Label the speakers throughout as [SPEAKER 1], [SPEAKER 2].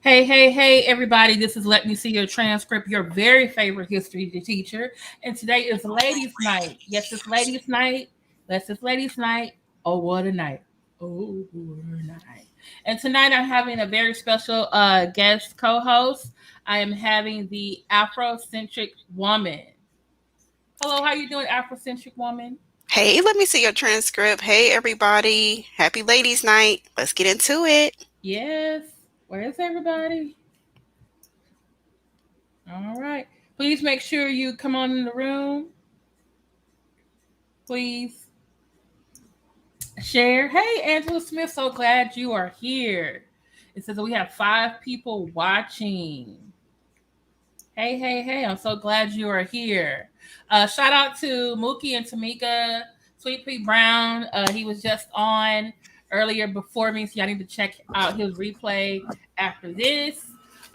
[SPEAKER 1] Hey, everybody. This is Let Me See Your Transcript, your very favorite history teacher. And today is Ladies' Night. Yes, it's Ladies' Night. Yes, it's Ladies' Night. Oh, what a night. Oh, what a night. And tonight I'm having a very special guest co host. I am having the Afrocentric woman. Hello, how you doing, Afrocentric woman?
[SPEAKER 2] Hey, let me see your transcript. Hey, everybody. Happy Ladies Night. Let's get into it.
[SPEAKER 1] Yes. Where is everybody? All right. Please make sure you come on in the room. Please share. Hey, Angela Smith, so glad you are here. It says that we have 5 people watching. Hey, I'm so glad you are here. Shout out to Mookie and Tamika, Sweet Pea Brown. He was just on earlier before me, so y'all need to check out his replay after this.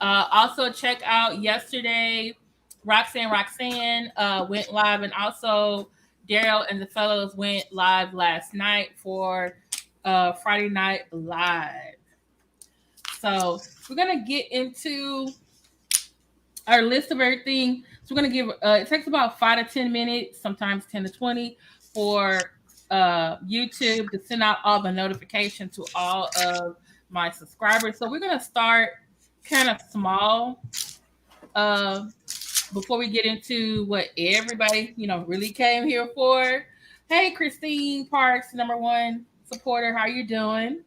[SPEAKER 1] Also, check out yesterday, Roxanne went live, and also Daryl and the fellows went live last night for Friday Night Live. So we're gonna get into our list of everything. So we're gonna give it takes about 5 to 10 minutes, sometimes 10 to 20, for YouTube to send out all the notifications to all of my subscribers. So we're gonna start kind of small before we get into what everybody really came here for. Hey, Christine Parks, #1 supporter, how you doing?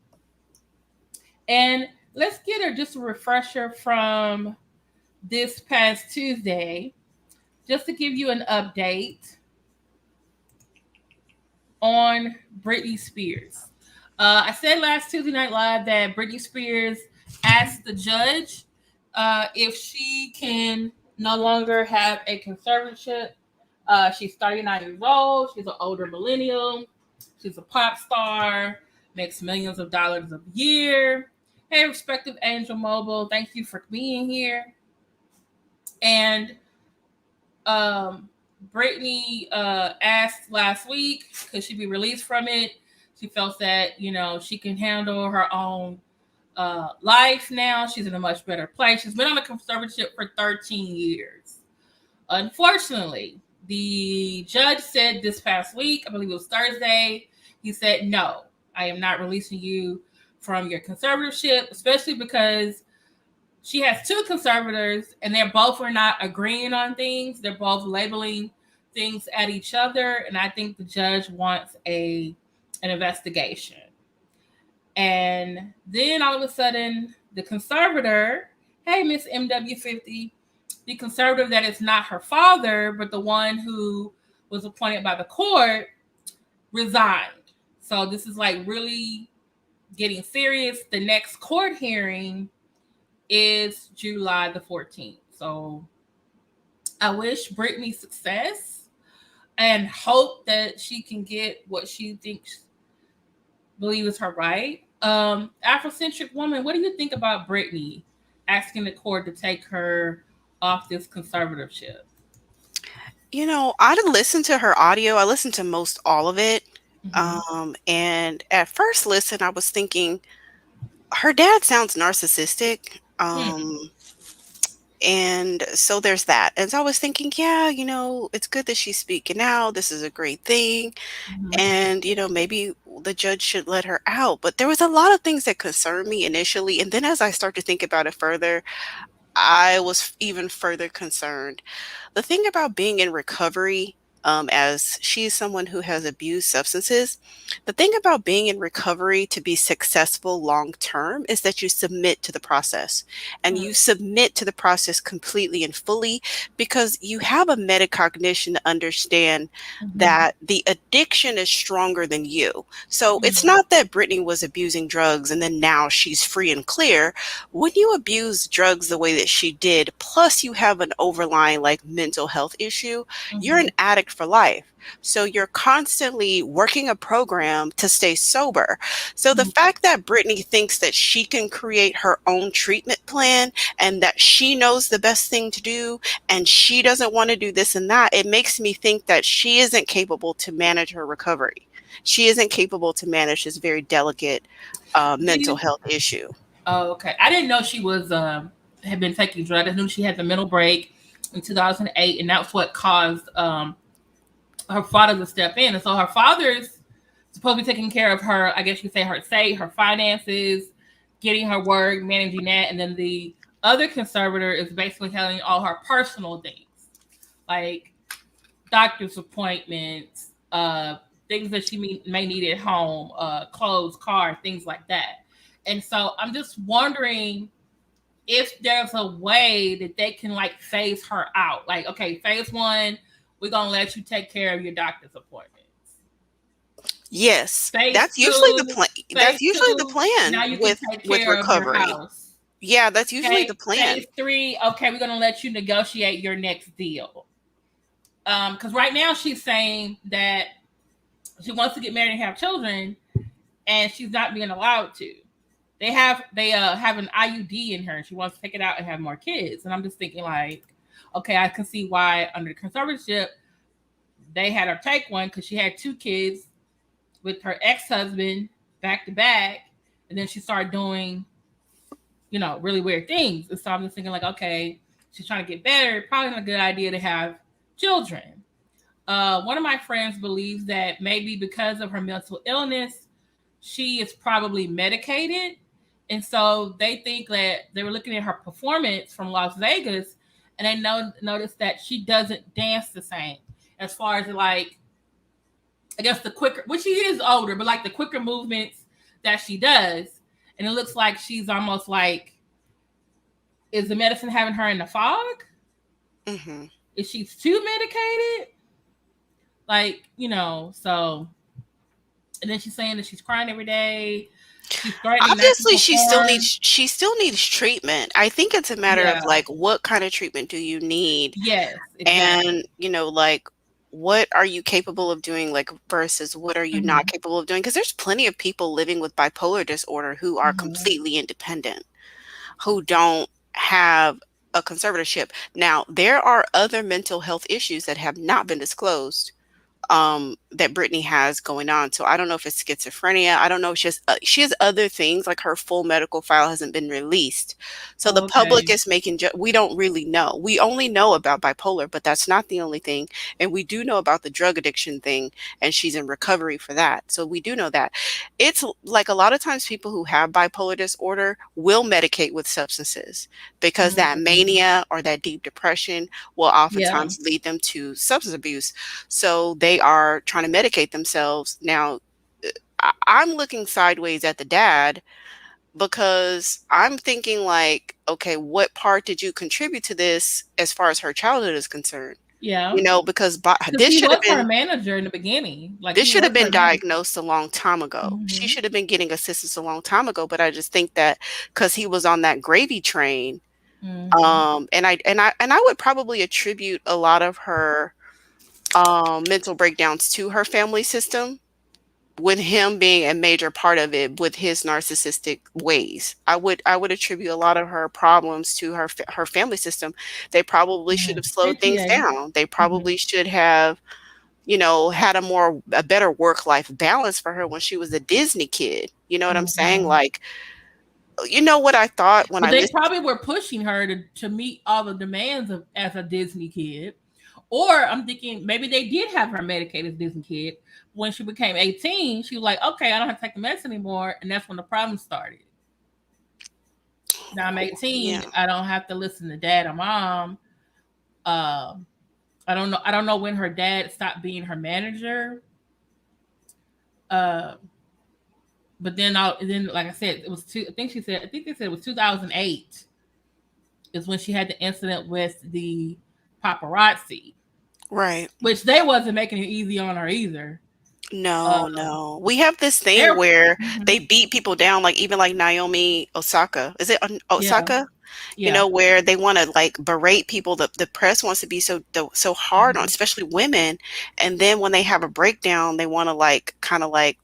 [SPEAKER 1] And let's get her just a refresher from this past Tuesday, just to give you an update on Britney Spears. I said last Tuesday Night Live that Britney Spears asked the judge if she can no longer have a conservatorship. She's 39 years old. She's an older millennial. She's a pop star, makes millions of dollars a year. Hey, respective Angel Mobile, thank you for being here. And Britney asked last week could she be released from it. She felt that she can handle her own life now. She's in a much better place. She's been on a conservatorship for 13 years. Unfortunately, the judge said this past week, I believe it was Thursday, he said, no, I am not releasing you from your conservatorship, especially because she has 2 conservators and they're both are not agreeing on things. They're both labeling things at each other. And I think the judge wants an investigation. And then all of a sudden, the conservator, hey, Miss MW50, the conservator that is not her father, but the one who was appointed by the court, resigned. So this is like really getting serious. The next court hearing is July the 14th. So I wish Britney success and hope that she can get what she thinks believes is her right. Afrocentric woman, what do you think about Britney asking the court to take her off this conservatorship?
[SPEAKER 2] I didn't listen to her audio. I listened to most all of it.
[SPEAKER 1] Mm-hmm.
[SPEAKER 2] And at first listen, I was thinking, her dad sounds narcissistic. And so there's that. And so I was thinking, yeah, it's good that she's speaking out. This is a great thing.
[SPEAKER 1] Mm-hmm.
[SPEAKER 2] And, maybe the judge should let her out. But there was a lot of things that concerned me initially. And then as I start to think about it further, I was even further concerned. The thing about being in recovery, as she's someone who has abused substances, the thing about being in recovery to be successful long term is that you submit to the process, and you submit to the process completely and fully because you have a metacognition to understand that the addiction is stronger than you. So it's not that Britney was abusing drugs and then now she's free and clear. When you abuse drugs the way that she did, plus you have an overlying like mental health issue, you're an addict for life. So you're constantly working a program to stay sober. So the fact that Britney thinks that she can create her own treatment plan and that she knows the best thing to do and she doesn't want to do this and that, it makes me think that she isn't capable to manage her recovery. She isn't capable to manage this very delicate mental health issue.
[SPEAKER 1] Oh, okay. I didn't know she was had been taking drugs. I knew she had the mental break in 2008, and that's what caused her father to step in. And so her father's supposed to be taking care of her. I guess you could say her finances, getting her work, managing that, and then the other conservator is basically handling all her personal things, like doctor's appointments, things that she may need at home, clothes, car, things like that. And so I'm just wondering if there's a way that they can like phase her out. Like, okay, phase one, we're gonna let you take care of your doctor's appointments.
[SPEAKER 2] Yes,
[SPEAKER 1] Phase
[SPEAKER 2] that's usually the
[SPEAKER 1] two,
[SPEAKER 2] plan. That's
[SPEAKER 1] phase
[SPEAKER 2] usually the
[SPEAKER 1] two, now
[SPEAKER 2] plan
[SPEAKER 1] you can take
[SPEAKER 2] with
[SPEAKER 1] care of your
[SPEAKER 2] recovery.
[SPEAKER 1] house.
[SPEAKER 2] Yeah, that's usually the
[SPEAKER 1] Okay,
[SPEAKER 2] plan.
[SPEAKER 1] phase three, okay, we're gonna let you negotiate your next deal. Because right now she's saying that she wants to get married and have children, and she's not being allowed to. They have an IUD in her, and she wants to take it out and have more kids. And I'm just thinking like, okay, I can see why under conservatorship they had her take one because she had 2 kids with her ex-husband back to back, and then she started doing, really weird things. And so I'm just thinking like, okay, she's trying to get better. Probably not a good idea to have children. One of my friends believes that maybe because of her mental illness, she is probably medicated. And so they think that they were looking at her performance from Las Vegas, and they noticed that she doesn't dance the same as far as like, I guess the quicker, which she is older, but like the quicker movements that she does. And it looks like she's almost like, is the medicine having her in the fog?
[SPEAKER 2] Mm-hmm.
[SPEAKER 1] Is she too medicated? Like, so, and then she's saying that she's crying every day. She's threatening not to
[SPEAKER 2] Obviously,
[SPEAKER 1] perform.
[SPEAKER 2] she still needs treatment. I think it's a matter of
[SPEAKER 1] Yeah.
[SPEAKER 2] like, what kind of treatment do you need?
[SPEAKER 1] Yes, exactly.
[SPEAKER 2] And, like, what are you capable of doing, like, versus what are you not
[SPEAKER 1] Mm-hmm.
[SPEAKER 2] capable of doing? Because there's plenty of people living with bipolar disorder who are
[SPEAKER 1] Mm-hmm.
[SPEAKER 2] completely independent, who don't have a conservatorship. Now, there are other mental health issues that have not been disclosed, that Britney has going on. So I don't know if it's schizophrenia. I don't know if she has other things, like her full medical file hasn't been released. So the
[SPEAKER 1] Oh,
[SPEAKER 2] public
[SPEAKER 1] okay.
[SPEAKER 2] is we don't really know. We only know about bipolar, but that's not the only thing. And we do know about the drug addiction thing, and she's in recovery for that. So we do know that. It's like a lot of times people who have bipolar disorder will medicate with substances because that
[SPEAKER 1] Mm-hmm.
[SPEAKER 2] mania or that deep depression will
[SPEAKER 1] Yeah.
[SPEAKER 2] oftentimes lead them to substance abuse. So they are trying to medicate themselves. Now, I'm looking sideways at the dad because I'm thinking like, okay, what part did you contribute to this as far as her childhood is concerned?
[SPEAKER 1] Yeah.
[SPEAKER 2] Because
[SPEAKER 1] Because he was her manager in the beginning. Like
[SPEAKER 2] this
[SPEAKER 1] he
[SPEAKER 2] should have
[SPEAKER 1] was
[SPEAKER 2] been
[SPEAKER 1] her manager.
[SPEAKER 2] diagnosed a long time ago. She
[SPEAKER 1] Mm-hmm.
[SPEAKER 2] should have been getting assistance a long time ago. But I just think that because he was on that gravy train,
[SPEAKER 1] Mm-hmm.
[SPEAKER 2] and I would probably attribute a lot of her mental breakdowns to her family system, with him being a major part of it with his narcissistic ways. I would attribute a lot of her problems to her family system. They probably should
[SPEAKER 1] Mm-hmm.
[SPEAKER 2] have slowed things
[SPEAKER 1] ATA.
[SPEAKER 2] down. They
[SPEAKER 1] Mm-hmm.
[SPEAKER 2] probably should have, had a better work-life balance for her when she was a Disney kid. You know what I'm saying?
[SPEAKER 1] Mm-hmm.
[SPEAKER 2] Like, what I thought when
[SPEAKER 1] But
[SPEAKER 2] I
[SPEAKER 1] they
[SPEAKER 2] listened.
[SPEAKER 1] probably were pushing her to meet all the demands of as a Disney kid. Or I'm thinking maybe they did have her medicated as Disney kid. When she became 18, she was like, okay, I don't have to take the meds anymore. And that's when the problem started. Now I'm 18.
[SPEAKER 2] Yeah.
[SPEAKER 1] I don't have to listen to dad or mom. Uh, I don't know. I don't know when her dad stopped being her manager. Uh, but then, like I said, it was two. I think they said it was 2008 is when she had the incident with the paparazzi,
[SPEAKER 2] Right.
[SPEAKER 1] which they wasn't making it easy on her either.
[SPEAKER 2] No,
[SPEAKER 1] Um,
[SPEAKER 2] no. We have this thing
[SPEAKER 1] they're
[SPEAKER 2] where
[SPEAKER 1] mhm.
[SPEAKER 2] they beat people down, like even like Naomi Osaka. Is it
[SPEAKER 1] Yeah,
[SPEAKER 2] Osaka?
[SPEAKER 1] yeah.
[SPEAKER 2] Where they want to like berate people. The press wants to be so hard on,
[SPEAKER 1] Mhm,
[SPEAKER 2] especially women. And then when they have a breakdown, they want to like kind of like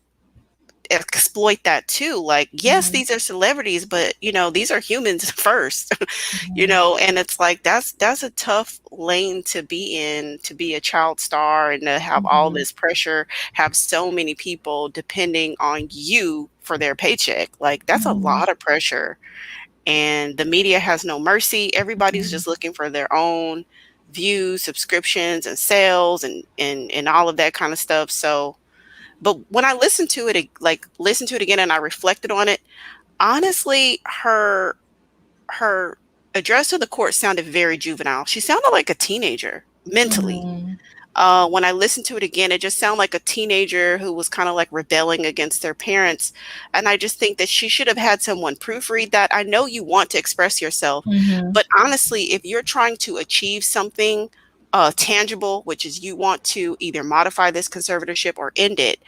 [SPEAKER 2] exploit that too. Like, yes,
[SPEAKER 1] mhm,
[SPEAKER 2] these are celebrities, but these are humans first.
[SPEAKER 1] mhm,
[SPEAKER 2] And it's like that's a tough lane to be in, to be a child star and to have all
[SPEAKER 1] mhm,
[SPEAKER 2] this pressure, have so many people depending on you for their paycheck. Like, that's a
[SPEAKER 1] Mhm.
[SPEAKER 2] lot of pressure. And the media has no mercy. Everybody's
[SPEAKER 1] Mhm.
[SPEAKER 2] just looking for their own views, subscriptions, and sales, and all of that kind of stuff. So, but when I listened to it, listened to it again, and I reflected on it, honestly, her address to the court sounded very juvenile. She sounded like a teenager mentally.
[SPEAKER 1] Mhm.
[SPEAKER 2] When I listened to it again, it just sounded like a teenager who was kind of like rebelling against their parents. And I just think that she should have had someone proofread that. I know you want to express yourself,
[SPEAKER 1] Mhm.
[SPEAKER 2] but honestly, if you're trying to achieve something tangible, which is you want to either modify this conservatorship or end it,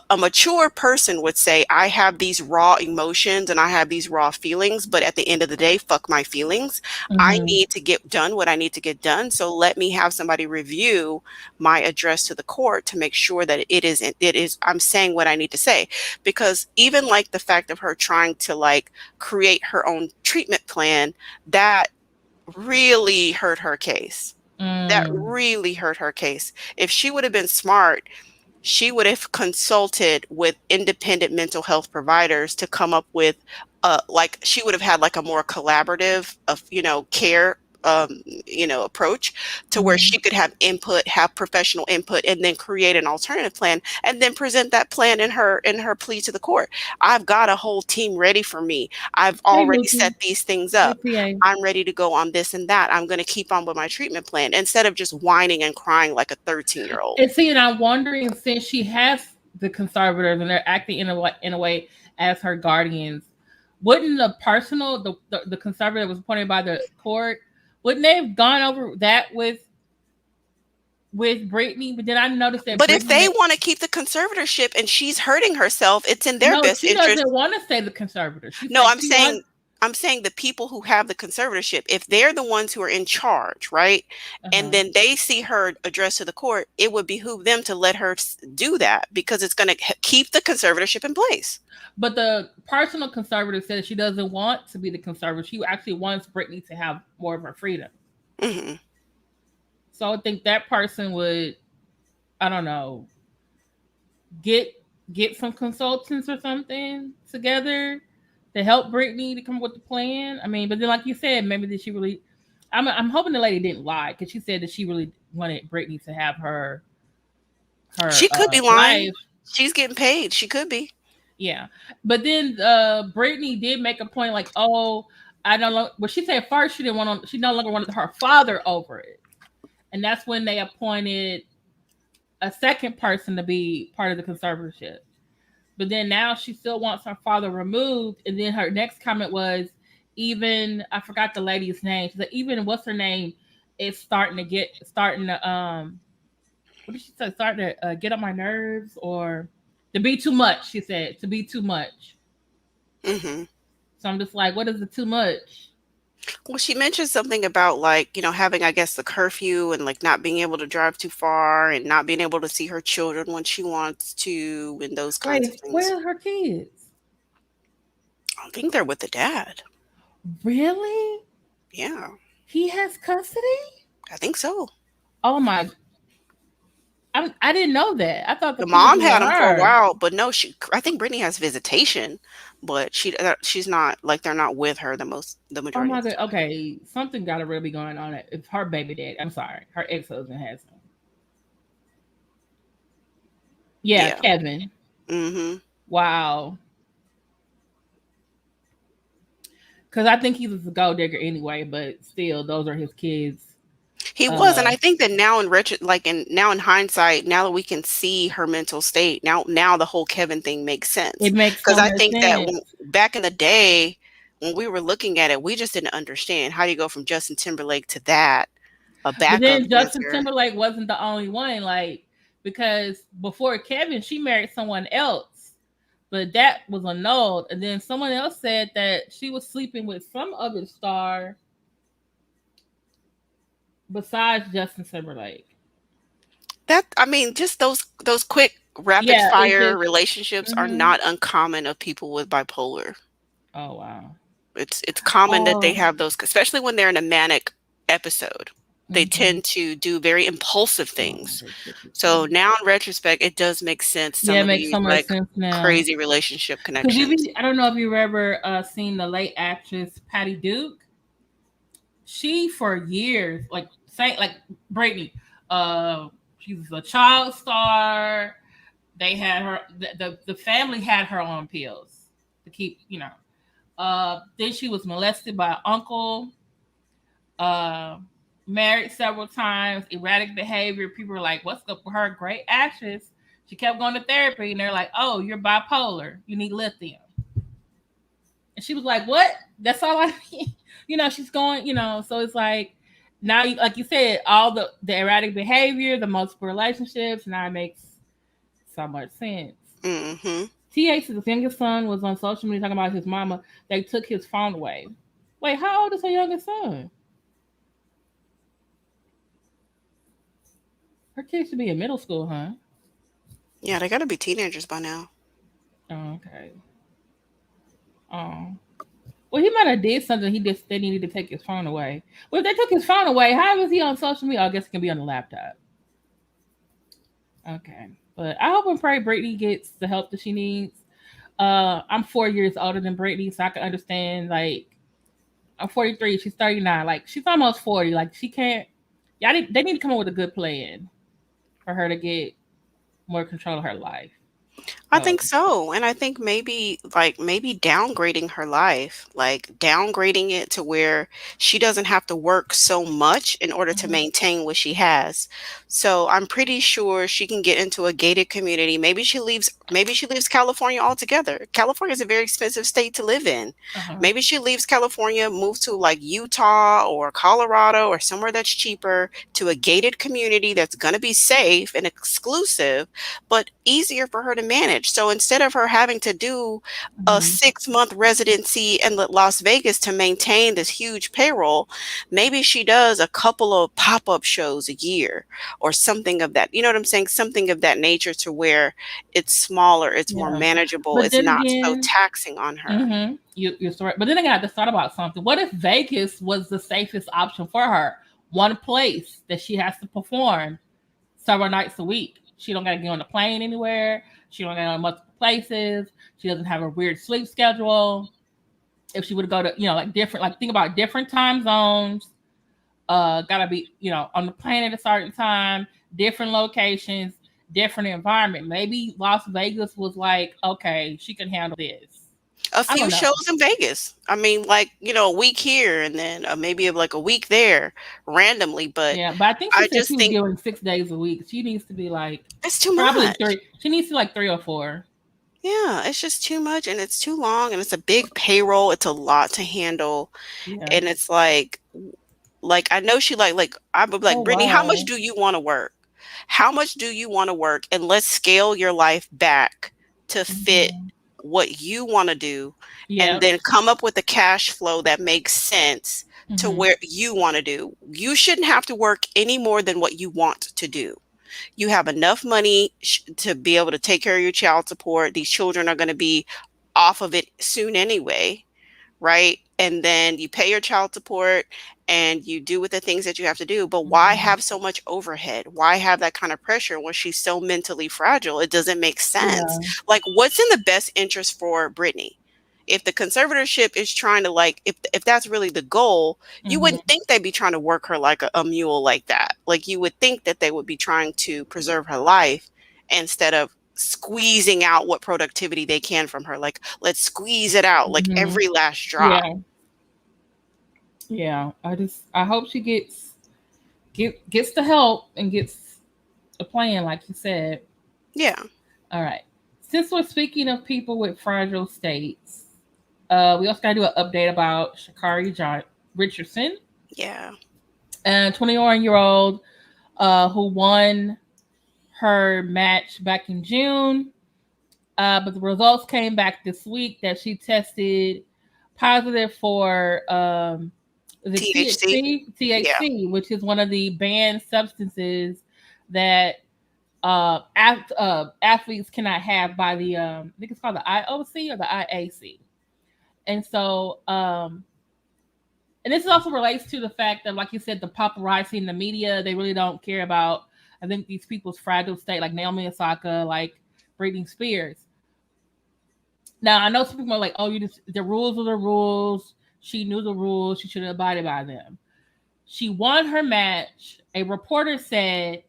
[SPEAKER 2] a mature person would say, I have these raw emotions and I have these raw feelings, but at the end of the day, fuck my feelings. I
[SPEAKER 1] Mhm.
[SPEAKER 2] need to get done what I need to get done. So let me have somebody review my address to the court to make sure that I'm saying what I need to say. Because even like the fact of her trying to like create her own treatment plan, that really hurt her case. That
[SPEAKER 1] Mm.
[SPEAKER 2] really hurt her case. If she would have been smart, she would have consulted with independent mental health providers to come up with like she would have had like a more collaborative of care approach to where
[SPEAKER 1] Mhm.
[SPEAKER 2] she could have input, have professional input, and then create an alternative plan and then present that plan in her plea to the court. I've got a whole team ready for me. I've
[SPEAKER 1] Hey,
[SPEAKER 2] already set
[SPEAKER 1] Nikki.
[SPEAKER 2] these things
[SPEAKER 1] Hey,
[SPEAKER 2] up.
[SPEAKER 1] PA.
[SPEAKER 2] I'm ready to go on this and that. I'm going to keep on with my treatment plan instead of just whining and crying like a 13-year-old.
[SPEAKER 1] And see, and I'm wondering, since she has the conservators and they're acting in a way as her guardians, wouldn't the conservator that was appointed by the court, wouldn't they have gone over that with Britney? But then I noticed that
[SPEAKER 2] But if
[SPEAKER 1] Britney
[SPEAKER 2] they want to keep the conservatorship and she's hurting herself, it's in their
[SPEAKER 1] no,
[SPEAKER 2] best
[SPEAKER 1] she
[SPEAKER 2] interest.
[SPEAKER 1] doesn't want to stay the conservator. She
[SPEAKER 2] No,
[SPEAKER 1] said she wants.
[SPEAKER 2] I'm saying the people who have the conservatorship, if they're the ones who are in charge, right? And
[SPEAKER 1] Uh-huh.
[SPEAKER 2] then they see her address to the court, it would behoove them to let her do that because it's going to keep the conservatorship in place.
[SPEAKER 1] But the personal conservative said she doesn't want to be the conservative. She actually wants Britney to have more of her freedom.
[SPEAKER 2] Hmm.
[SPEAKER 1] So I think that person would, I don't know, get get some consultants or something together to help Brittany to come up with the plan. I mean, but then like you said, maybe that she really. I'm hoping the lady didn't lie because she said that she really wanted Brittany to have her
[SPEAKER 2] She could be lying.
[SPEAKER 1] life.
[SPEAKER 2] She's getting paid. She could be.
[SPEAKER 1] Yeah, but then Brittany did make a point like, oh, I don't know. Well, she said first she didn't want to. She no longer wanted her father over it, and that's when they appointed a second person to be part of the conservatorship. But then now she still wants her father removed. And then her next comment was, even I forgot the lady's name. She said, even what's her name is starting to what did she say? Starting to get on my nerves or to be too much. She said to be too much.
[SPEAKER 2] Hmm.
[SPEAKER 1] So I'm just like, what is the too much?
[SPEAKER 2] Well, she mentioned something about like, having, I guess, the curfew and like not being able to drive too far and not being able to see her children when she wants to and those kinds of
[SPEAKER 1] Wait,
[SPEAKER 2] things.
[SPEAKER 1] where are her kids?
[SPEAKER 2] I think they're with the dad.
[SPEAKER 1] Really?
[SPEAKER 2] Yeah,
[SPEAKER 1] He has custody?
[SPEAKER 2] I think so.
[SPEAKER 1] Oh my! I didn't know that. I thought the
[SPEAKER 2] The
[SPEAKER 1] kids
[SPEAKER 2] mom
[SPEAKER 1] were with
[SPEAKER 2] had them for a
[SPEAKER 1] her.
[SPEAKER 2] while, but no, I think Brittany has visitation, but she's not like they're not with her the
[SPEAKER 1] Oh
[SPEAKER 2] majority
[SPEAKER 1] my
[SPEAKER 2] of the
[SPEAKER 1] god.
[SPEAKER 2] time.
[SPEAKER 1] Okay, something got to really be going on. If her baby dad, I'm sorry, her ex husband has him. Yeah,
[SPEAKER 2] Yeah.
[SPEAKER 1] Kevin.
[SPEAKER 2] Hmm.
[SPEAKER 1] Wow. Because I think he was a gold digger anyway, but still, those are his kids.
[SPEAKER 2] He was, and
[SPEAKER 1] Uh,
[SPEAKER 2] I think that now in hindsight, now that we can see her mental state, now the whole Kevin thing makes sense.
[SPEAKER 1] it makes
[SPEAKER 2] Because
[SPEAKER 1] so
[SPEAKER 2] I
[SPEAKER 1] much
[SPEAKER 2] think that
[SPEAKER 1] sense.
[SPEAKER 2] back in the day when we were looking at it, we just didn't understand how do you go from Justin Timberlake to that, a
[SPEAKER 1] But
[SPEAKER 2] backup
[SPEAKER 1] then Justin
[SPEAKER 2] dancer.
[SPEAKER 1] Timberlake wasn't the only one, like because before Kevin, she married someone else, but that was annulled. And then someone else said that she was sleeping with some other star besides Justin Timberlake.
[SPEAKER 2] That I mean, just those quick rapid
[SPEAKER 1] Yeah, it's
[SPEAKER 2] fire
[SPEAKER 1] just.
[SPEAKER 2] relationships are
[SPEAKER 1] Mhm.
[SPEAKER 2] not uncommon of people with bipolar.
[SPEAKER 1] Oh wow.
[SPEAKER 2] It's common that they
[SPEAKER 1] Oh.
[SPEAKER 2] have those, especially when they're in a manic episode. they tend to do very impulsive things. So
[SPEAKER 1] 150.
[SPEAKER 2] now in retrospect, it does make sense, some
[SPEAKER 1] Yeah, it
[SPEAKER 2] of
[SPEAKER 1] makes
[SPEAKER 2] these
[SPEAKER 1] so much
[SPEAKER 2] like
[SPEAKER 1] sense now.
[SPEAKER 2] crazy relationship
[SPEAKER 1] Because
[SPEAKER 2] connections.
[SPEAKER 1] I don't know if you've ever seen the late actress Patty Duke. She for years, like Britney, she was a child star. They had her. The family had her on pills to keep, Then she was molested by an uncle. Uh, Married several times. Erratic behavior. People were like, "What's up with her?" Great actress. She kept going to therapy, and they're like, "Oh, you're bipolar. You need lithium." And she was like, "What? That's all I need." She's going. So it's like now, like you said, all the erratic behavior, the multiple relationships. Now it makes so much sense.
[SPEAKER 2] Mm-hmm.
[SPEAKER 1] TH's youngest son was on social media talking about his mama. They took his phone away. Wait, how old is her youngest son? Her kids should be in middle school, huh?
[SPEAKER 2] Yeah, they got to be teenagers by now.
[SPEAKER 1] Oh, okay. Oh. Well, he might have did something. They needed to take his phone away. Well, if they took his phone away, how was he on social media? I guess it can be on the laptop. Okay. But I hope and pray Brittany gets the help that she needs. I'm 4 years older than Brittany, so I can understand. Like, I'm 43. She's 39. Like, she's almost 40. Like, she can't. Yeah, they need to come up with a good plan for her to get more control of her life.
[SPEAKER 2] I
[SPEAKER 1] So,
[SPEAKER 2] think so. And I think maybe downgrading her life, like downgrading it to where she doesn't have to work so much in order to
[SPEAKER 1] mhm.
[SPEAKER 2] maintain what she has. So I'm pretty sure she can get into a gated community. Maybe she leaves California altogether. California is a very expensive state to live in.
[SPEAKER 1] Uh-huh.
[SPEAKER 2] Maybe she leaves California, moves to like Utah or Colorado or somewhere that's cheaper, to a gated community that's going to be safe and exclusive but easier for her to manage. So instead of her having to do a
[SPEAKER 1] Mhm.
[SPEAKER 2] 6-month residency in Las Vegas to maintain this huge payroll, maybe she does a couple of pop-up shows a year or something of that. You know what I'm saying? Something of that nature, to where it's smaller, it's more
[SPEAKER 1] Yeah.
[SPEAKER 2] manageable,
[SPEAKER 1] But
[SPEAKER 2] it's
[SPEAKER 1] then
[SPEAKER 2] not so
[SPEAKER 1] again,
[SPEAKER 2] taxing on her.
[SPEAKER 1] you're sorry. But then again, I just thought about something. What if Vegas was the safest option for her? One place that she has to perform several nights a week. She don't got to get on the plane anywhere. She don't got to go to multiple places. She doesn't have a weird sleep schedule. If she would go to, like different, like think about different time zones, gotta be, on the plane at a certain time, different locations, different environment. Maybe Las Vegas was like, okay, she can handle this.
[SPEAKER 2] A
[SPEAKER 1] I
[SPEAKER 2] few
[SPEAKER 1] don't know.
[SPEAKER 2] shows in Vegas. I mean, like, a week here and then maybe like a week there randomly. But
[SPEAKER 1] Yeah, but I think she
[SPEAKER 2] I
[SPEAKER 1] said she
[SPEAKER 2] just
[SPEAKER 1] was
[SPEAKER 2] think
[SPEAKER 1] doing 6 days a week. She needs to be like
[SPEAKER 2] it's too
[SPEAKER 1] probably
[SPEAKER 2] much.
[SPEAKER 1] three. She needs to like 3 or 4.
[SPEAKER 2] Yeah, it's just too much and it's too long and it's a big payroll. It's a lot to handle.
[SPEAKER 1] Yeah.
[SPEAKER 2] And it's like I know she like I would be like,
[SPEAKER 1] Oh
[SPEAKER 2] Brittany, how much
[SPEAKER 1] wow.
[SPEAKER 2] do you want to work? How much do you want to work? And let's scale your life back to fit
[SPEAKER 1] Mm-hmm.
[SPEAKER 2] what you want to do, and
[SPEAKER 1] Yep.
[SPEAKER 2] then come up with a cash flow that makes sense to
[SPEAKER 1] Mm-hmm.
[SPEAKER 2] where you want to do. You shouldn't have to work any more than what you want to do. You have enough money to be able to take care of your child support. These children are going to be off of it soon anyway, right? And then you pay your child support and you do with the things that you have to do. But why
[SPEAKER 1] Mm-hmm.
[SPEAKER 2] have so much overhead? Why have that kind of pressure when she's so mentally fragile? It doesn't make sense.
[SPEAKER 1] Yeah.
[SPEAKER 2] Like, what's in the best interest for Brittany? If the conservatorship is trying to, like, if that's really the goal, you
[SPEAKER 1] Mm-hmm.
[SPEAKER 2] wouldn't think they'd be trying to work her like a mule like that. Like, you would think that they would be trying to preserve her life instead of squeezing out what productivity they can from her. Like, let's squeeze it out, like
[SPEAKER 1] Mm-hmm.
[SPEAKER 2] every last drop.
[SPEAKER 1] Yeah. Yeah. I hope she gets the help and gets a plan, like you said.
[SPEAKER 2] Yeah.
[SPEAKER 1] All right. Since we're speaking of people with fragile states, we also got to do an update about ShaCarri Richardson,
[SPEAKER 2] Yeah.
[SPEAKER 1] a 21-year-old who won her match back in June. But the results came back this week that she tested positive for the
[SPEAKER 2] THC. Yeah.
[SPEAKER 1] which is one of the banned substances that athletes cannot have by the I think it's called the IOC or the IAC. And so And this also relates to the fact that, like you said, the paparazzi and the media, they really don't care about, I think, these people's fragile state, like Naomi Osaka, like Britney Spears. Now, I know some people are like, oh, the rules are the rules. She knew the rules. She should have abided by them. She won her match. A reporter said,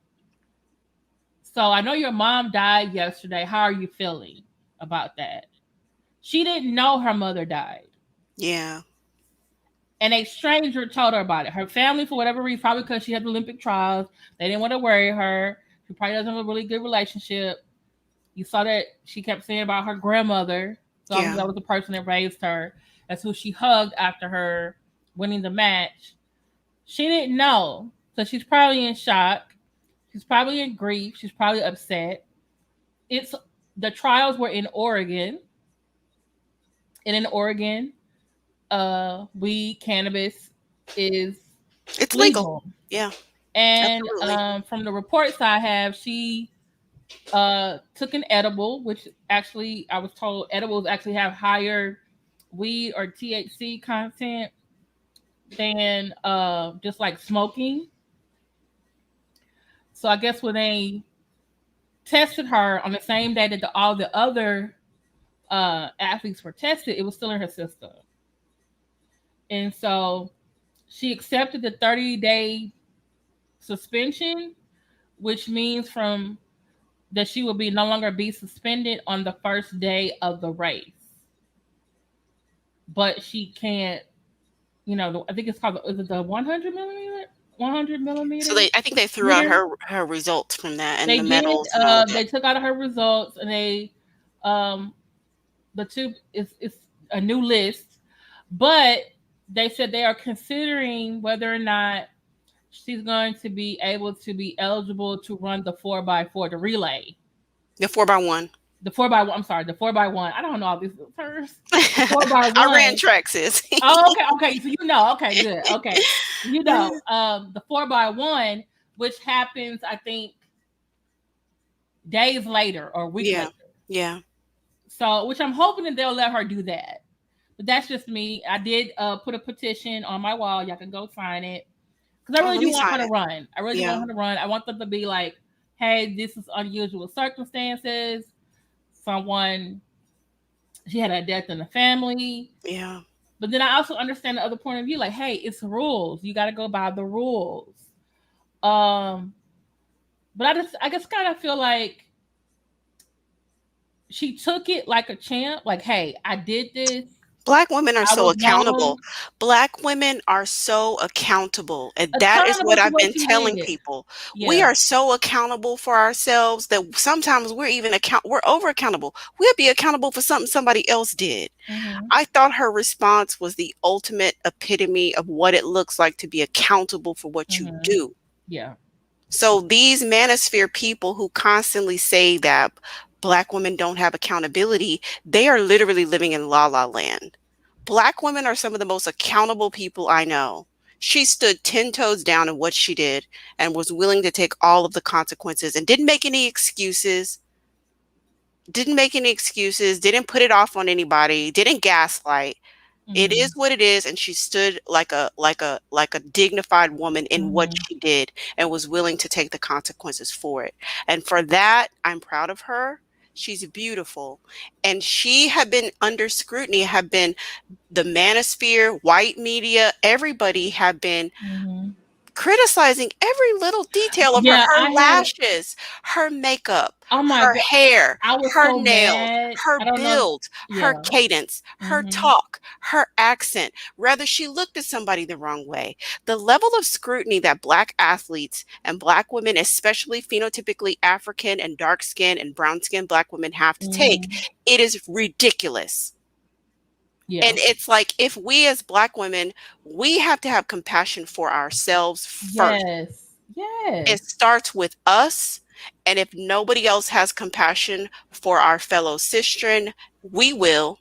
[SPEAKER 1] so I know your mom died yesterday. How are you feeling about that? She didn't know her mother died.
[SPEAKER 2] Yeah.
[SPEAKER 1] And a stranger told her about it. Her family, for whatever reason, probably because she had Olympic trials, they didn't want to worry her. She probably doesn't have a really good relationship. You saw that she kept saying about her grandmother. So
[SPEAKER 2] Yeah.
[SPEAKER 1] that was the person that raised her. That's who she hugged after her winning the match. She didn't know. So she's probably in shock. She's probably in grief. She's probably upset. The trials were in Oregon. And in Oregon, weed, cannabis is
[SPEAKER 2] It's legal. Yeah.
[SPEAKER 1] And from the reports I have, she took an edible, which actually I was told edibles actually have higher weed or THC content than just like smoking. So I guess when they tested her on the same day that all the other athletes were tested, it was still in her system. And so she accepted the 30-day suspension, which means from that she will be no longer be suspended on the first day of the race. But she can't, I think it's called, is it the 100 millimeter? 100 millimeter.
[SPEAKER 2] So I think they threw out her results from that and
[SPEAKER 1] they
[SPEAKER 2] the medals. And all
[SPEAKER 1] they took out her results and they, the two it's a new list, but they said they are considering whether or not she's going to be able to be eligible to run the 4x4, the relay.
[SPEAKER 2] The 4x1.
[SPEAKER 1] The 4x1. I'm sorry, the 4x1. I don't know all these terms. 4x1.
[SPEAKER 2] I ran tracks.
[SPEAKER 1] Oh, okay. So Okay, good. Okay. The 4x1, which happens, I think, days later or weeks later.
[SPEAKER 2] Yeah.
[SPEAKER 1] So, which I'm hoping that they'll let her do that. But that's just me. I did put a petition on my wall. Y'all can go sign it. Because I really do want her to run. I really do want her to run. I want them to be like, hey, this is unusual circumstances. She had a death in the family.
[SPEAKER 2] Yeah.
[SPEAKER 1] But then I also understand the other point of view. Like, hey, it's rules. You got to go by the rules. But I just kind of feel like she took it like a champ. Like, hey, I did this.
[SPEAKER 2] Black women are so accountable. Black women are so accountable. And that is what I've been telling people. Yeah. We are so accountable for ourselves that sometimes we're over accountable. We'll be accountable for something somebody else did. Mm-hmm. I thought her response was the ultimate epitome of what it looks like to be accountable for what you do.
[SPEAKER 1] Yeah.
[SPEAKER 2] So these manosphere people who constantly say that Black women don't have accountability, they are literally living in la la land. Black women are some of the most accountable people I know. She stood 10 toes down in what she did and was willing to take all of the consequences and didn't make any excuses. Didn't put it off on anybody, didn't gaslight. Mm-hmm. It is what it is, and she stood like a dignified woman in what she did and was willing to take the consequences for it. And for that, I'm proud of her. She's beautiful. And she had been under scrutiny, have been the manosphere, white media, everybody have been criticizing every little detail of her lashes, her makeup, her hair, her nails, her build, her cadence, her talk, her accent. Rather, she looked at somebody the wrong way. The level of scrutiny that Black athletes and Black women, especially phenotypically African and dark-skinned and brown-skinned Black women have to take, it is ridiculous. Yeah. And it's like, if we as Black women, we have to have compassion for ourselves first.
[SPEAKER 1] Yes.
[SPEAKER 2] It starts with us. And if nobody else has compassion for our fellow sistren, we will.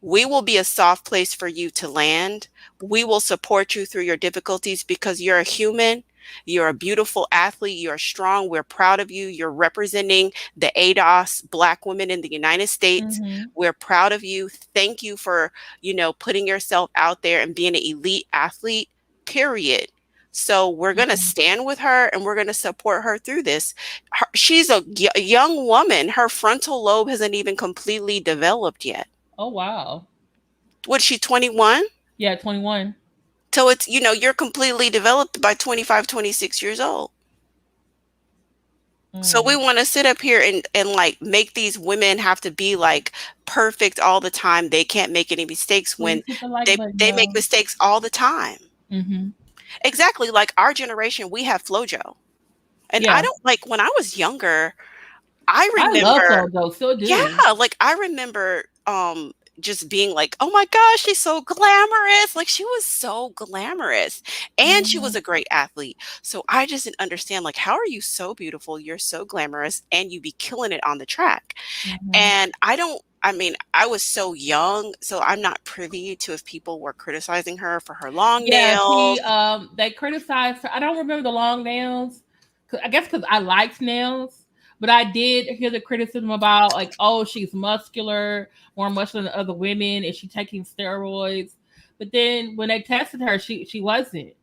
[SPEAKER 2] We will be a soft place for you to land. We will support you through your difficulties because you're a human. You're a beautiful athlete. You're strong. We're proud of you. You're representing the ADOS Black women in the United States.
[SPEAKER 1] Mhm.
[SPEAKER 2] We're proud of you. Thank you for, putting yourself out there and being an elite athlete, period. So we're going to
[SPEAKER 1] Mhm.
[SPEAKER 2] stand with her and we're going to support her through this. She's a young woman. Her frontal lobe hasn't even completely developed yet.
[SPEAKER 1] Oh wow.
[SPEAKER 2] What, she 21?
[SPEAKER 1] Yeah, 21.
[SPEAKER 2] So it's, you're completely developed by 25, 26 years old. So we
[SPEAKER 1] Mm.
[SPEAKER 2] want to sit up here and like make these women have to be like perfect all the time. They can't make any mistakes when
[SPEAKER 1] Please hit the like button,
[SPEAKER 2] they make
[SPEAKER 1] y'all.
[SPEAKER 2] mistakes all the time.
[SPEAKER 1] Mhm.
[SPEAKER 2] Exactly. Like our generation, we have FloJo. And I
[SPEAKER 1] Yeah.
[SPEAKER 2] don't like when I was younger, I
[SPEAKER 1] I love
[SPEAKER 2] remember,
[SPEAKER 1] FloJo, still do.
[SPEAKER 2] yeah, like I remember just being like, "Oh my gosh, she's so glamorous." Like she was so glamorous and she was
[SPEAKER 1] Mhm.
[SPEAKER 2] a great athlete. So I just didn't understand like how are you so beautiful, you're so glamorous and you be killing it on the track.
[SPEAKER 1] Mhm.
[SPEAKER 2] And I mean, I was so young, so I'm not privy to if people were criticizing her for her long
[SPEAKER 1] Yeah,
[SPEAKER 2] nails.
[SPEAKER 1] they criticized her. I don't remember the long nails. I guess because I liked nails, but I did hear the criticism about like, oh, she's muscular, more muscular than other women. Is she taking steroids? But then when they tested her, she wasn't.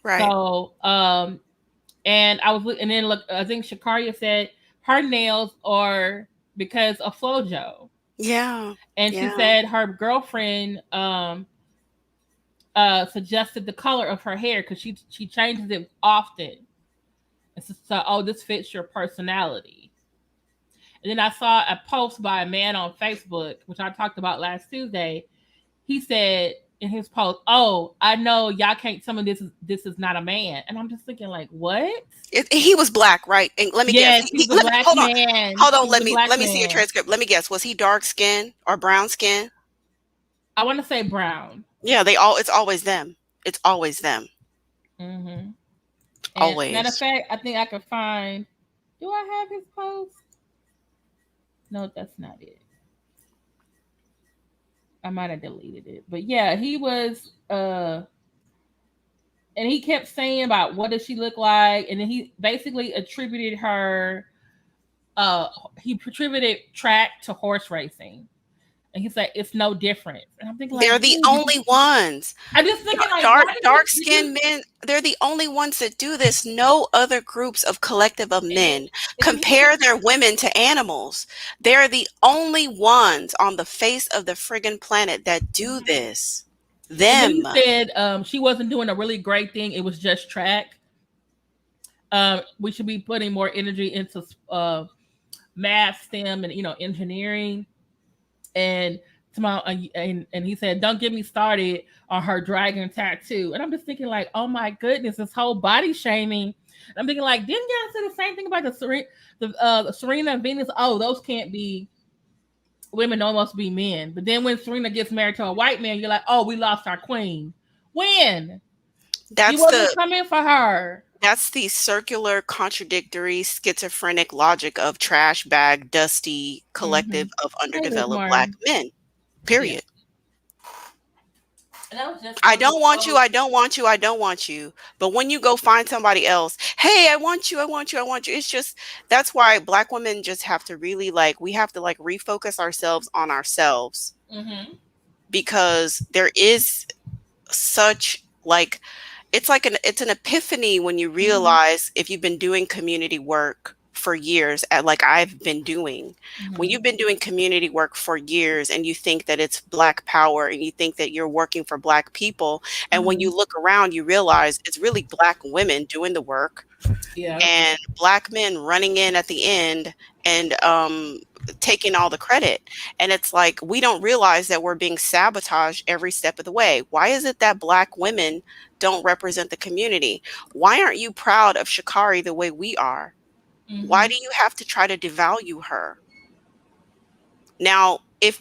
[SPEAKER 2] Right.
[SPEAKER 1] So and and then look, I think ShaCarri said her nails are because of FloJo,
[SPEAKER 2] Yeah.
[SPEAKER 1] and she
[SPEAKER 2] Yeah.
[SPEAKER 1] said her girlfriend suggested the color of her hair because she changes it often. And so, oh, this fits your personality. And then I saw a post by a man on Facebook, which I talked about last Tuesday. He said in his post, "Oh, I know y'all can't tell me this is not a man," and I'm just thinking like, what?
[SPEAKER 2] He was black, right? And let me guess.
[SPEAKER 1] Yes, he's a
[SPEAKER 2] Let me
[SPEAKER 1] black
[SPEAKER 2] hold on.
[SPEAKER 1] man.
[SPEAKER 2] Hold on.
[SPEAKER 1] He's a black
[SPEAKER 2] Let me see your
[SPEAKER 1] man.
[SPEAKER 2] transcript. Let me guess. Was he dark skin or brown skin?
[SPEAKER 1] I want to say brown.
[SPEAKER 2] Yeah, it's always them. It's always them.
[SPEAKER 1] Mm-hmm. And matter of
[SPEAKER 2] Always.
[SPEAKER 1] fact, I think I could find. Do I have his post? No, that's not it. I might have deleted it. But yeah, he was and he kept saying about what does she look like, and then he basically attributed her uh he attributed track to horse racing. And he said it's no different. And I'm thinking like,
[SPEAKER 2] They're the
[SPEAKER 1] dude,
[SPEAKER 2] only ones.
[SPEAKER 1] I'm just thinking like,
[SPEAKER 2] Dark
[SPEAKER 1] why
[SPEAKER 2] dark
[SPEAKER 1] did you
[SPEAKER 2] skinned men, they're the only ones that do this. No other groups of collective of
[SPEAKER 1] and then
[SPEAKER 2] men
[SPEAKER 1] and then he
[SPEAKER 2] compare their women to animals. They're the only ones on the face of the friggin' planet that do this.
[SPEAKER 1] and then he
[SPEAKER 2] Them.
[SPEAKER 1] said she wasn't doing a really great thing. It was just track. We should be putting more energy into math, STEM, and engineering. And tomorrow, and he said, "Don't get me started on her dragon tattoo." And I'm just thinking, like, oh my goodness, this whole body shaming. And I'm thinking, like, didn't y'all say the same thing about the Serena and Venus? Oh, those can't be women; those must be men. But then when Serena gets married to a white man, you're like, oh, we lost our queen. When you
[SPEAKER 2] That's
[SPEAKER 1] wasn't
[SPEAKER 2] the
[SPEAKER 1] coming for her.
[SPEAKER 2] That's the circular, contradictory, schizophrenic logic of trash bag, dusty
[SPEAKER 1] Mm-hmm.
[SPEAKER 2] collective of
[SPEAKER 1] Hey, Liz
[SPEAKER 2] underdeveloped black
[SPEAKER 1] Martin.
[SPEAKER 2] men.
[SPEAKER 1] Yeah,
[SPEAKER 2] Period.
[SPEAKER 1] and
[SPEAKER 2] I
[SPEAKER 1] it was
[SPEAKER 2] don't
[SPEAKER 1] just
[SPEAKER 2] want you.
[SPEAKER 1] so.
[SPEAKER 2] I don't want you. I don't want you. But when you go find somebody else, hey, I want you. I want you. I want you. It's just that's why black women just have to really like we have to like refocus ourselves on ourselves
[SPEAKER 1] Mm-hmm.
[SPEAKER 2] because there is such like it's an epiphany when you
[SPEAKER 1] Mm-hmm.
[SPEAKER 2] realize if you've been doing community work for years like I've been doing. When
[SPEAKER 1] Mm-hmm.
[SPEAKER 2] you've been doing community work for years and you think that it's black power and you think that you're working for black people and when
[SPEAKER 1] Mm-hmm.
[SPEAKER 2] you look around you realize it's really black women doing the work
[SPEAKER 1] Yeah.
[SPEAKER 2] and black men running in at the end and taking all the credit. And it's like we don't realize that we're being sabotaged every step of the way. Why is it that black women don't represent the community? Why aren't you proud of ShaCarri the way we are? Why
[SPEAKER 1] Mm-hmm.
[SPEAKER 2] do you have to try to devalue her? Now, if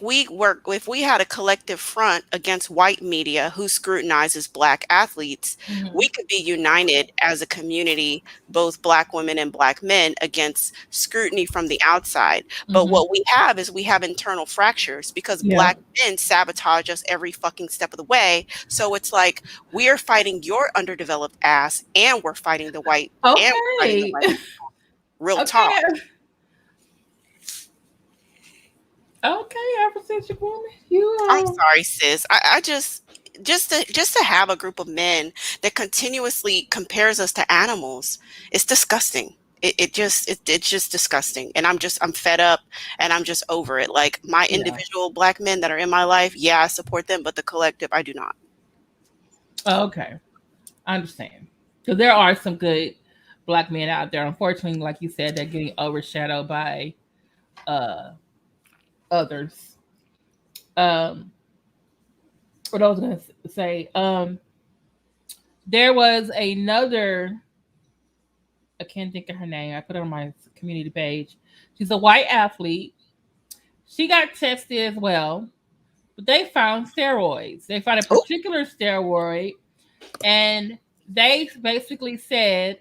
[SPEAKER 2] we had a collective front against white media who scrutinizes black athletes, we could be united as a community, both black women and black men, against scrutiny from the outside. But what we have is we have internal fractures because
[SPEAKER 1] Yeah.
[SPEAKER 2] black men sabotage us every fucking step of the way. So it's like we're fighting your underdeveloped ass and we're fighting the white and we're fighting the
[SPEAKER 1] Okay.
[SPEAKER 2] white people. Real talk.
[SPEAKER 1] Okay. Okay, Afrocentric woman. You
[SPEAKER 2] I'm sorry, sis. I just to have a group of men that continuously compares us to animals, it's disgusting. It's just disgusting. And I'm fed up and I'm just over it. Like my
[SPEAKER 1] Yeah.
[SPEAKER 2] individual black men that are in my life, yeah, I support them, but the collective I do not.
[SPEAKER 1] Okay. I understand. Because there are some good black men out there. Unfortunately, like you said, they're getting overshadowed by others. What I was gonna say, there was another. I can't think of her name. I put it on my community page. She's a white athlete. She got tested as well, but they found steroids. They found a
[SPEAKER 2] Oh,
[SPEAKER 1] particular steroid, and they basically said,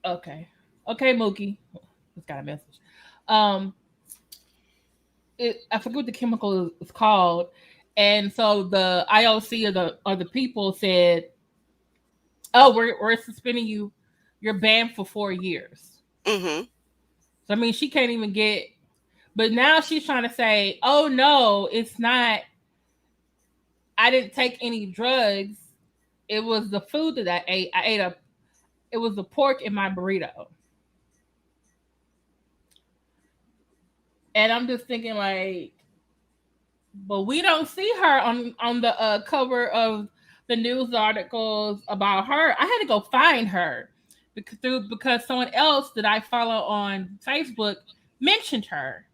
[SPEAKER 1] "Okay, okay, Mookie, just got a message." Um, I forget what the chemical is called, and so the IOC or the people said, "Oh, we're suspending you. You're banned for 4 years."
[SPEAKER 2] mm-hmm.
[SPEAKER 1] So I mean, she can't even get. But now she's trying to say, "Oh no, it's not. I didn't take any drugs. It was the food that I ate. I ate a. It was the pork in my burrito." And I'm just thinking like, but we don't see her on the cover of the news articles about her. I had to go find her because someone else that I follow on Facebook mentioned her.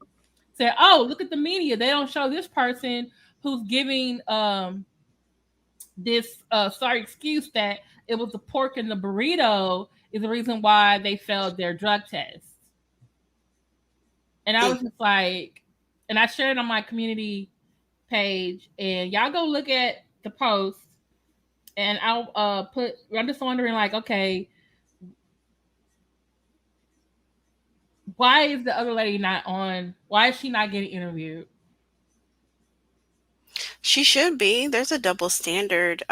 [SPEAKER 1] Said, "Oh, look at the media. They don't show this person who's giving this sorry excuse that it was the pork in the burrito is the reason why they failed their drug test." And I was just like, and I shared it on my community page, and y'all go look at the post, and I'll put. I'm just wondering, like, okay, why is the other lady not on? Why is she not getting interviewed?
[SPEAKER 2] She should be. There's a double standard.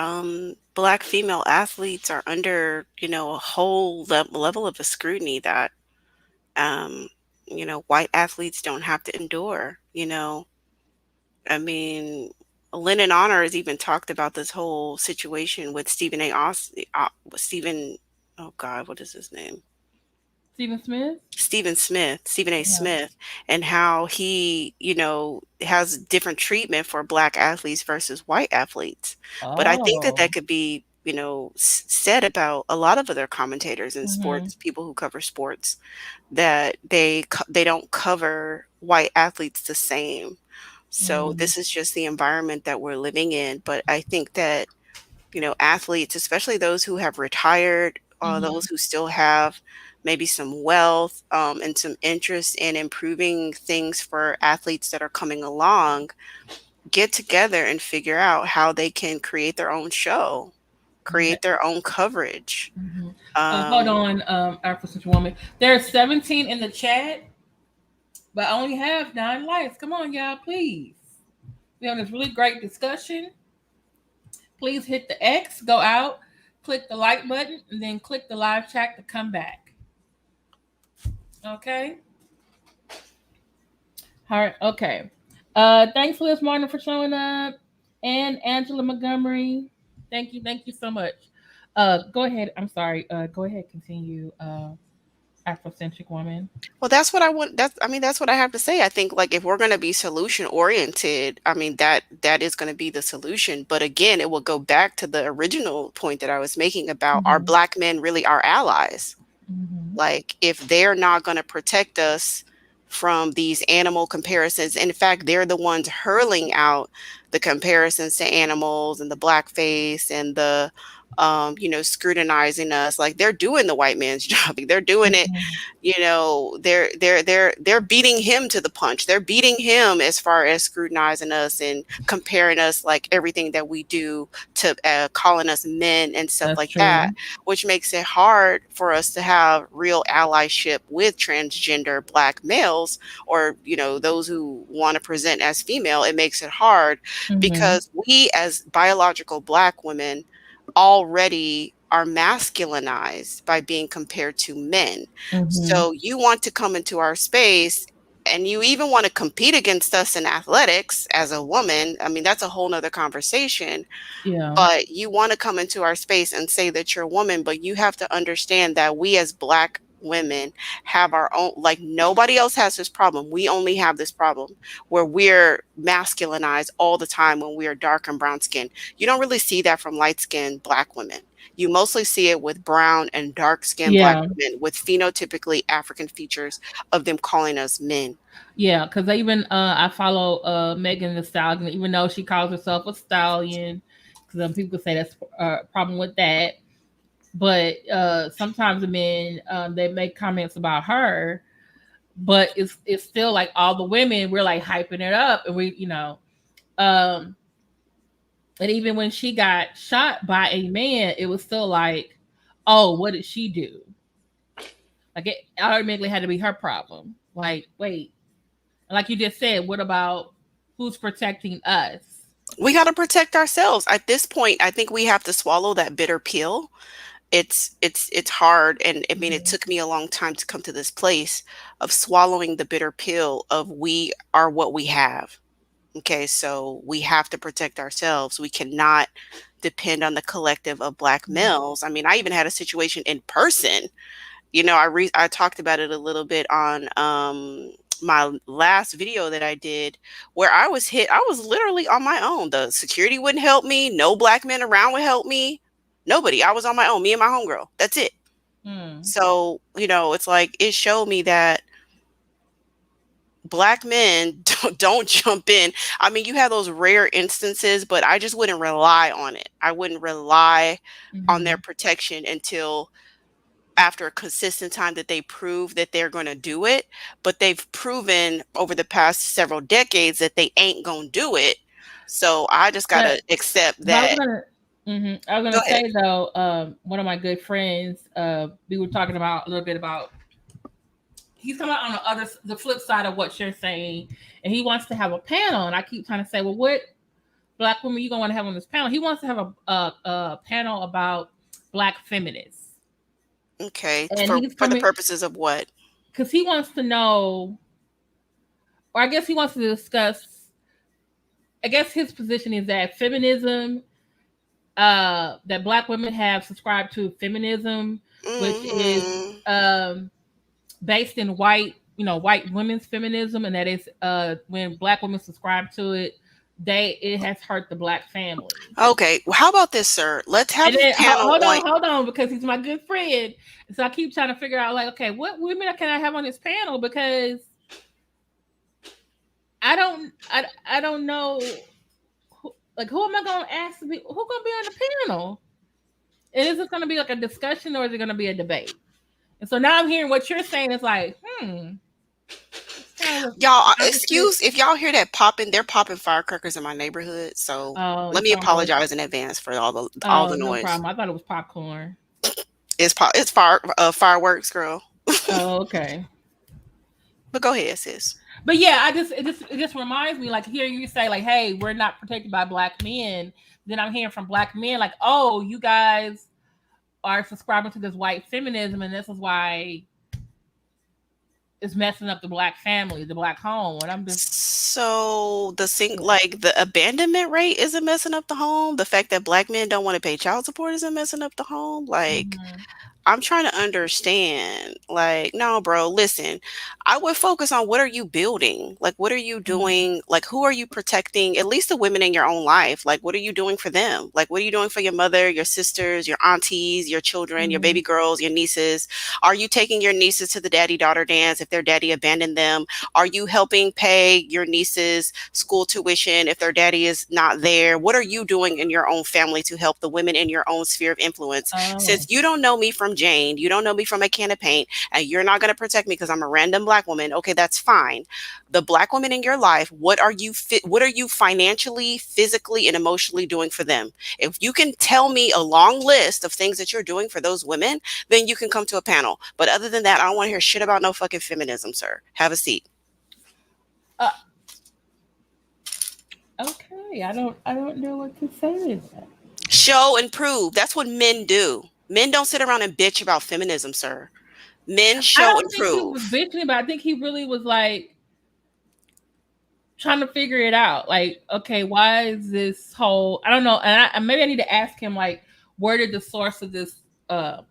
[SPEAKER 2] Black female athletes are under, a whole level of a scrutiny that, um, white athletes don't have to endure. I mean, Lennon Honor has even talked about this whole situation with Stephen A. Austin, Stephen, oh God, what is his name?
[SPEAKER 1] Stephen Smith.
[SPEAKER 2] Stephen A.
[SPEAKER 1] Yeah.
[SPEAKER 2] Smith, and how he, has different treatment for black athletes versus white athletes. But I think that
[SPEAKER 1] Oh.
[SPEAKER 2] that could be, said about a lot of other commentators in
[SPEAKER 1] Mm-hmm.
[SPEAKER 2] sports, people who cover sports, that they don't cover white athletes the same. So
[SPEAKER 1] Mm-hmm.
[SPEAKER 2] this is just the environment that we're living in. But I think that, athletes, especially those who have retired,
[SPEAKER 1] Mm-hmm.
[SPEAKER 2] those who still have maybe some wealth, and some interest in improving things for athletes that are coming along, get together and figure out how they can create their own show,
[SPEAKER 1] Okay.
[SPEAKER 2] create their own coverage.
[SPEAKER 1] Mm-hmm. Hold
[SPEAKER 2] Um,
[SPEAKER 1] on, Afrocentric woman. There's 17 in the chat, but I only have 9 likes. Come on, y'all, please. We have this really great discussion. Please hit the X, go out, click the like button, and then click the live chat to come back. Okay. All right. Okay. Thanks, Liz Martin, for showing up, and Angela Montgomery. Thank you so much. Go ahead. I'm sorry. Go ahead. Continue. Afrocentric woman.
[SPEAKER 2] well, that's what I want. That's what I have to say. I think like if we're going to be solution oriented, that is going to be the solution. But again, it will go back to the original point that I was making about, are
[SPEAKER 1] Mm-hmm.
[SPEAKER 2] black men really our allies?
[SPEAKER 1] Mm-hmm.
[SPEAKER 2] Like, if they're not going to protect us from these animal comparisons, in fact, they're the ones hurling out the comparisons to animals and the blackface and the scrutinizing us. Like, they're doing the white man's job. They're doing it,
[SPEAKER 1] Mhm.
[SPEAKER 2] they're beating him to the punch. They're beating him as far as scrutinizing us and comparing us, like everything that we do, to calling us men and stuff
[SPEAKER 1] That's
[SPEAKER 2] like that,
[SPEAKER 1] true.
[SPEAKER 2] which makes it hard for us to have real allyship with transgender black males, or those who want to present as female. It makes it hard
[SPEAKER 1] Hmm.
[SPEAKER 2] because we, as biological black women, already are masculinized by being compared to men.
[SPEAKER 1] Hmm.
[SPEAKER 2] So you want to come into our space, and you even want to compete against us in athletics as a woman. I mean, that's a whole nother conversation.
[SPEAKER 1] Yeah.
[SPEAKER 2] But you want to come into our space and say that you're a woman, but you have to understand that we as black women have our own, like, nobody else has this problem. We only have this problem where we're masculinized all the time when we are dark and brown skin. You don't really see that from light skinned black women. You mostly see it with brown and dark skinned black
[SPEAKER 1] Yeah.
[SPEAKER 2] women with phenotypically African features of them calling us men.
[SPEAKER 1] Yeah. Because even I follow Megan the Stallion, even though she calls herself a stallion. Because some people say that's a problem with that. But sometimes the men they make comments about her, but it's still like all the women we're like hyping it up, and um, and even when she got shot by a man, it was still like, oh, what did she do? Like it automatically had to be her problem. Like, wait, like you just said, what about who's protecting us?
[SPEAKER 2] We got to protect ourselves. At this point, I think we have to swallow that bitter pill. It's hard, and I mean, it
[SPEAKER 1] Mhm.
[SPEAKER 2] took me a long time to come to this place of swallowing the bitter pill of we are what we have. Okay, so we have to protect ourselves. We cannot depend on the collective of black males. I mean, I even had a situation in person. I talked about it a little bit on my last video that I did, where I was hit. I was literally on my own. The security wouldn't help me. No black men around would help me. Nobody. I was on my own. Me and my homegirl. That's it.
[SPEAKER 1] Hmm.
[SPEAKER 2] So, it's like it showed me that black men don't jump in. I mean, you have those rare instances, but I just wouldn't rely on it. I wouldn't rely on their
[SPEAKER 1] Hmm.
[SPEAKER 2] protection until after a consistent time that they prove that they're going to do it. But they've proven over the past several decades that they ain't going to do it. So I just got
[SPEAKER 1] But
[SPEAKER 2] to accept
[SPEAKER 1] but I was
[SPEAKER 2] that.
[SPEAKER 1] gonna. I was
[SPEAKER 2] Go
[SPEAKER 1] gonna
[SPEAKER 2] ahead.
[SPEAKER 1] say though, one of my good friends, we were talking about a little bit about he's coming out on the flip side of what you're saying, and he wants to have a panel. And I keep trying to say, well, what black women you gonna want to have on this panel? He wants to have a panel about black feminists,
[SPEAKER 2] Okay.
[SPEAKER 1] and
[SPEAKER 2] For
[SPEAKER 1] he's
[SPEAKER 2] for the
[SPEAKER 1] coming
[SPEAKER 2] purposes of what?
[SPEAKER 1] because he wants to know, or I guess he wants to discuss. I guess his position is that feminism, that black women have subscribed to feminism, which is
[SPEAKER 2] Hmm.
[SPEAKER 1] um, based in white women's feminism, and that is when black women subscribe to it, it has hurt the black family.
[SPEAKER 2] Okay. Well, how about this, sir? Let's
[SPEAKER 1] And
[SPEAKER 2] have a
[SPEAKER 1] then
[SPEAKER 2] panel on.
[SPEAKER 1] hold on, because he's my good friend. So I keep trying to figure out, like, okay, what women can I have on this panel? Because I don't know, like, who am I going to ask to be? Who going to be on the panel? And is it going to be like a discussion, or is it going to be a debate? And so now I'm hearing what you're saying. It's like, it's kind of
[SPEAKER 2] Y'all,
[SPEAKER 1] opposite.
[SPEAKER 2] excuse if y'all hear that popping. They're popping firecrackers in my neighborhood. So
[SPEAKER 1] Oh,
[SPEAKER 2] let
[SPEAKER 1] it
[SPEAKER 2] me
[SPEAKER 1] sounds like,
[SPEAKER 2] apologize in advance for all the
[SPEAKER 1] oh, no
[SPEAKER 2] noise.
[SPEAKER 1] problem. I thought it was popcorn.
[SPEAKER 2] It's fireworks, girl.
[SPEAKER 1] Oh, okay.
[SPEAKER 2] But go ahead, sis.
[SPEAKER 1] But yeah, it just reminds me, like, hearing you say, like, hey, we're not protected by black men. Then I'm hearing from black men like, oh, you guys are subscribing to this white feminism, and this is why it's messing up the black family, the black home. And I'm just,
[SPEAKER 2] So like the abandonment rate isn't messing up the home. The fact that black men don't want to pay child support isn't messing up the home. Like,
[SPEAKER 1] mhm.
[SPEAKER 2] I'm trying to understand. Like, no, bro, listen. I would focus on what are you building? Like, what are you
[SPEAKER 1] Mhm.
[SPEAKER 2] doing? Like, who are you protecting? At least the women in your own life. Like, what are you doing for them? Like, what are you doing for your mother, your sisters, your aunties, your children, your baby
[SPEAKER 1] Mhm.
[SPEAKER 2] girls, your nieces? Are you taking your nieces to the daddy daughter dance if their daddy abandoned them? Are you helping pay your nieces school tuition if their daddy is not there? What are you doing in your own family to help the women in your own sphere of influence?
[SPEAKER 1] Oh.
[SPEAKER 2] Since you don't know me from Jane, you don't know me from a can of paint, and you're not going to protect me because I'm a random black woman, okay, that's fine. The black women in your life, what are you financially, physically, and emotionally doing for them? If you can tell me a long list of things that you're doing for those women, then you can come to a panel. But other than that, I don't want to hear shit about no fucking feminism, sir. Have a seat.
[SPEAKER 1] Uh, okay. I don't know what to say to that.
[SPEAKER 2] Show and prove. That's what men do. Men don't sit around and bitch about feminism, sir. Men
[SPEAKER 1] I
[SPEAKER 2] show and
[SPEAKER 1] don't think he was
[SPEAKER 2] prove.
[SPEAKER 1] bitching, but I think he really was like trying to figure it out. Like, okay, why is this whole? I don't know, and maybe I need to ask him like, where did the source of this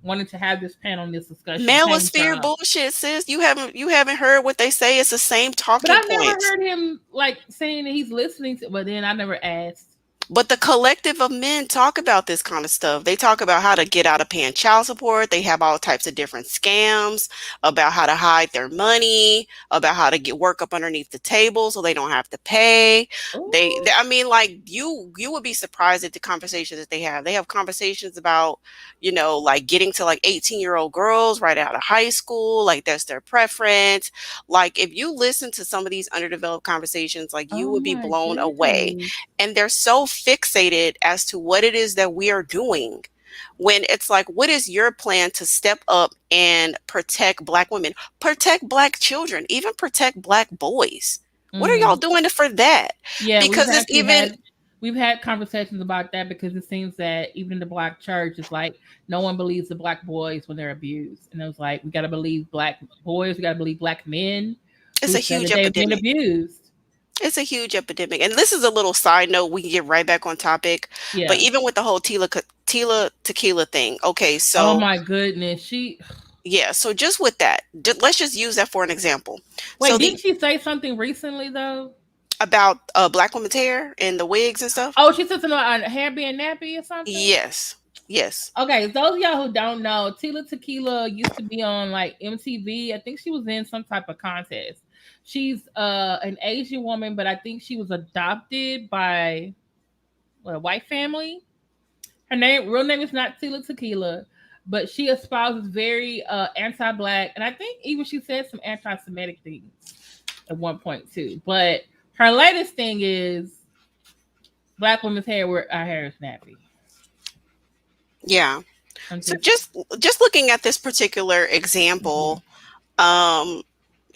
[SPEAKER 1] wanting to have this panel and this discussion came
[SPEAKER 2] Manosphere
[SPEAKER 1] from?
[SPEAKER 2] bullshit, sis. You haven't heard what they say. It's the same
[SPEAKER 1] But
[SPEAKER 2] talking
[SPEAKER 1] I've never
[SPEAKER 2] points.
[SPEAKER 1] heard him like saying that he's listening to. But then I never asked.
[SPEAKER 2] But the collective of men talk about this kind of stuff. They talk about how to get out of paying child support. They have all types of different scams about how to hide their money, about how to get work up underneath the table so they don't have to pay.
[SPEAKER 1] Oh,
[SPEAKER 2] I mean, like you would be surprised at the conversations that they have. They have conversations about, like getting to like 18-year-old girls right out of high school. Like that's their preference. Like if you listen to some of these underdeveloped conversations, like you
[SPEAKER 1] oh
[SPEAKER 2] would be
[SPEAKER 1] my
[SPEAKER 2] blown away,
[SPEAKER 1] goodness.
[SPEAKER 2] and they're so fixated as to what it is that we are doing, when it's like, what is your plan to step up and protect black women, protect black children, even protect black boys? What are y'all
[SPEAKER 1] Mm.
[SPEAKER 2] doing for that?
[SPEAKER 1] Yeah, we've
[SPEAKER 2] Because it's
[SPEAKER 1] actually
[SPEAKER 2] even
[SPEAKER 1] had we've had conversations about that because it seems that even in the black church, it's like no one believes the black boys when they're abused, and it was like we got to believe black boys, we got to believe black men
[SPEAKER 2] it's
[SPEAKER 1] who
[SPEAKER 2] a
[SPEAKER 1] said
[SPEAKER 2] huge
[SPEAKER 1] that they've been
[SPEAKER 2] epidemic.
[SPEAKER 1] abused.
[SPEAKER 2] It's a huge epidemic. And this is a little side note. We can get right back on topic. But
[SPEAKER 1] Yeah.
[SPEAKER 2] even with the whole Tila Tequila thing, okay,
[SPEAKER 1] Oh
[SPEAKER 2] so
[SPEAKER 1] my goodness. She
[SPEAKER 2] yeah, so just with that, let's just use that for an example. So
[SPEAKER 1] wait.
[SPEAKER 2] the
[SPEAKER 1] Didn't she say something recently though?
[SPEAKER 2] about black women's hair and the wigs and stuff.
[SPEAKER 1] Oh, she said something about hair being nappy or something.
[SPEAKER 2] Yes. Yes.
[SPEAKER 1] Okay, those of y'all who don't know, Tila Tequila used to be on like MTV. I think she was in some type of contest. She's an Asian woman, but I think she was adopted by a white family. Her real name is not Tila Tequila, but she espouses very anti-black, and I think even she said some anti-Semitic things at one point too. But her latest thing is black women's hair, where our hair is nappy.
[SPEAKER 2] Yeah.
[SPEAKER 1] I'm
[SPEAKER 2] So
[SPEAKER 1] just
[SPEAKER 2] just looking at this particular
[SPEAKER 1] mhm.
[SPEAKER 2] example, um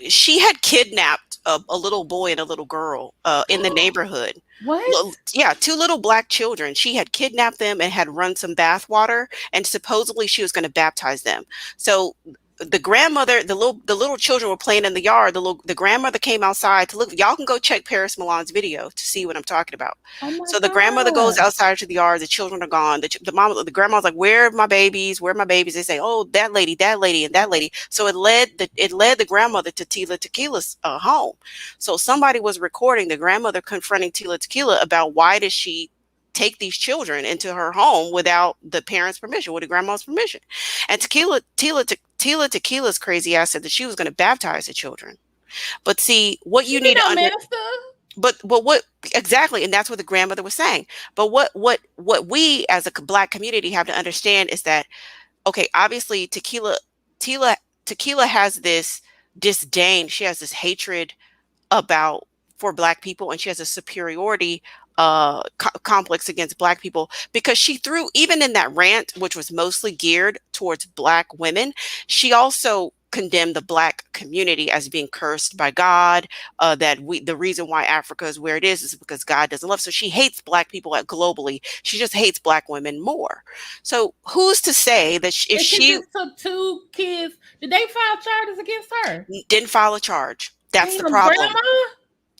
[SPEAKER 2] she had kidnapped a little boy and a little girl in the neighborhood.
[SPEAKER 1] What?
[SPEAKER 2] Yeah, two little black children. She had kidnapped them and had run some bath water, and supposedly she was going to baptize them. So the grandmother, the little children were playing in the yard. The grandmother came outside to look. Y'all can go check Paris Milan's video to see what I'm talking about.
[SPEAKER 1] Oh my
[SPEAKER 2] So the grandmother goes
[SPEAKER 1] god.
[SPEAKER 2] outside to the yard. The children are gone. The grandma's like, "Where are my babies? Where are my babies?" They say, "Oh, that lady, and that lady." So it led the grandmother to Tila Tequila's home. So somebody was recording the grandmother confronting Tila Tequila about why does she take these children into her home without the parents' permission, with the grandma's permission. And Tila Tequila's crazy ass said that she was going to baptize the children. But see, what
[SPEAKER 1] She
[SPEAKER 2] you
[SPEAKER 1] be
[SPEAKER 2] need to
[SPEAKER 1] no minister.
[SPEAKER 2] but what exactly, and that's what the grandmother was saying. But what we as a black community have to understand is that, okay, obviously Tila Tequila has this disdain. She has this hatred about for black people, and she has a superiority complex against black people, because she threw, even in that rant, which was mostly geared towards black women, she also condemned the black community as being cursed by God, that the reason why Africa is where it is because God doesn't love. So she hates black people globally. She just hates black women more. So who's to say that if
[SPEAKER 1] And she
[SPEAKER 2] she
[SPEAKER 1] just took two kids. Did they file charges against her?
[SPEAKER 2] didn't file a charge? That's the
[SPEAKER 1] Damn,
[SPEAKER 2] problem.
[SPEAKER 1] grandma.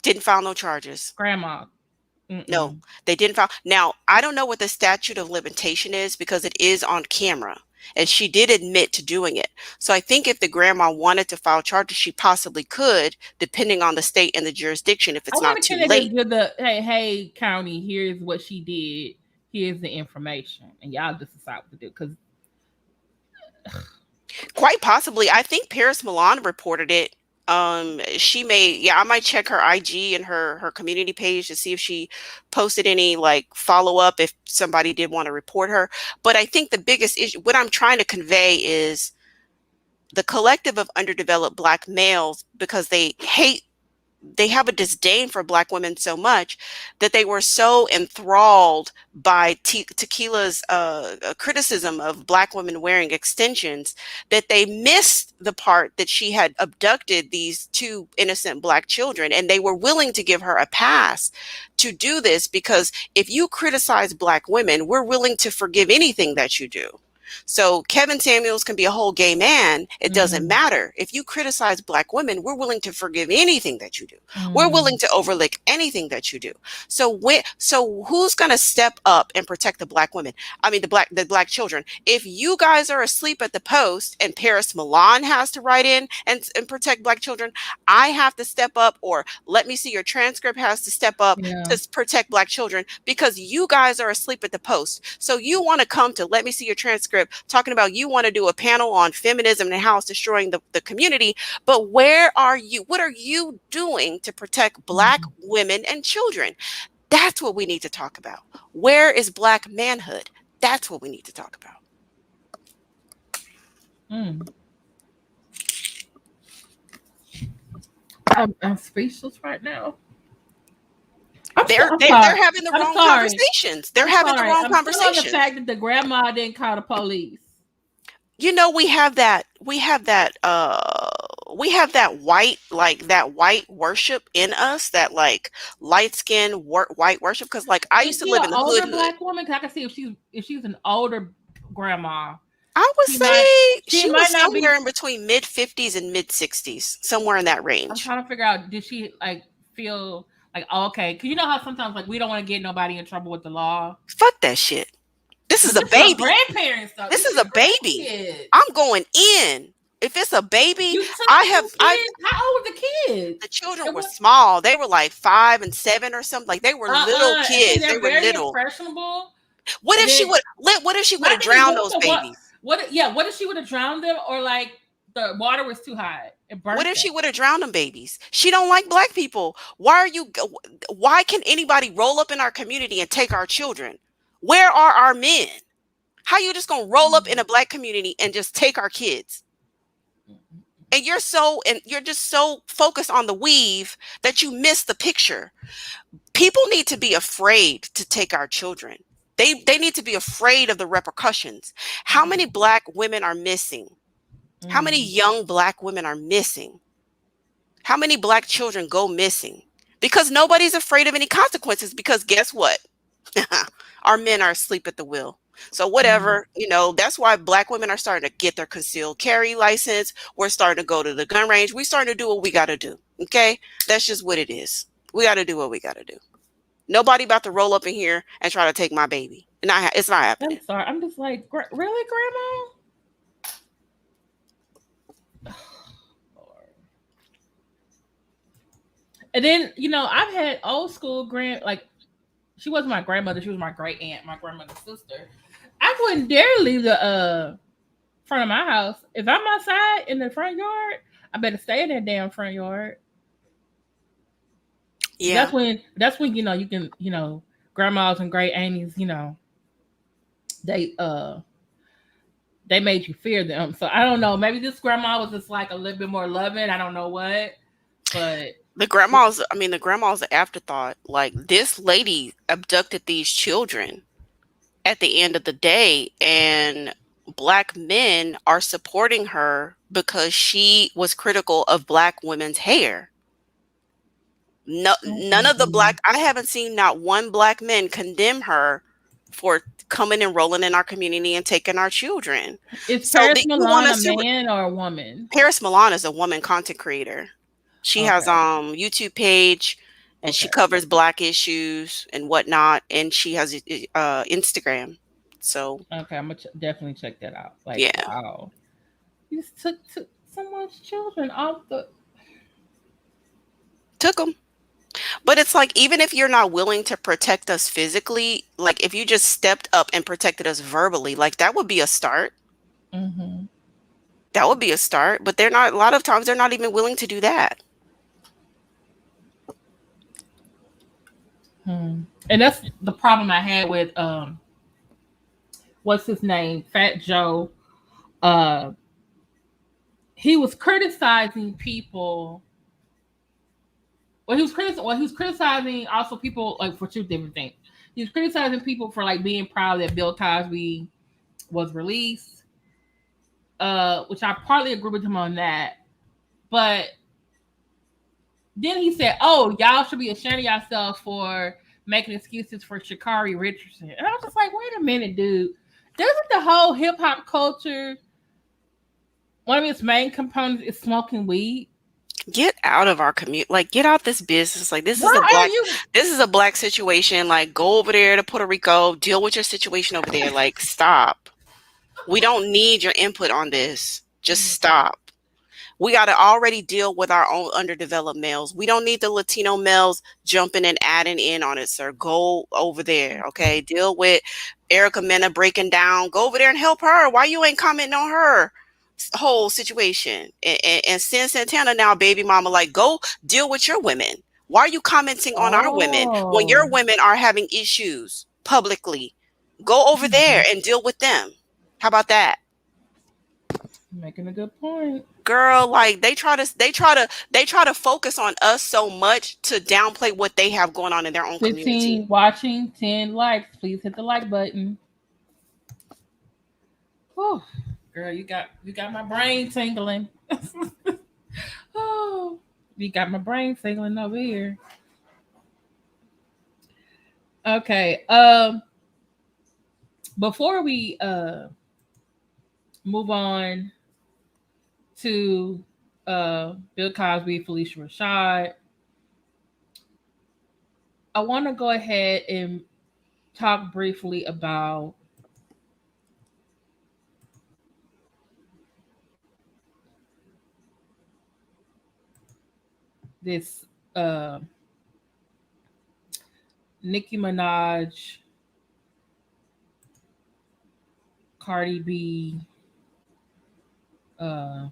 [SPEAKER 2] Didn't file no charges.
[SPEAKER 1] Grandma.
[SPEAKER 2] No,
[SPEAKER 1] Mm-mm.
[SPEAKER 2] they didn't file. Now, I don't know what the statute of limitation is because it is on camera. And she did admit to doing it. So I think if the grandma wanted to file charges, she possibly could, depending on the state and the jurisdiction, if
[SPEAKER 1] I
[SPEAKER 2] it's not
[SPEAKER 1] wonder
[SPEAKER 2] too
[SPEAKER 1] can they just
[SPEAKER 2] late.
[SPEAKER 1] give the hey county, here's what she did, here's the information, and y'all just decide what to do. Because
[SPEAKER 2] Quite possibly. I think Paris Milan reported it. She may, yeah, I might check her IG and her community page to see if she posted any like follow up if somebody did want to report her. But I think the biggest issue, what I'm trying to convey is the collective of underdeveloped Black males, because they have a disdain for Black women so much that they were so enthralled by Tequila's criticism of Black women wearing extensions that they missed the part that she had abducted these two innocent Black children, and they were willing to give her a pass to do this, because if you criticize Black women, we're willing to forgive anything that you do. So Kevin Samuels can be a whole gay man. It doesn't matter. If you criticize Black women, we're willing to forgive anything that you do. We're willing to overlook anything that you do. So who's going to step up and protect the Black women? I mean, the Black children. If you guys are asleep at the post and Paris Milan has to write in and protect Black children, I have to step up, or Let Me See Your Transcript has to step up to protect Black children, because you guys are asleep at the post. So you want to come to Let Me See Your Transcript talking about you want to do a panel on feminism and how it's destroying the community, but where are you? What are you doing to protect Black women and children? That's what we need to talk about. Where is Black manhood? That's what we need to talk about.
[SPEAKER 1] I'm speechless right now.
[SPEAKER 2] They're having the wrong conversations. They're having the wrong conversations.
[SPEAKER 1] The fact that the grandma didn't call the police.
[SPEAKER 2] You know, we have that white, like that white worship in us, that like light skin white worship. Because like I used to live in the hood.
[SPEAKER 1] Black woman, cause I can see if she's an older grandma.
[SPEAKER 2] I would say she was somewhere in between mid 50s and mid 60s, somewhere in that range.
[SPEAKER 1] I'm trying to figure out, did she like feel like, okay, because you know how sometimes like we don't want to get nobody in trouble with the law.
[SPEAKER 2] Fuck that shit. This is a baby.
[SPEAKER 1] Grandparents, though.
[SPEAKER 2] This is a baby. I'm going in. If it's a baby,
[SPEAKER 1] how old were the kids?
[SPEAKER 2] The children were small. They were like 5 and 7 or something. Like they were little kids. They were little.
[SPEAKER 1] Impressionable.
[SPEAKER 2] What if she would have drowned those babies?
[SPEAKER 1] What if she would have drowned them, or like the water was too high?
[SPEAKER 2] What if she would have drowned them babies? She don't like Black people. Why can anybody roll up in our community and take our children? Where are our men? How you just gonna roll up in a Black community and just take our kids? And you're just so focused on the weave that you miss the picture. People need to be afraid to take our children. They need to be afraid of the repercussions. How many Black women are missing? How many young Black women are missing? How many Black children go missing? Because nobody's afraid of any consequences, because guess what? Our men are asleep at the wheel. So whatever, that's why Black women are starting to get their concealed carry license. We're starting to go to the gun range. We're starting to do what we got to do. Okay? That's just what it is. We got to do what we got to do. Nobody about to roll up in here and try to take my baby. It's not happening.
[SPEAKER 1] I'm sorry. I'm just like, really, Grandma? And then, I've had old school she wasn't my grandmother, she was my great aunt, my grandmother's sister. I wouldn't dare leave the front of my house. If I'm outside in the front yard, I better stay in that damn front yard. Yeah. That's when you can, grandmas and great aunties, they made you fear them. So I don't know. Maybe this grandma was just like a little bit more loving. I don't know what, but
[SPEAKER 2] the grandma's an afterthought. Like, this lady abducted these children at the end of the day, and Black men are supporting her because she was critical of Black women's hair. No, none of the Black, I haven't seen not one Black man condemn her for coming and rolling in our community and taking our children.
[SPEAKER 1] Is Paris Milan a man or a woman?
[SPEAKER 2] Paris Milan is a woman content creator. She has YouTube page, and she covers Black issues and whatnot, and she has Instagram. So
[SPEAKER 1] Okay, I'm gonna definitely check that out. Like,
[SPEAKER 2] yeah,
[SPEAKER 1] wow, you just took someone's children off the.
[SPEAKER 2] took them. But it's like, even if you're not willing to protect us physically, like if you just stepped up and protected us verbally, like that would be a start.
[SPEAKER 1] Mm-hmm.
[SPEAKER 2] That would be a start. But they're not, a lot of times they're not even willing to do that.
[SPEAKER 1] Hmm. And that's the problem I had with what's his name, Fat Joe. Uh, he was criticizing people. Well, he was criticizing also people like for two different things. He was criticizing people for like being proud that Bill Cosby was released, which I partly agree with him on that. But then he said, "Oh, y'all should be ashamed of yourself for making excuses for ShaCarri Richardson." And I was just like, "Wait a minute, dude. Doesn't the whole hip hop culture, one of its main components is smoking weed?
[SPEAKER 2] Get out of our community, like get out this business. Like
[SPEAKER 1] Why are you?
[SPEAKER 2] this is a black situation. Like go over there to Puerto Rico, deal with your situation over there. Like stop. We don't need your input on this. Just stop. We got to already deal with our own underdeveloped males. We don't need the Latino males jumping and adding in on it, sir. Go over there, okay? Deal with Erica Mena breaking down. Go over there and help her. Why you ain't commenting on her whole situation? And Sin Santana now, baby mama, like go deal with your women. Why are you commenting on our women when your
[SPEAKER 1] Oh,
[SPEAKER 2] women are having issues publicly? Go over there and deal with them. How about that?
[SPEAKER 1] making a good point.
[SPEAKER 2] Girl, like they try to focus on us so much to downplay what they have going on in their own community.
[SPEAKER 1] 15 watching, 10 likes. Please hit the like button. Whew. Girl, you got my brain tingling. Oh, you got my brain tingling over here. Okay. Before we move on to Bill Cosby, Phylicia Rashad, I want to go ahead and talk briefly about this Nicki Minaj, Cardi B, uh,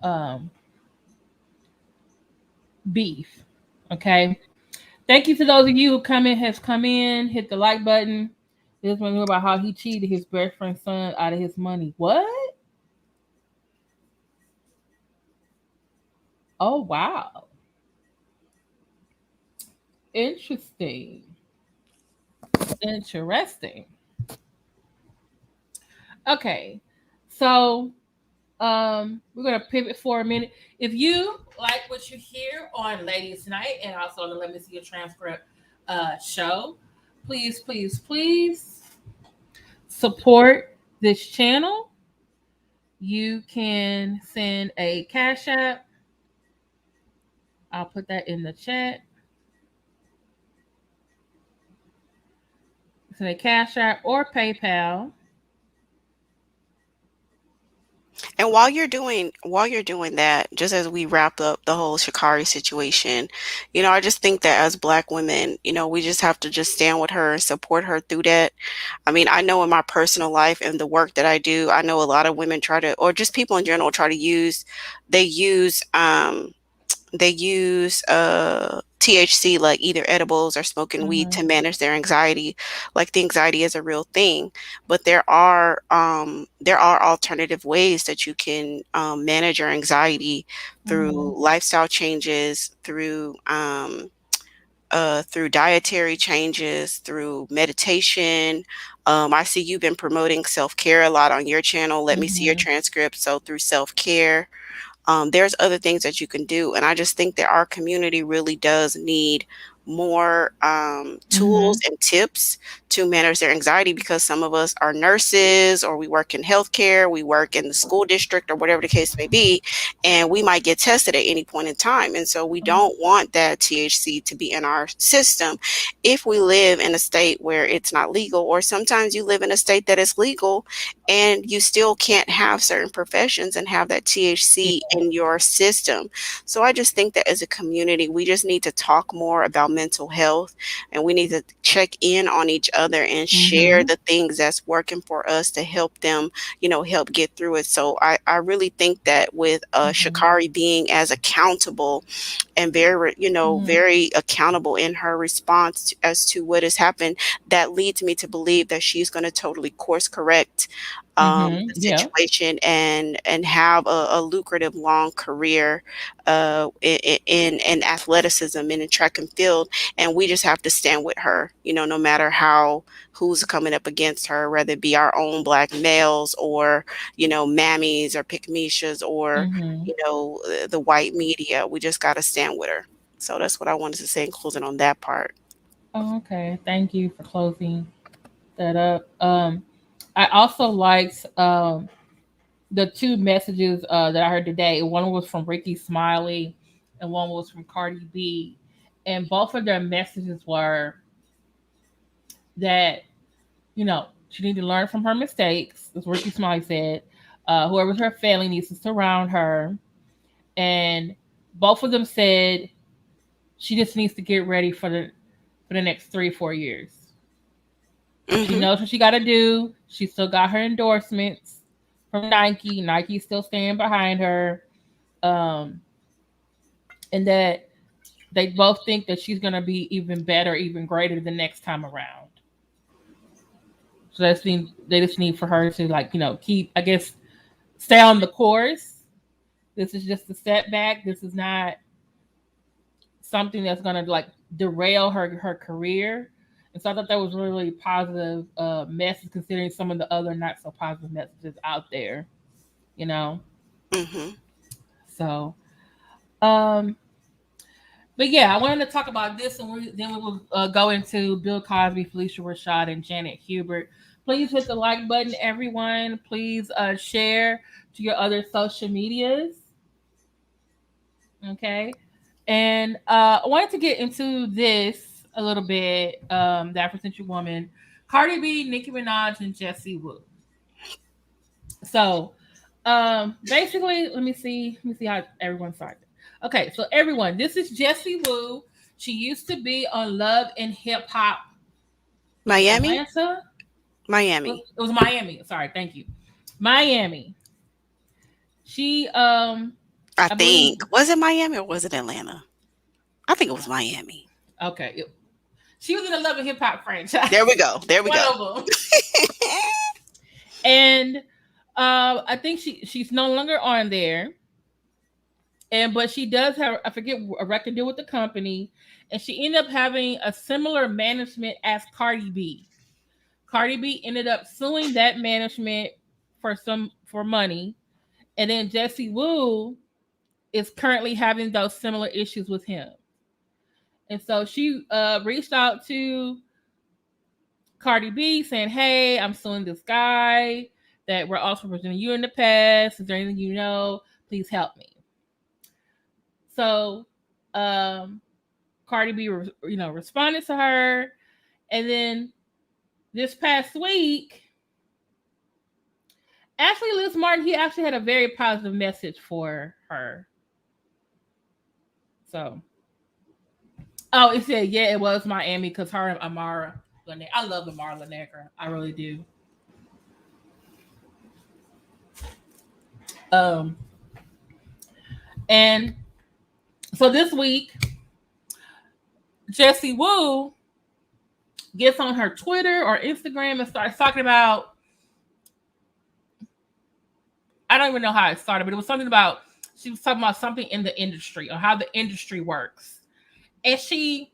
[SPEAKER 1] um, beef. Okay. Thank you to those of you who come in, hit the like button. This one knew about how he cheated his best friend's son out of his money. What? Oh wow. Interesting. Interesting. Okay. So we're gonna pivot for a minute. If you like what you hear on Ladies Night and also on the Let Me See Your Transcript show, please, please, please support this channel. You can send a Cash App. I'll put that in the chat. Send a Cash App or PayPal.
[SPEAKER 2] And while you're doing that, just as we wrap up the whole ShaCarri situation, I just think that as black women, we just have to just stand with her and support her through that. I mean, I know in my personal life and the work that I do, I know a lot of women try to, or just people in general try to they use THC, like either edibles or smoking weed, to manage their anxiety. Like the anxiety is a real thing, but there are alternative ways that you can manage your anxiety through lifestyle changes, through dietary changes, through meditation. I see you've been promoting self-care a lot on your channel. Let me see your transcript. So through self-care, there's other things that you can do. And I just think that our community really does need more tools and tips to manage their anxiety, because some of us are nurses, or we work in healthcare, we work in the school district, or whatever the case may be, and we might get tested at any point in time. And so we don't want that THC to be in our system if we live in a state where it's not legal, or sometimes you live in a state that is legal and you still can't have certain professions and have that THC in your system. So I just think that as a community, we just need to talk more about mental health, and we need to check in on each other and share the things that's working for us to help them, help get through it. So I really think that with ShaCarri being as accountable and very, very accountable in her response as to what has happened, that leads me to believe that she's going to totally course correct the situation and have a lucrative long career in athleticism and in track and field. And we just have to stand with her, no matter who's coming up against her, whether it be our own Black males, or mammies, or pick-mishas, or the white media. We just got to stand with her. So that's what I wanted to say in closing on that part.
[SPEAKER 1] Oh, okay. Thank you for closing that up. I also liked the two messages that I heard today. One was from Ricky Smiley and one was from Cardi B. And both of their messages were that, she needs to learn from her mistakes, as Ricky Smiley said. Whoever's her family needs to surround her. And both of them said she just needs to get ready for the next 3-4 years. She knows what she got to do. She still got her endorsements from Nike. Nike's still standing behind her. And that they both think that she's going to be even better, even greater the next time around. So they just need for her to keep, I guess, stay on the course. This is just a setback. This is not something that's going to derail her career. And so I thought that was really positive message, considering some of the other not so positive messages out there, So, but yeah, I wanted to talk about this, and then we will go into Bill Cosby, Phylicia Rashad, and Janet Hubert. Please hit the like button, everyone. Please share to your other social medias. Okay. And I wanted to get into this a little bit, the Afrocentric woman, Cardi B, Nicki Minaj, and Jessie Wu. So basically, let me see how everyone started. Okay, so everyone, this is Jessie Wu. She used to be on Love and Hip Hop
[SPEAKER 2] Miami?
[SPEAKER 1] Atlanta?
[SPEAKER 2] Miami.
[SPEAKER 1] It was Miami. Sorry, thank you. Miami. She
[SPEAKER 2] I think. Was it Miami or was it Atlanta? I think it was Miami.
[SPEAKER 1] Okay. She was in the Love and Hip Hop franchise.
[SPEAKER 2] There we go.
[SPEAKER 1] One of them. And I think she's no longer on there. But she does have, I forget, a record deal with the company, and she ended up having a similar management as Cardi B. Cardi B ended up suing that management for money, and then Jessie Wu is currently having those similar issues with him. And so she reached out to Cardi B saying, "Hey, I'm suing this guy that we're also representing you in the past. Is there anything you know? Please help me." So Cardi B, responded to her. And then this past week, Ashley Liz Martin, he actually had a very positive message for her. So, it said, yeah, it was Miami because her and Amara Lineker. I love Amara Lineker. I really do. And so this week, Jessie Wu gets on her Twitter or Instagram and starts talking about, I don't even know how it started, but it was something about, she was talking about something in the industry or how the industry works. And she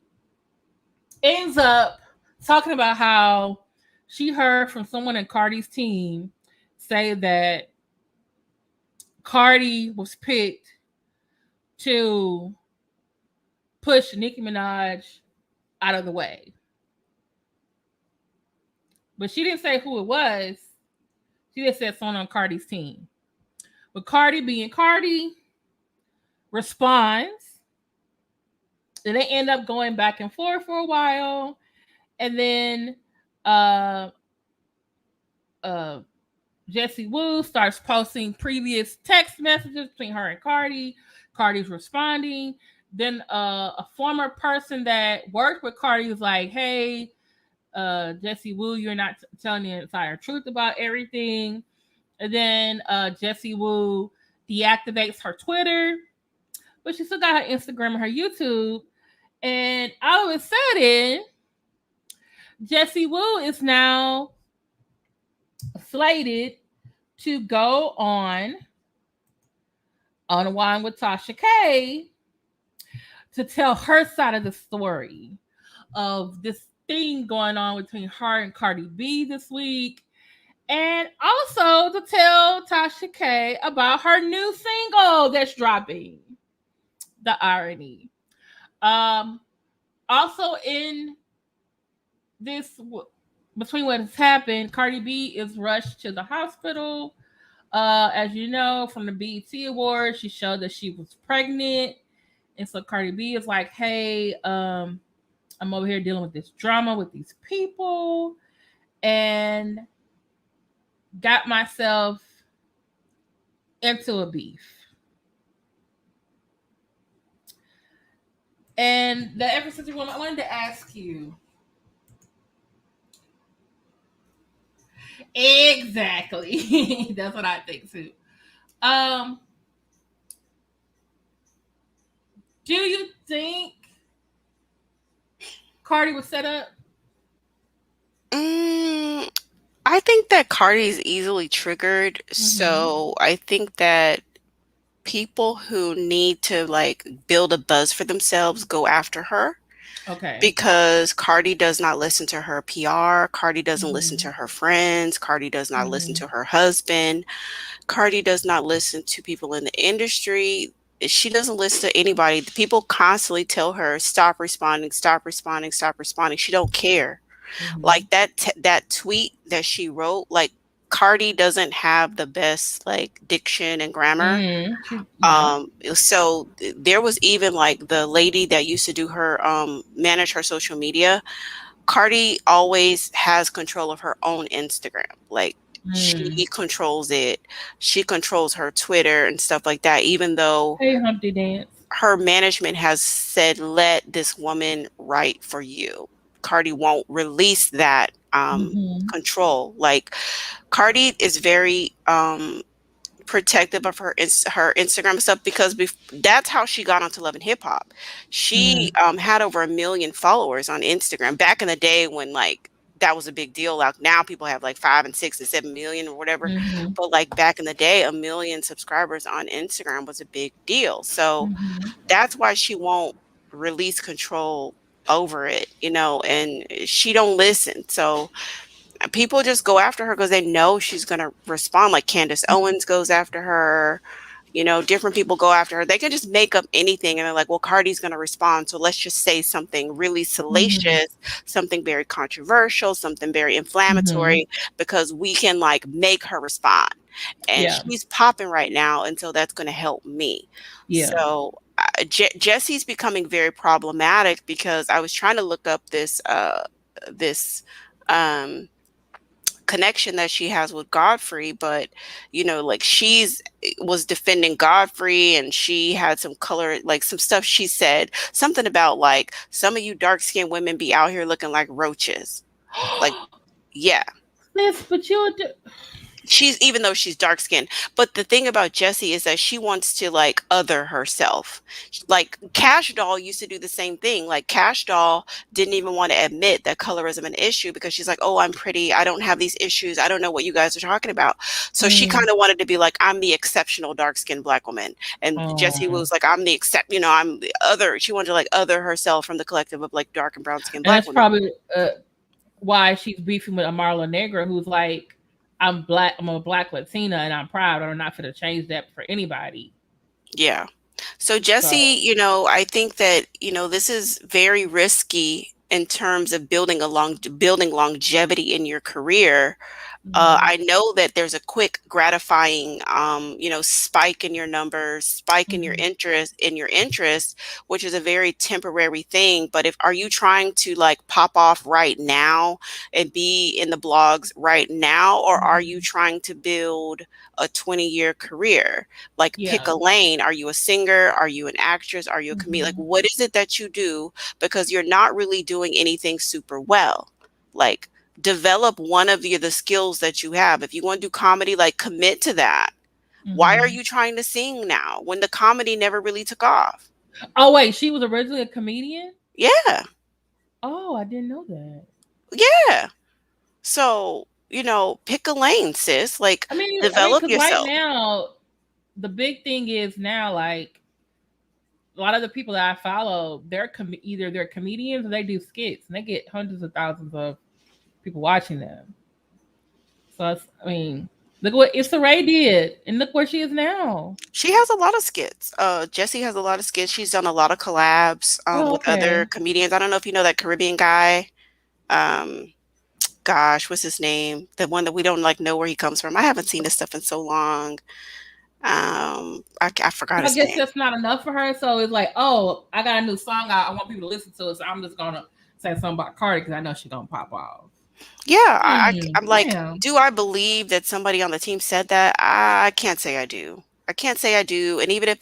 [SPEAKER 1] ends up talking about how she heard from someone in Cardi's team say that Cardi was picked to push Nicki Minaj out of the way. But she didn't say who it was. She just said someone on Cardi's team. But Cardi being Cardi responds. And they end up going back and forth for a while. And then uh Jessie Woo starts posting previous text messages between her and Cardi. Cardi's responding. Then a former person that worked with Cardi was like, "Hey, Jessie Woo, you're not telling the entire truth about everything." And then Jessie Woo deactivates her Twitter, but she still got her Instagram and her YouTube. And all of a sudden, Jessie Woo is now slated to go on a Wine with Tasha K to tell her side of the story of this thing going on between her and Cardi B this week. And also to tell Tasha K about her new single that's dropping. The irony. Also in this, between what has happened, Cardi B is rushed to the hospital. As you know, from the BET Awards, she showed that she was pregnant. And so Cardi B is like, "Hey, I'm over here dealing with this drama with these people and got myself into a beef." And the ever since I wanted to ask you. Exactly. That's what I think too. Do you think Cardi was set up?
[SPEAKER 2] I think that Cardi's easily triggered. So I think that people who need to like build a buzz for themselves go after her.
[SPEAKER 1] Okay.
[SPEAKER 2] Because Cardi does not listen to her PR. Cardi doesn't listen to her friends. Cardi does not listen to her husband. Cardi does not listen to people in the industry. She doesn't listen to anybody. People constantly tell her, stop responding, stop responding, stop responding. She don't care. Like that tweet that she wrote, like Cardi doesn't have the best like diction and grammar. So there was even like the lady that used to do her manage her social media. Cardi always has control of her own Instagram. Like she controls it. She controls her Twitter and stuff like that, even though
[SPEAKER 1] Humpty Dance.
[SPEAKER 2] Her management has said, let this woman write for you. Cardi won't release that control. Like Cardi is very protective of her Instagram stuff because that's how she got onto Love and Hip Hop. She had over 1 million followers on Instagram back in the day when like that was a big deal. Like now people have like 5 and 6 and 7 million or whatever. But like back in the day, 1 million subscribers on Instagram was a big deal. So that's why she won't release control over it, you know, and she don't listen. So people just go after her because they know she's going to respond. Like Candace Owens goes after her, you know, different people go after her. They can just make up anything and they're like, well, Cardi's going to respond. So let's just say something really salacious, something very controversial, something very inflammatory because we can like make her respond. And she's popping right now. And so that's going to help me. So Jessie's becoming very problematic because I was trying to look up this connection that she has with Godfrey, but you know, like was defending Godfrey and she had some color, like some stuff she said, something about like some of you dark-skinned women be out here looking like roaches. Like, yeah.
[SPEAKER 1] Yes, but
[SPEAKER 2] Even though she's dark skinned, but the thing about Jessie is that she wants to like other herself. Like Cash Doll used to do the same thing. Like Cash Doll didn't even want to admit that colorism an issue because she's like, oh, I'm pretty. I don't have these issues. I don't know what you guys are talking about. So she kind of wanted to be like, I'm the exceptional dark skinned Black woman. And Jessie was like, I'm the other. She wanted to like other herself from the collective of like dark and brown skinned Black women.
[SPEAKER 1] That's probably why she's beefing with Marla Negra, who's like, I'm Black, I'm a Black Latina and I'm proud, or not going to change that for anybody.
[SPEAKER 2] Yeah. So Jessie, you know, I think that, you know, this is very risky in terms of building longevity in your career.
[SPEAKER 1] Mhm.
[SPEAKER 2] I know that there's a quick, gratifying, spike in your numbers, spike in
[SPEAKER 1] Mhm.
[SPEAKER 2] your interest, which is a very temporary thing. But if are you trying to like pop off right now and be in the blogs right now, or are you
[SPEAKER 1] Mhm.
[SPEAKER 2] trying to build a 20-year career? Like, pick
[SPEAKER 1] Yeah.
[SPEAKER 2] a lane. Are you a singer? Are you an actress? Are you a comedian? Like,
[SPEAKER 1] Mhm.
[SPEAKER 2] what is it that you do? Because you're not really doing anything super well. Like, develop one of the skills that you have. If you want to do comedy, like, commit to that. Why are
[SPEAKER 1] Mhm.
[SPEAKER 2] you trying to sing now when the comedy never really took off?
[SPEAKER 1] Oh wait, she was originally a comedian?
[SPEAKER 2] Yeah.
[SPEAKER 1] Oh, I didn't know that.
[SPEAKER 2] Yeah. So, pick a lane, sis. Like, develop
[SPEAKER 1] Because right
[SPEAKER 2] yourself.
[SPEAKER 1] now, the big thing is now, like, a lot of the people that I follow, either they're comedians or they do skits, and they get hundreds of thousands of people watching them. So look what Issa Rae did, and look where she is now.
[SPEAKER 2] She has a lot of skits. Jessie has a lot of skits. She's done a lot of collabs
[SPEAKER 1] Oh,
[SPEAKER 2] with other
[SPEAKER 1] okay.
[SPEAKER 2] comedians. I don't know if you know that Caribbean guy. Um, gosh, what's his name? The one that we don't like know where he comes from. I haven't seen this stuff in so long. I forgot
[SPEAKER 1] I
[SPEAKER 2] his
[SPEAKER 1] guess
[SPEAKER 2] name.
[SPEAKER 1] that's not enough for her. So it's like, oh, I got a new song I want people to listen to, so I'm just gonna say something about Cardi because I know she's gonna pop off.
[SPEAKER 2] Yeah, I'm like,
[SPEAKER 1] Damn.
[SPEAKER 2] do I believe that somebody on the team said that? I can't say I do. I can't say I do. And even if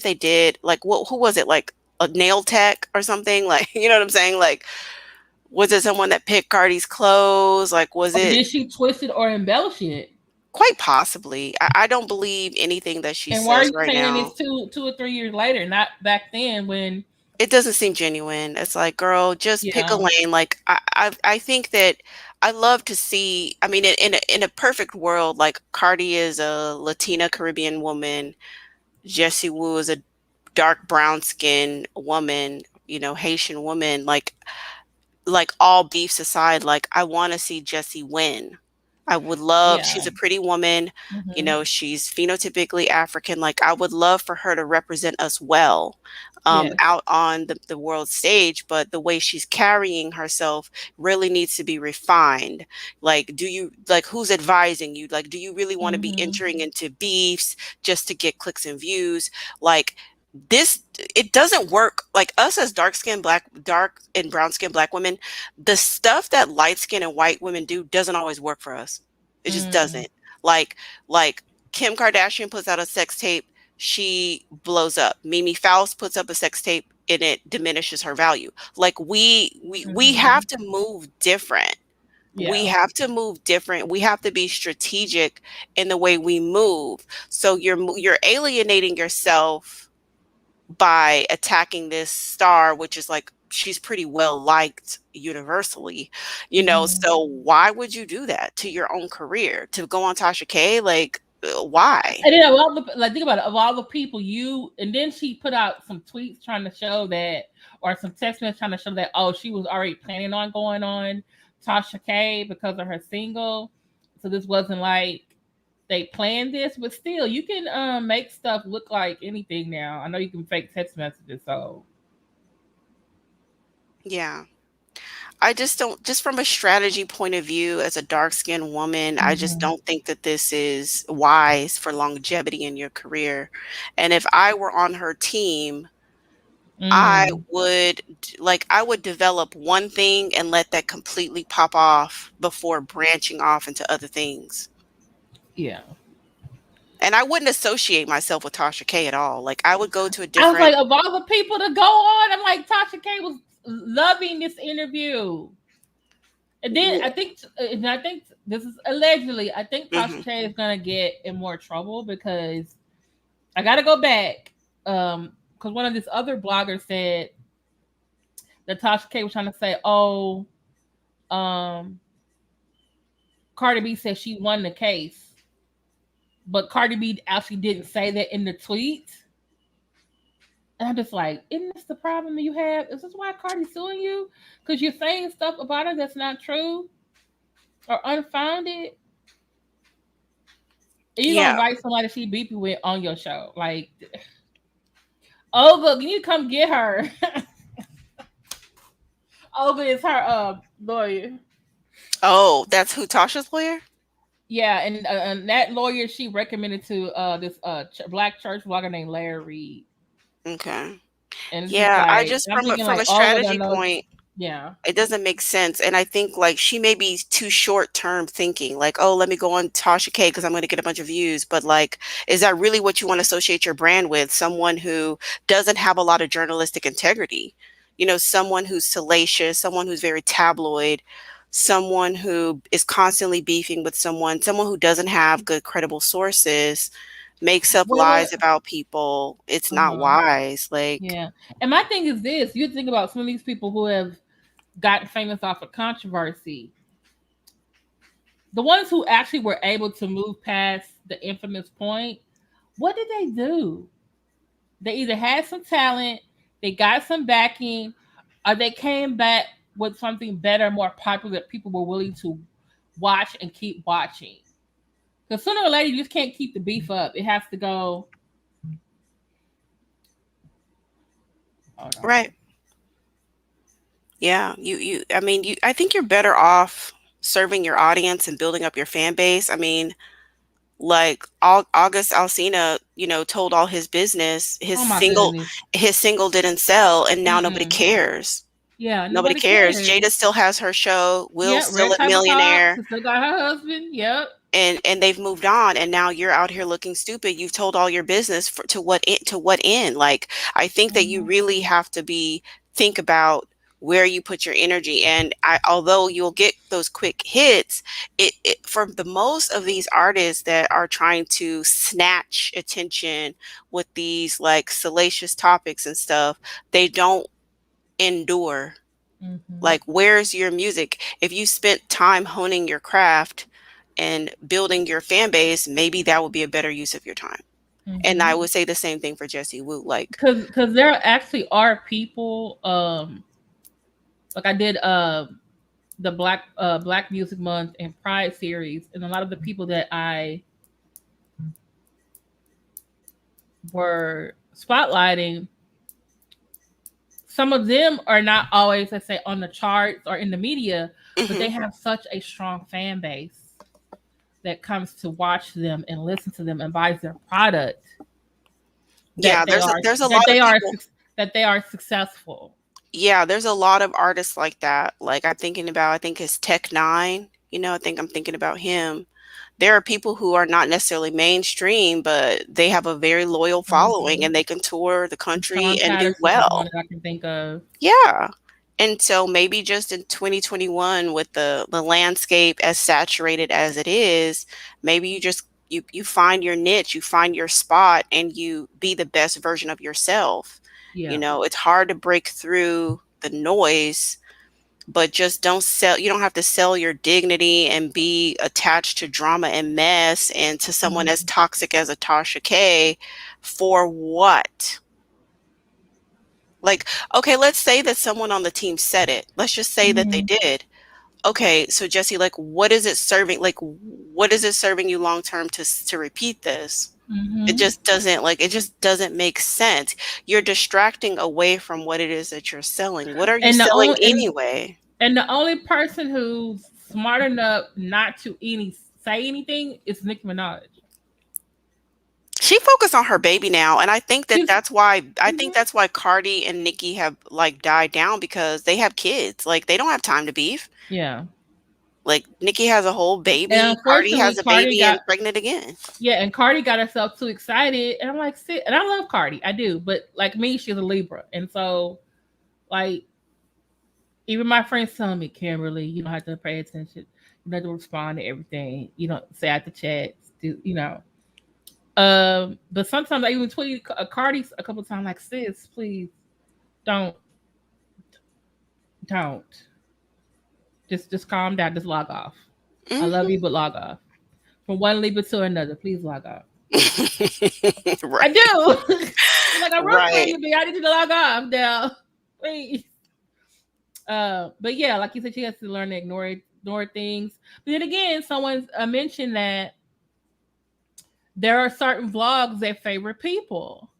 [SPEAKER 2] they did, like, who was it? Like a nail tech or something? Like, you know what I'm saying? Like, was it someone that picked Cardi's clothes? Like, was
[SPEAKER 1] Or
[SPEAKER 2] it
[SPEAKER 1] did she twist it or embellish it?
[SPEAKER 2] quite possibly? I don't believe anything that she
[SPEAKER 1] And why are
[SPEAKER 2] says
[SPEAKER 1] you
[SPEAKER 2] right
[SPEAKER 1] saying
[SPEAKER 2] now.
[SPEAKER 1] it's 2 or 3 years later, not back then when?
[SPEAKER 2] It doesn't seem genuine. It's like, girl, just pick a
[SPEAKER 1] Yeah,
[SPEAKER 2] lane. Like, I think that I love to see. I mean, in a perfect world, like, Cardi is a Latina Caribbean woman, Jessie Wu is a dark brown skin woman, Haitian woman. Like, all beefs aside, like, I want to see Jessie win. I would love,
[SPEAKER 1] yeah.
[SPEAKER 2] she's a pretty woman,
[SPEAKER 1] Hmm.
[SPEAKER 2] she's phenotypically African. Like, I would love for her to represent us well
[SPEAKER 1] Yes.
[SPEAKER 2] out on the world stage, but the way she's carrying herself really needs to be refined. Like, who's advising you? Like, do you really want to be
[SPEAKER 1] Hmm.
[SPEAKER 2] entering into beefs just to get clicks and views? Like, this it doesn't work. Like, us as dark and brown skinned black women, the stuff that light skinned and white women do doesn't always work for us. It just
[SPEAKER 1] Mm.
[SPEAKER 2] doesn't. Like like Kim Kardashian puts out a sex tape, she blows up. Mimi Faust puts up a sex tape and it diminishes her value. Like, we
[SPEAKER 1] Hmm.
[SPEAKER 2] have to move different. We
[SPEAKER 1] Yeah.
[SPEAKER 2] have to move different. We have to be strategic in the way we move. So you're alienating yourself by attacking this star, which is like, she's pretty well liked universally,
[SPEAKER 1] Hmm.
[SPEAKER 2] so why would you do that to your own career, to go on Tasha K? Like, why?
[SPEAKER 1] And then of all the, like, think about it, of all the people and then she put out some tweets trying to show that, or some text messages trying to show that, oh, she was already planning on going on Tasha K because of her single. So this wasn't like they planned this, but still, you can make stuff look like anything now. I know you can fake text messages, so
[SPEAKER 2] Yeah. I just don't, just from a strategy point of view, as a dark skinned woman, I just
[SPEAKER 1] hmm.
[SPEAKER 2] don't think that this is wise for longevity in your career. And if I were on her team,
[SPEAKER 1] Mm.
[SPEAKER 2] I would develop one thing and let that completely pop off before branching off into other things.
[SPEAKER 1] Yeah.
[SPEAKER 2] And I wouldn't associate myself with Tasha K at all. Like, I would go to a
[SPEAKER 1] I was
[SPEAKER 2] different.
[SPEAKER 1] like, of all the people to go on, I'm like, Tasha K was loving this interview. And then I think this is allegedly. I think Tasha
[SPEAKER 2] Mhm.
[SPEAKER 1] K is gonna get in more trouble because I gotta go back. Because one of these other bloggers said that Tasha K was trying to say, "Oh, um, Cardi B said she won the case," but Cardi B actually didn't say that in the tweet. And I'm just like, isn't this the problem you have? Is this why Cardi's suing you? Because you're saying stuff about her that's not true or unfounded? And you're gonna
[SPEAKER 2] Yeah.
[SPEAKER 1] invite somebody she beat you with on your show. Like, oh look, you need to come get her. Olga is her lawyer.
[SPEAKER 2] Oh, that's who, Tasha's lawyer?
[SPEAKER 1] Yeah, and that lawyer she recommended to this black church blogger named Larry Reed.
[SPEAKER 2] Okay.
[SPEAKER 1] And it's just
[SPEAKER 2] Yeah, I
[SPEAKER 1] like
[SPEAKER 2] just
[SPEAKER 1] I'm thinking
[SPEAKER 2] from
[SPEAKER 1] like
[SPEAKER 2] a
[SPEAKER 1] Olga don't
[SPEAKER 2] strategy
[SPEAKER 1] know.
[SPEAKER 2] point,
[SPEAKER 1] Yeah.
[SPEAKER 2] it doesn't make sense. And I think like she may be too short term thinking, like, oh, let me go on Tasha K because I'm going to get a bunch of views. But like, is that really what you want to associate your brand with? Someone who doesn't have a lot of journalistic integrity, someone who's salacious, someone who's very tabloid, someone who is constantly beefing with someone who doesn't have good credible sources, makes up
[SPEAKER 1] Well,
[SPEAKER 2] lies about people. It's not
[SPEAKER 1] uh-huh.
[SPEAKER 2] wise. Like,
[SPEAKER 1] Yeah. And my thing is this: you think about some of these people who have gotten famous off of controversy. The ones who actually were able to move past the infamous point, what did they do? They either had some talent, they got some backing, or they came back with something better, more popular that people were willing to watch and keep watching. Because sooner or later, you just can't keep the beef up. It has to go. Hold on.
[SPEAKER 2] right. Yeah, I mean, I think you're better off serving your audience and building up your fan base. I mean, like August Alsina, told all his business.
[SPEAKER 1] Oh my goodness.
[SPEAKER 2] His single didn't sell, and now nobody
[SPEAKER 1] Mm-mm.
[SPEAKER 2] cares.
[SPEAKER 1] Yeah,
[SPEAKER 2] Nobody
[SPEAKER 1] nobody
[SPEAKER 2] cares.
[SPEAKER 1] cares.
[SPEAKER 2] Jada still has her show. Will's
[SPEAKER 1] Yep,
[SPEAKER 2] still
[SPEAKER 1] Red
[SPEAKER 2] a
[SPEAKER 1] Table Talks.
[SPEAKER 2] millionaire,
[SPEAKER 1] She still got her husband. Yep.
[SPEAKER 2] and they've moved on. And now you're out here looking stupid. You've told all your business to what end? Like, I think that you
[SPEAKER 1] Mm-hmm.
[SPEAKER 2] really have to think about where you put your energy. And although you'll get those quick hits, for the most of these artists that are trying to snatch attention with these like salacious topics and stuff, they don't endure.
[SPEAKER 1] Mm-hmm.
[SPEAKER 2] Like, where's your music? If you spent time honing your craft and building your fan base, maybe that would be a better use of your time. And
[SPEAKER 1] Mm-hmm.
[SPEAKER 2] I would say the same thing for Jessie Wu. Like,
[SPEAKER 1] Because there actually are people like I did the Black Music Month and Pride series, and a lot of the people that I were spotlighting, some of them are not always, let's say, on the charts or in the media, but they
[SPEAKER 2] mhm.
[SPEAKER 1] have such a strong fan base that comes to watch them and listen to them and buys their product
[SPEAKER 2] Yeah,
[SPEAKER 1] that they are
[SPEAKER 2] there's a
[SPEAKER 1] that
[SPEAKER 2] lot of
[SPEAKER 1] they are
[SPEAKER 2] people.
[SPEAKER 1] that they are successful.
[SPEAKER 2] Yeah, there's a lot of artists like that. Like, I think it's Tech 9. I think I'm thinking about him. There are people who are not necessarily mainstream, but they have a very loyal following
[SPEAKER 1] Mm-hmm.
[SPEAKER 2] and they can tour the country
[SPEAKER 1] Sean
[SPEAKER 2] and do
[SPEAKER 1] Patterson is one
[SPEAKER 2] well.
[SPEAKER 1] that I can think of.
[SPEAKER 2] Yeah. And so maybe just in 2021, with the landscape as saturated as it is, maybe you find your niche, you find your spot, and you be the best version of yourself.
[SPEAKER 1] Yeah.
[SPEAKER 2] It's hard to break through the noise, but just don't sell. You don't have to sell your dignity and be attached to drama and mess and to someone as
[SPEAKER 1] Mm-hmm.
[SPEAKER 2] toxic as a Tasha K. For what? Like, okay, let's say that someone on the team said it. Let's just say that they
[SPEAKER 1] Mm-hmm.
[SPEAKER 2] did. Okay, so Jessie, like, what is it serving? Like, what is it serving you long term to repeat this?
[SPEAKER 1] Mm-hmm.
[SPEAKER 2] It just doesn't make sense. You're distracting away from what it is that you're selling. What are you
[SPEAKER 1] And the
[SPEAKER 2] selling
[SPEAKER 1] only
[SPEAKER 2] anyway?
[SPEAKER 1] and the only person who's smart enough not to say anything is Nicki Minaj.
[SPEAKER 2] She focused on her baby now, and
[SPEAKER 1] She's
[SPEAKER 2] I think
[SPEAKER 1] mhm.
[SPEAKER 2] that's why Cardi and Nicki have like died down, because they have kids. Like, they don't have time to beef.
[SPEAKER 1] Yeah.
[SPEAKER 2] Like, Nicki has a whole
[SPEAKER 1] And
[SPEAKER 2] baby, Cardi
[SPEAKER 1] unfortunately,
[SPEAKER 2] has a
[SPEAKER 1] Cardi
[SPEAKER 2] baby
[SPEAKER 1] got
[SPEAKER 2] and pregnant again.
[SPEAKER 1] and Cardi got herself too excited, and I'm like, sit. And I love Cardi, I do, but like me, she's a Libra, and so like even my friends telling me, Kimberly, you don't have to pay attention, you don't have to respond to everything, you don't say at the chats, do. But sometimes I even tweet Cardi a couple of times, like, sis, please don't, don't, just calm down, just log off. I love
[SPEAKER 2] Mhm.
[SPEAKER 1] you, but log off. From one Libra to another, please log off. I
[SPEAKER 2] Right.
[SPEAKER 1] do. Like, I'm rough for
[SPEAKER 2] Right.
[SPEAKER 1] you, but I need you to log off now, please. But yeah, like you said, she has to learn to ignore things. But then again, someone mentioned that there are certain vlogs that favor people,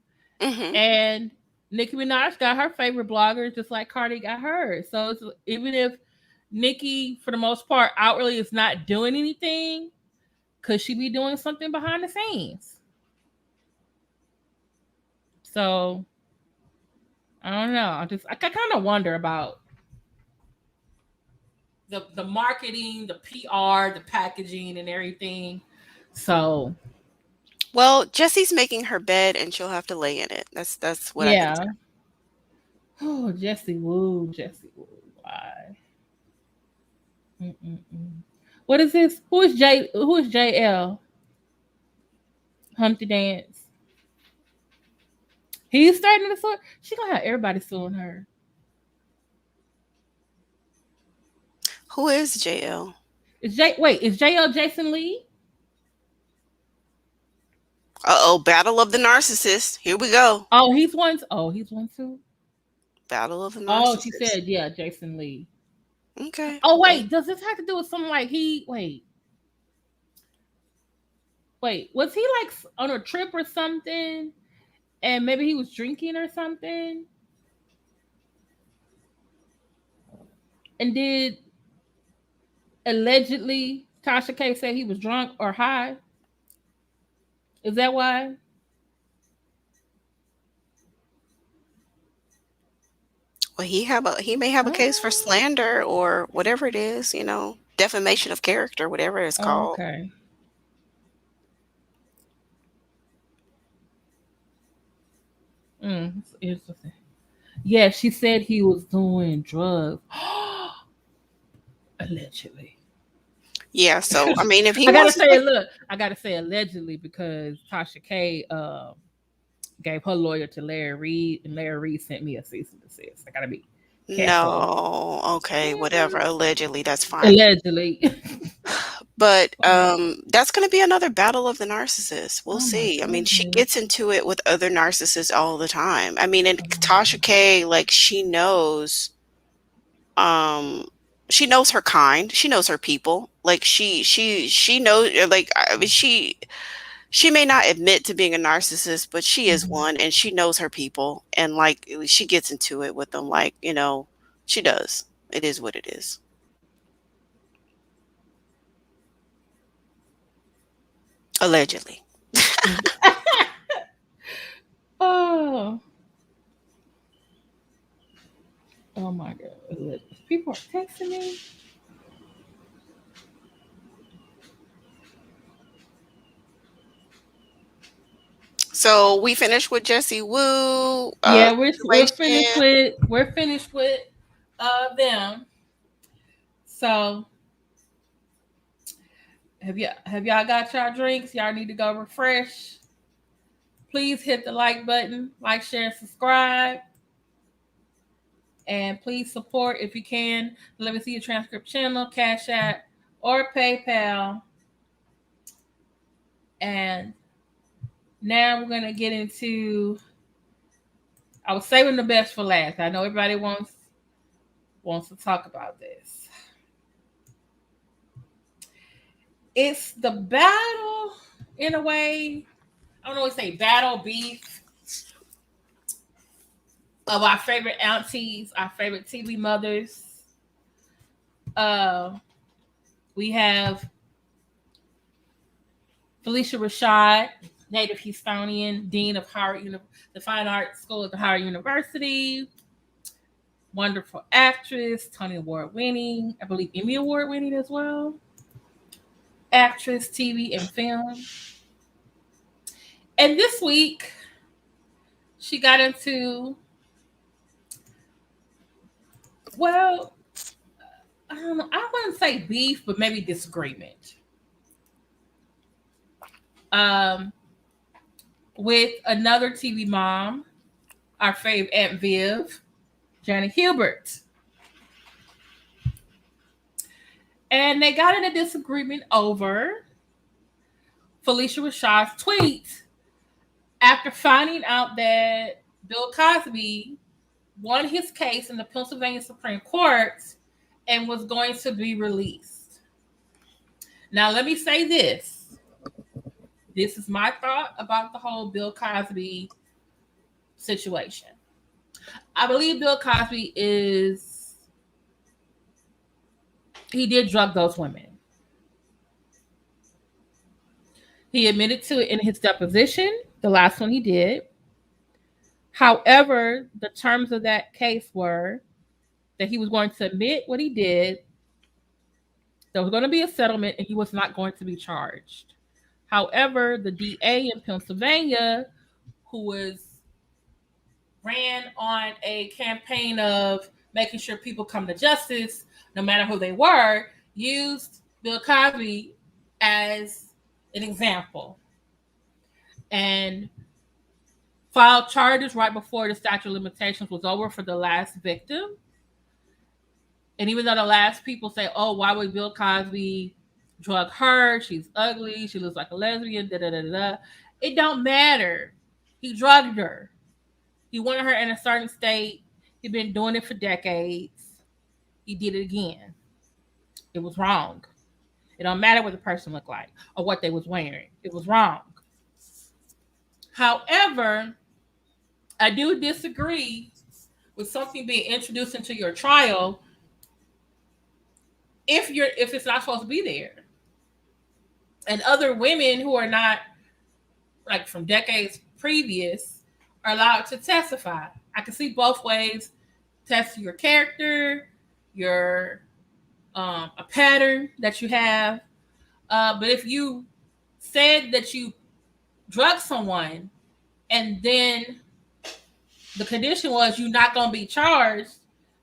[SPEAKER 2] Mhm.
[SPEAKER 1] and Nicki Minaj got her favorite bloggers just like Cardi got hers. So it's, even if Nicki, for the most part, outwardly is not doing anything, could she be doing something behind the scenes? So I don't know. I kind of wonder about the marketing, the PR, the packaging, and everything. So
[SPEAKER 2] Well, Jessie's making her bed and she'll have to lay in it. That's what I can
[SPEAKER 1] yeah.
[SPEAKER 2] say.
[SPEAKER 1] Oh, Jessie Woo, Jessie Woo. Why? Mm-mm-mm. What is this? Who is J? Who is JL? Humpty Dance. He's starting to sue. She gonna have everybody suing her.
[SPEAKER 2] Who is JL?
[SPEAKER 1] Is JL Jason Lee?
[SPEAKER 2] Uh-oh, Battle of the Narcissists. Here we go.
[SPEAKER 1] Oh, he's one. Oh, he's one too.
[SPEAKER 2] Battle of the
[SPEAKER 1] Oh, she
[SPEAKER 2] Narcissists.
[SPEAKER 1] said, yeah, Jason Lee.
[SPEAKER 2] Okay.
[SPEAKER 1] Oh,
[SPEAKER 2] Well,
[SPEAKER 1] wait, does this have to do with something like he? Wait, was he like on a trip or something? And maybe he was drinking or something? And did allegedly Tasha K say he was drunk or high? Is that why?
[SPEAKER 2] he may have a case for
[SPEAKER 1] Oh,
[SPEAKER 2] slander or whatever it is, defamation of character, whatever it's called.
[SPEAKER 1] okay. It's interesting. Yeah, she said he was doing drugs. Allegedly.
[SPEAKER 2] Yeah, so I mean if he
[SPEAKER 1] I gotta
[SPEAKER 2] wants to
[SPEAKER 1] say,
[SPEAKER 2] put
[SPEAKER 1] look, I gotta say allegedly because Tasha K gave her lawyer to Larry Reed, and Larry Reed sent me a cease and desist. I gotta be careful.
[SPEAKER 2] no, okay, whatever,
[SPEAKER 1] Mhm.
[SPEAKER 2] allegedly, that's fine.
[SPEAKER 1] Allegedly.
[SPEAKER 2] But that's going to be another battle of the narcissists. We'll
[SPEAKER 1] Oh my
[SPEAKER 2] see. I mean, she
[SPEAKER 1] goodness.
[SPEAKER 2] gets into it with other narcissists all the time. I mean, and Tasha K, like um she knows her kind. She knows her people. Like she knows, like I mean she may not admit to being a narcissist, but she is
[SPEAKER 1] Mhm.
[SPEAKER 2] one and she knows her people and like she gets into it with them like, she does. It is what it is. Allegedly.
[SPEAKER 1] Oh, oh my god. People are texting me.
[SPEAKER 2] So we finished with Jessie Woo
[SPEAKER 1] Yeah,
[SPEAKER 2] situation.
[SPEAKER 1] we're finished with them. So have y'all got y'all drinks? Y'all need to go refresh. Please hit the like button, like, share, subscribe, and please support if you can. Let me see your transcript channel, Cash App, or PayPal. And now we're gonna get into. I was saving the best for last. I know everybody wants to talk about this. It's the battle in a way. I don't always say battle beef of our favorite aunties, our favorite TV mothers. Uh, we have Phylicia Rashad, native Houstonian, dean of the Fine Arts School at the Howard University, wonderful actress, Tony Award winning, I believe Emmy Award winning as well, actress, TV, and film. And this week, she got into, well, I don't know, I wouldn't say beef, but maybe disagreement. Um, with another TV mom, our fave Aunt Viv, Janet Hubert. And they got in a disagreement over Phylicia Rashad's tweet after finding out that Bill Cosby won his case in the Pennsylvania Supreme Court and was going to be released. Now, let me say this. This is my thought about the whole Bill Cosby situation. I believe Bill Cosby he did drug those women. He admitted to it in his deposition, the last one he did. However, the terms of that case were that he was going to admit what he did, there was going to be a settlement, and he was not going to be charged. However, the DA in Pennsylvania, who ran on a campaign of making sure people come to justice, no matter who they were, used Bill Cosby as an example and filed charges right before the statute of limitations was over for the last victim. And even though the last people say, oh, why would Bill Cosby drug her? She's ugly. She looks like a lesbian. Da da da da. It don't matter. He drugged her. He wanted her in a certain state. He'd been doing it for decades. He did it again. It was wrong. It don't matter what the person looked like or what they was wearing. It was wrong. However, I do disagree with something being introduced into your trial if it's not supposed to be there. And other women who are not like from decades previous are allowed to testify. I can see both ways. Test your character, your a pattern that you have. But if you said that you drugged someone and then the condition was you're not going to be charged,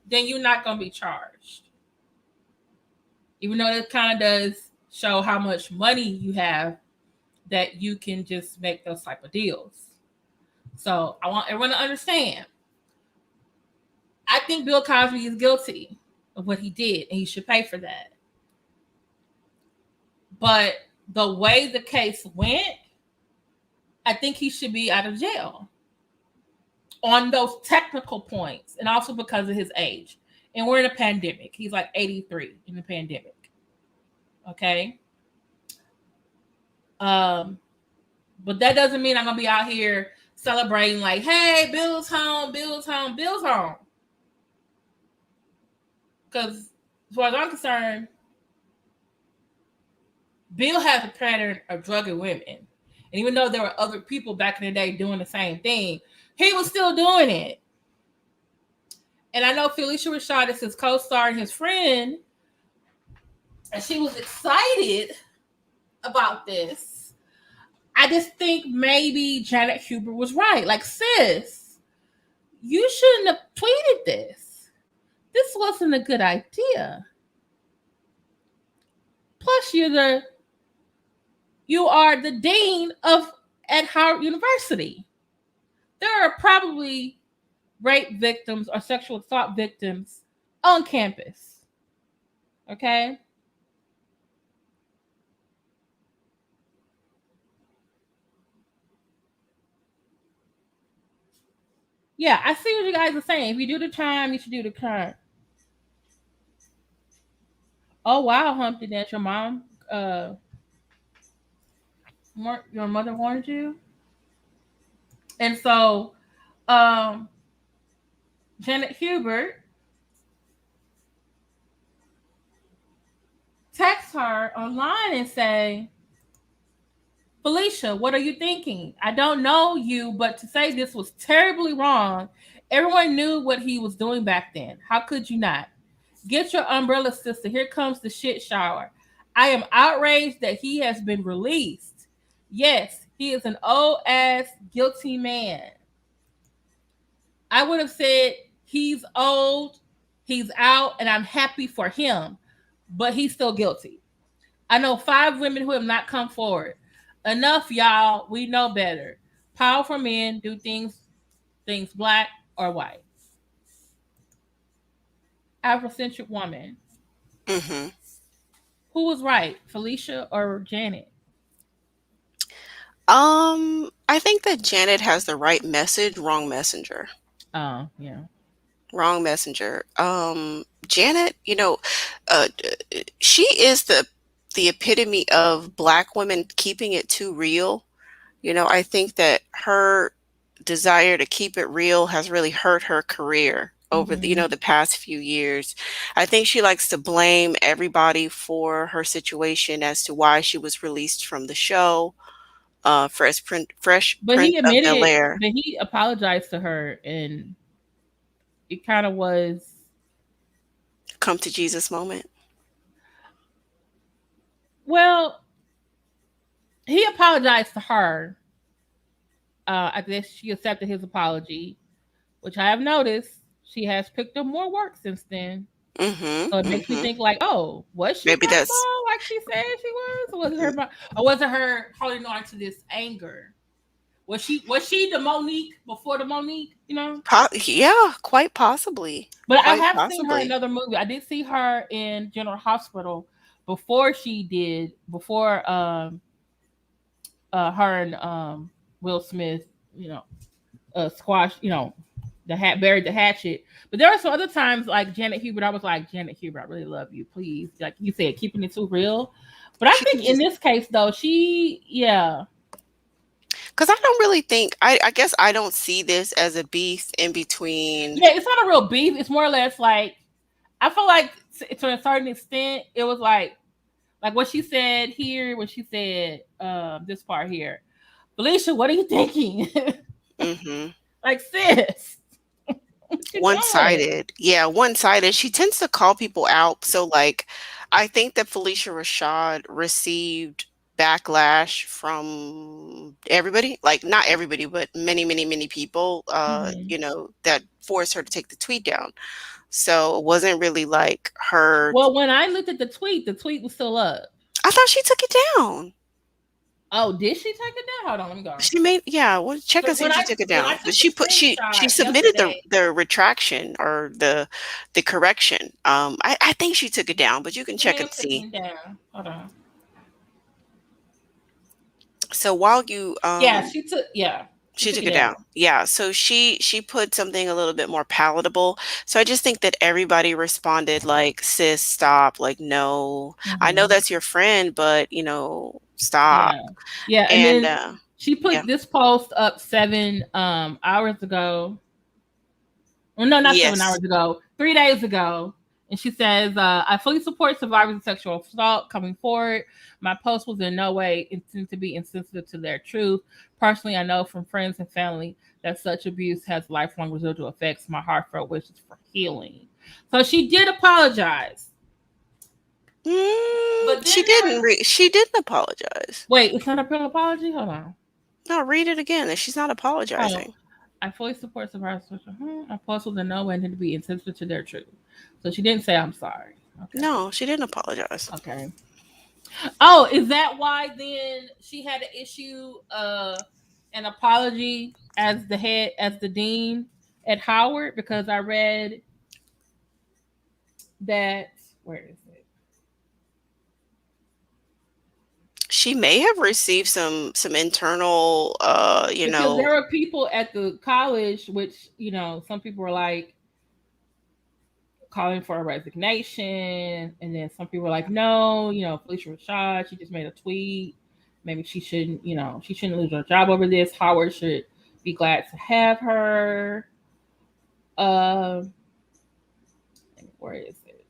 [SPEAKER 1] then you're not going to be charged. Even though it kind of does show how much money you have that you can just make those type of deals. So I want everyone to understand. I think Bill Cosby is guilty of what he did, and he should pay for that. But the way the case went, I think he should be out of jail on those technical points, and also because of his age. And we're in a pandemic. He's like 83 in the pandemic. Okay? But that doesn't mean I'm going to be out here celebrating like, hey, Bill's home, Bill's home, Bill's home. Because as far as I'm concerned, Bill has a pattern of drugging women. And even though there were other people back in the day doing the same thing, he was still doing it. And I know Phylicia Rashad is his co-star and his friend, and she was excited about this. I just think maybe Janet Hubert was right. Like, sis, you shouldn't have tweeted this. This wasn't a good idea. Plus, you are the dean at Howard University. There are probably rape victims or sexual assault victims on campus. Okay? Yeah, I see what you guys are saying. If you do the time, you should do the crime. Oh wow, Humpty Dance, your mom, your mother warned you, and so, Janet Hubert texts her online and say, Phylicia, what are you thinking? I don't know you, but to say this was terribly wrong. Everyone knew what he was doing back then. How could you not? Get your umbrella, sister. Here comes the shit shower. I am outraged that he has been released. Yes, he is an old ass guilty man. I would have said he's old, he's out, and I'm happy for him, but he's still guilty. I know 5 women who have not come forward. Enough, y'all. We know better. Powerful men do things black or white. Afrocentric woman.
[SPEAKER 2] Mm-hmm.
[SPEAKER 1] Who was right, Phylicia or Janet?
[SPEAKER 2] I think that Janet has the right message, wrong messenger.
[SPEAKER 1] Oh, yeah.
[SPEAKER 2] Wrong messenger. Janet, she is the epitome of Black women keeping it too real. I think that her desire to keep it real has really hurt her career over the,
[SPEAKER 1] Mm-hmm.
[SPEAKER 2] the past few years. I think she likes to blame everybody for her situation as to why she was released from the show, Fresh
[SPEAKER 1] But
[SPEAKER 2] Prince
[SPEAKER 1] he
[SPEAKER 2] of
[SPEAKER 1] admitted it.
[SPEAKER 2] Bel-Air.
[SPEAKER 1] But he apologized to her, and it kind of was,
[SPEAKER 2] Come to Jesus moment.
[SPEAKER 1] well, he apologized to her. I guess she accepted his apology, which I have noticed she has picked up more work since then.
[SPEAKER 2] Mhm,
[SPEAKER 1] So it makes me
[SPEAKER 2] mhm.
[SPEAKER 1] think like, oh, was she
[SPEAKER 2] Maybe that's
[SPEAKER 1] basketball like she said she was, or was it her, or was it her holding on to this anger? Was she the Monique before the Monique? You know.
[SPEAKER 2] yeah, quite possibly.
[SPEAKER 1] But I
[SPEAKER 2] Quite
[SPEAKER 1] have seen her in
[SPEAKER 2] possibly.
[SPEAKER 1] another movie. I did see her in General Hospital before her and Will Smith, you know, squash, the hat buried the hatchet. But there were some other times like Janet Hubert. I was like, Janet Hubert, I really love you. Please, like you said, keeping it too real. But I
[SPEAKER 2] She
[SPEAKER 1] think
[SPEAKER 2] can
[SPEAKER 1] in
[SPEAKER 2] just
[SPEAKER 1] this case though, yeah,
[SPEAKER 2] because I don't really think I guess I don't see this as a beef in between.
[SPEAKER 1] yeah, it's not a real beef. It's more or less like I feel like to a certain extent, it was like what she said here, when she said this part here. Felicia, what are you thinking?
[SPEAKER 2] Mhm.
[SPEAKER 1] Like, sis, what you doing?
[SPEAKER 2] One-sided. Yeah, one-sided. She tends to call people out. So, like, I think that Phylicia Rashad received backlash from everybody. Like, not everybody, but many, many, many people,
[SPEAKER 1] Mm-hmm.
[SPEAKER 2] that forced her to take the tweet down. So it wasn't really like her.
[SPEAKER 1] Well, when I looked at the tweet was still up.
[SPEAKER 2] I thought she took it down.
[SPEAKER 1] Oh, did she take it down? Hold on, let me go.
[SPEAKER 2] She made, yeah, well, check and
[SPEAKER 1] Because
[SPEAKER 2] see if she took it
[SPEAKER 1] when I
[SPEAKER 2] down. But
[SPEAKER 1] took the
[SPEAKER 2] she
[SPEAKER 1] screenshot
[SPEAKER 2] submitted
[SPEAKER 1] yesterday,
[SPEAKER 2] the retraction or the correction. I think she took it down, but you can
[SPEAKER 1] she
[SPEAKER 2] check
[SPEAKER 1] may have
[SPEAKER 2] and
[SPEAKER 1] taken
[SPEAKER 2] see.
[SPEAKER 1] it down. Hold on.
[SPEAKER 2] So while you
[SPEAKER 1] Yeah, she
[SPEAKER 2] she
[SPEAKER 1] took
[SPEAKER 2] took
[SPEAKER 1] it
[SPEAKER 2] it
[SPEAKER 1] down.
[SPEAKER 2] down. Yeah, so she put something a little bit more palatable. So I just think that everybody responded like, "Sis, stop. Like, no. I know
[SPEAKER 1] Mm-hmm.
[SPEAKER 2] that's your friend, but, stop."
[SPEAKER 1] Yeah, yeah, and
[SPEAKER 2] And
[SPEAKER 1] then she
[SPEAKER 2] yeah.
[SPEAKER 1] put this post up 7 hours ago. Well, no, not 7 hours
[SPEAKER 2] Yes.
[SPEAKER 1] ago, 3 days ago. And she says, I fully support survivors of sexual assault coming forward. My post was in no way intended to be insensitive to their truth. Personally, I know from friends and family that such abuse has lifelong residual effects. My heartfelt wishes for healing. So she did apologize. But then there was,
[SPEAKER 2] She didn't apologize.
[SPEAKER 1] wait, it's not a real apology? Hold on.
[SPEAKER 2] No, read it again. She's not
[SPEAKER 1] Oh,
[SPEAKER 2] apologizing.
[SPEAKER 1] I fully support survivors. My post was in no way intended to be insensitive to their truth. So she didn't say I'm sorry. Okay.
[SPEAKER 2] No, she didn't apologize.
[SPEAKER 1] Okay. Oh, is that why then she had to issue an apology as the dean at Howard? Because I read that, where is it?
[SPEAKER 2] She may have received some internal,
[SPEAKER 1] Because there were people at the college, which some people were like calling for a resignation, and then some people were like, no, Phylicia Rashad, she just made a tweet. Maybe she shouldn't lose her job over this. Howard should be glad to have her. Uh, where is it?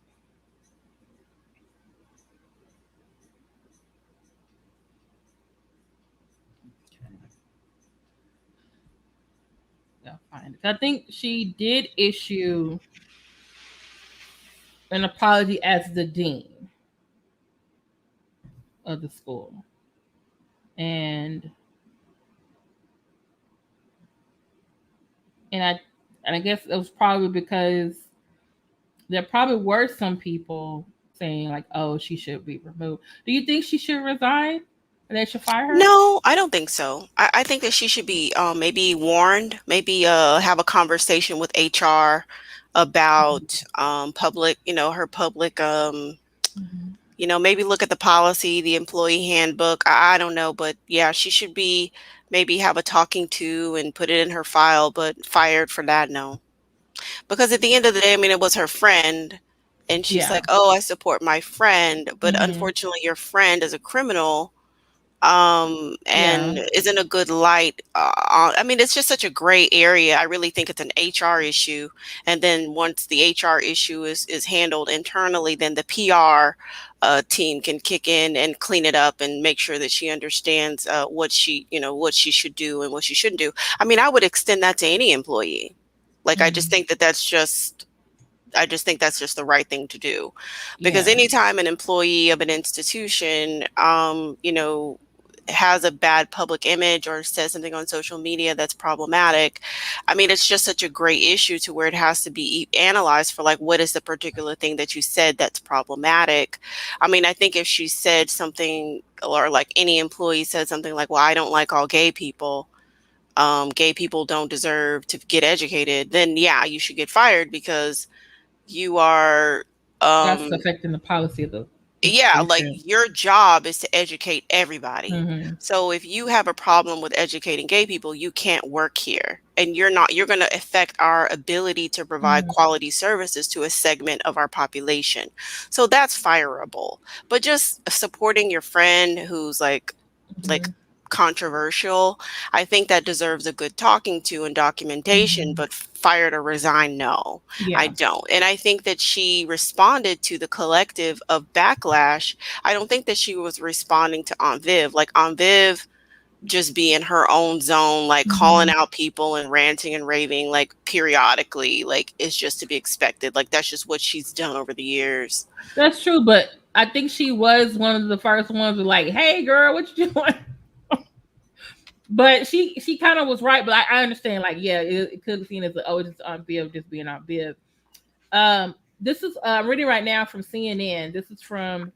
[SPEAKER 1] I'll find it. I think she did issue an apology as the dean of the school, and and I and I guess it was probably because there probably were some people saying like, "Oh, she should be removed." Do you think she should resign, or they should fire her?
[SPEAKER 2] No, I don't think so. I think that she should be maybe warned, maybe have a conversation with HR about public, her public
[SPEAKER 1] Mm-hmm.
[SPEAKER 2] maybe look at the policy, the employee handbook. I don't know, but yeah, she should be maybe have a talking to and put it in her file, but fired for that, no. Because at the end of the day, I mean, it was her friend, and she's
[SPEAKER 1] Yeah.
[SPEAKER 2] like, "Oh, I support my friend," but
[SPEAKER 1] Mm-hmm.
[SPEAKER 2] unfortunately, your friend is a criminal and
[SPEAKER 1] Yeah.
[SPEAKER 2] isn't a good light. I mean, it's just such a gray area. I really think it's an HR issue. And then once the HR issue is handled internally, then the PR team can kick in and clean it up and make sure that she understands what she should do and what she shouldn't do. I mean, I would extend that to any employee. Like,
[SPEAKER 1] Mhm.
[SPEAKER 2] I just think that's just the right thing to do, because
[SPEAKER 1] Yeah.
[SPEAKER 2] anytime an employee of an institution, has a bad public image or says something on social media that's problematic, I mean, it's just such a great issue to where it has to be analyzed for, like, what is the particular thing that you said that's problematic. I mean, I think if she said something, or like any employee said something like, well, I don't like all gay people don't deserve to get educated, then yeah, you should get fired, because you are
[SPEAKER 1] That's
[SPEAKER 2] um
[SPEAKER 1] affecting the policy of the
[SPEAKER 2] yeah, like,
[SPEAKER 1] institution.
[SPEAKER 2] your job is to educate everybody.
[SPEAKER 1] Mhm.
[SPEAKER 2] So if you have a problem with educating gay people, you can't work here, and you're going to affect our ability to provide
[SPEAKER 1] Mhm.
[SPEAKER 2] quality services to a segment of our population. So that's fireable. But just supporting your friend who's like
[SPEAKER 1] Mhm.
[SPEAKER 2] controversial, I think that deserves a good talking to and documentation,
[SPEAKER 1] Mhm.
[SPEAKER 2] but fired or resign, no, I
[SPEAKER 1] Yeah.
[SPEAKER 2] don't. And I think that she responded to the collective of backlash. I don't think that she was responding to Aunt Viv. Like, Aunt Viv just be in her own zone, like calling
[SPEAKER 1] Mhm.
[SPEAKER 2] out people and ranting and raving, like, periodically, like, is just to be expected. Like, that's just what she's done over the years.
[SPEAKER 1] That's true, but I think she was one of the first ones to like, "Hey, girl, what you doing?" But she kind of was right. But I understand, like, yeah, it could be seen as oh, it's just Aunt Viv just being Aunt Viv. This is I'm reading right now from CNN. This is from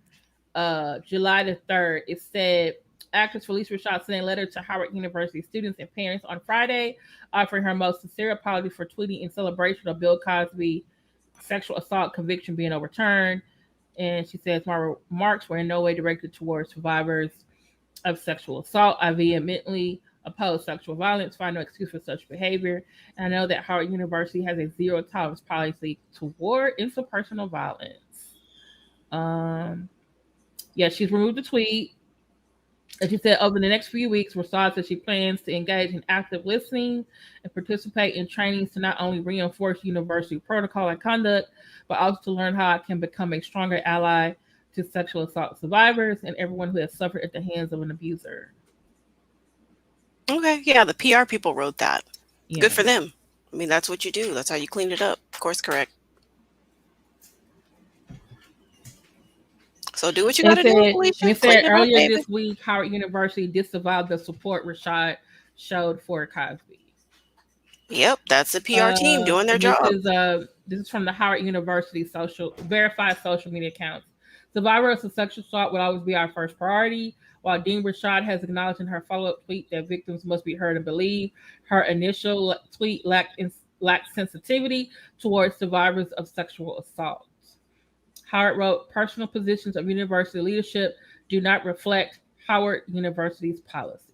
[SPEAKER 1] July the 3rd. It said actress Phylicia Rashad sent a letter to Howard University students and parents on Friday, offering her most sincere apology for tweeting in celebration of Bill Cosby sexual assault conviction being overturned. And she says, my remarks were in no way directed towards survivors of sexual assault. I vehemently oppose sexual violence, find no excuse for such behavior. And I know that Howard University has a zero tolerance policy toward interpersonal violence. Um, yeah, she's removed the tweet. As she said, over the next few weeks, Rashad said she plans to engage in active listening and participate in trainings to not only reinforce university protocol and conduct, but also to learn how I can become a stronger ally to sexual assault survivors and everyone who has suffered at the hands of an abuser.
[SPEAKER 2] Okay, yeah, the PR people wrote that. Good
[SPEAKER 1] Yeah.
[SPEAKER 2] for them. I mean, that's what you do. That's how you clean it up. Of course, correct. So do what you got to do,
[SPEAKER 1] And
[SPEAKER 2] Felicia.
[SPEAKER 1] it
[SPEAKER 2] Clean
[SPEAKER 1] said
[SPEAKER 2] it up,
[SPEAKER 1] earlier
[SPEAKER 2] baby.
[SPEAKER 1] this week, Howard University disavowed the support Rashad showed for Cosby.
[SPEAKER 2] Yep, that's the PR team doing their
[SPEAKER 1] And
[SPEAKER 2] job.
[SPEAKER 1] this is from the Howard University social verified social media accounts. Survivors of sexual assault will always be our first priority. While Dean Rashad has acknowledged in her follow-up tweet that victims must be heard and believed, her initial tweet lacked sensitivity towards survivors of sexual assault. Howard wrote, "Personal positions of university leadership do not reflect Howard University's policies."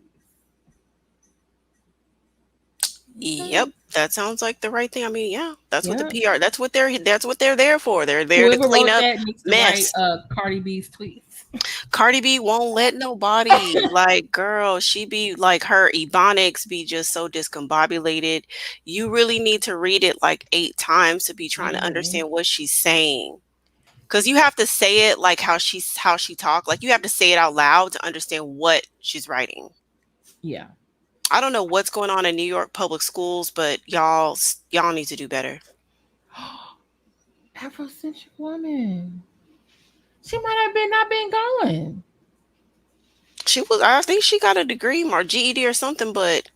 [SPEAKER 2] Yep,
[SPEAKER 1] Okay.
[SPEAKER 2] that sounds like the right thing. I mean, yeah, that's what the
[SPEAKER 1] Yeah.
[SPEAKER 2] PR. That's what they're there for. They're there to
[SPEAKER 1] Whoever
[SPEAKER 2] clean
[SPEAKER 1] wrote
[SPEAKER 2] up
[SPEAKER 1] that needs to write
[SPEAKER 2] mess.
[SPEAKER 1] Cardi B's tweets.
[SPEAKER 2] Cardi B won't let nobody, like, girl, she be like, her ebonics be just so discombobulated. You really need to read it like 8 times to be trying to
[SPEAKER 1] Mhm.
[SPEAKER 2] understand what she's saying. Because you have to say it like how she talk. Like, you have to say it out loud to understand what she's writing.
[SPEAKER 1] Yeah.
[SPEAKER 2] I don't know what's going on in New York public schools, but y'all need to do better.
[SPEAKER 1] Afrocentric woman. She might have been not been going.
[SPEAKER 2] I think she got a degree or GED or something, but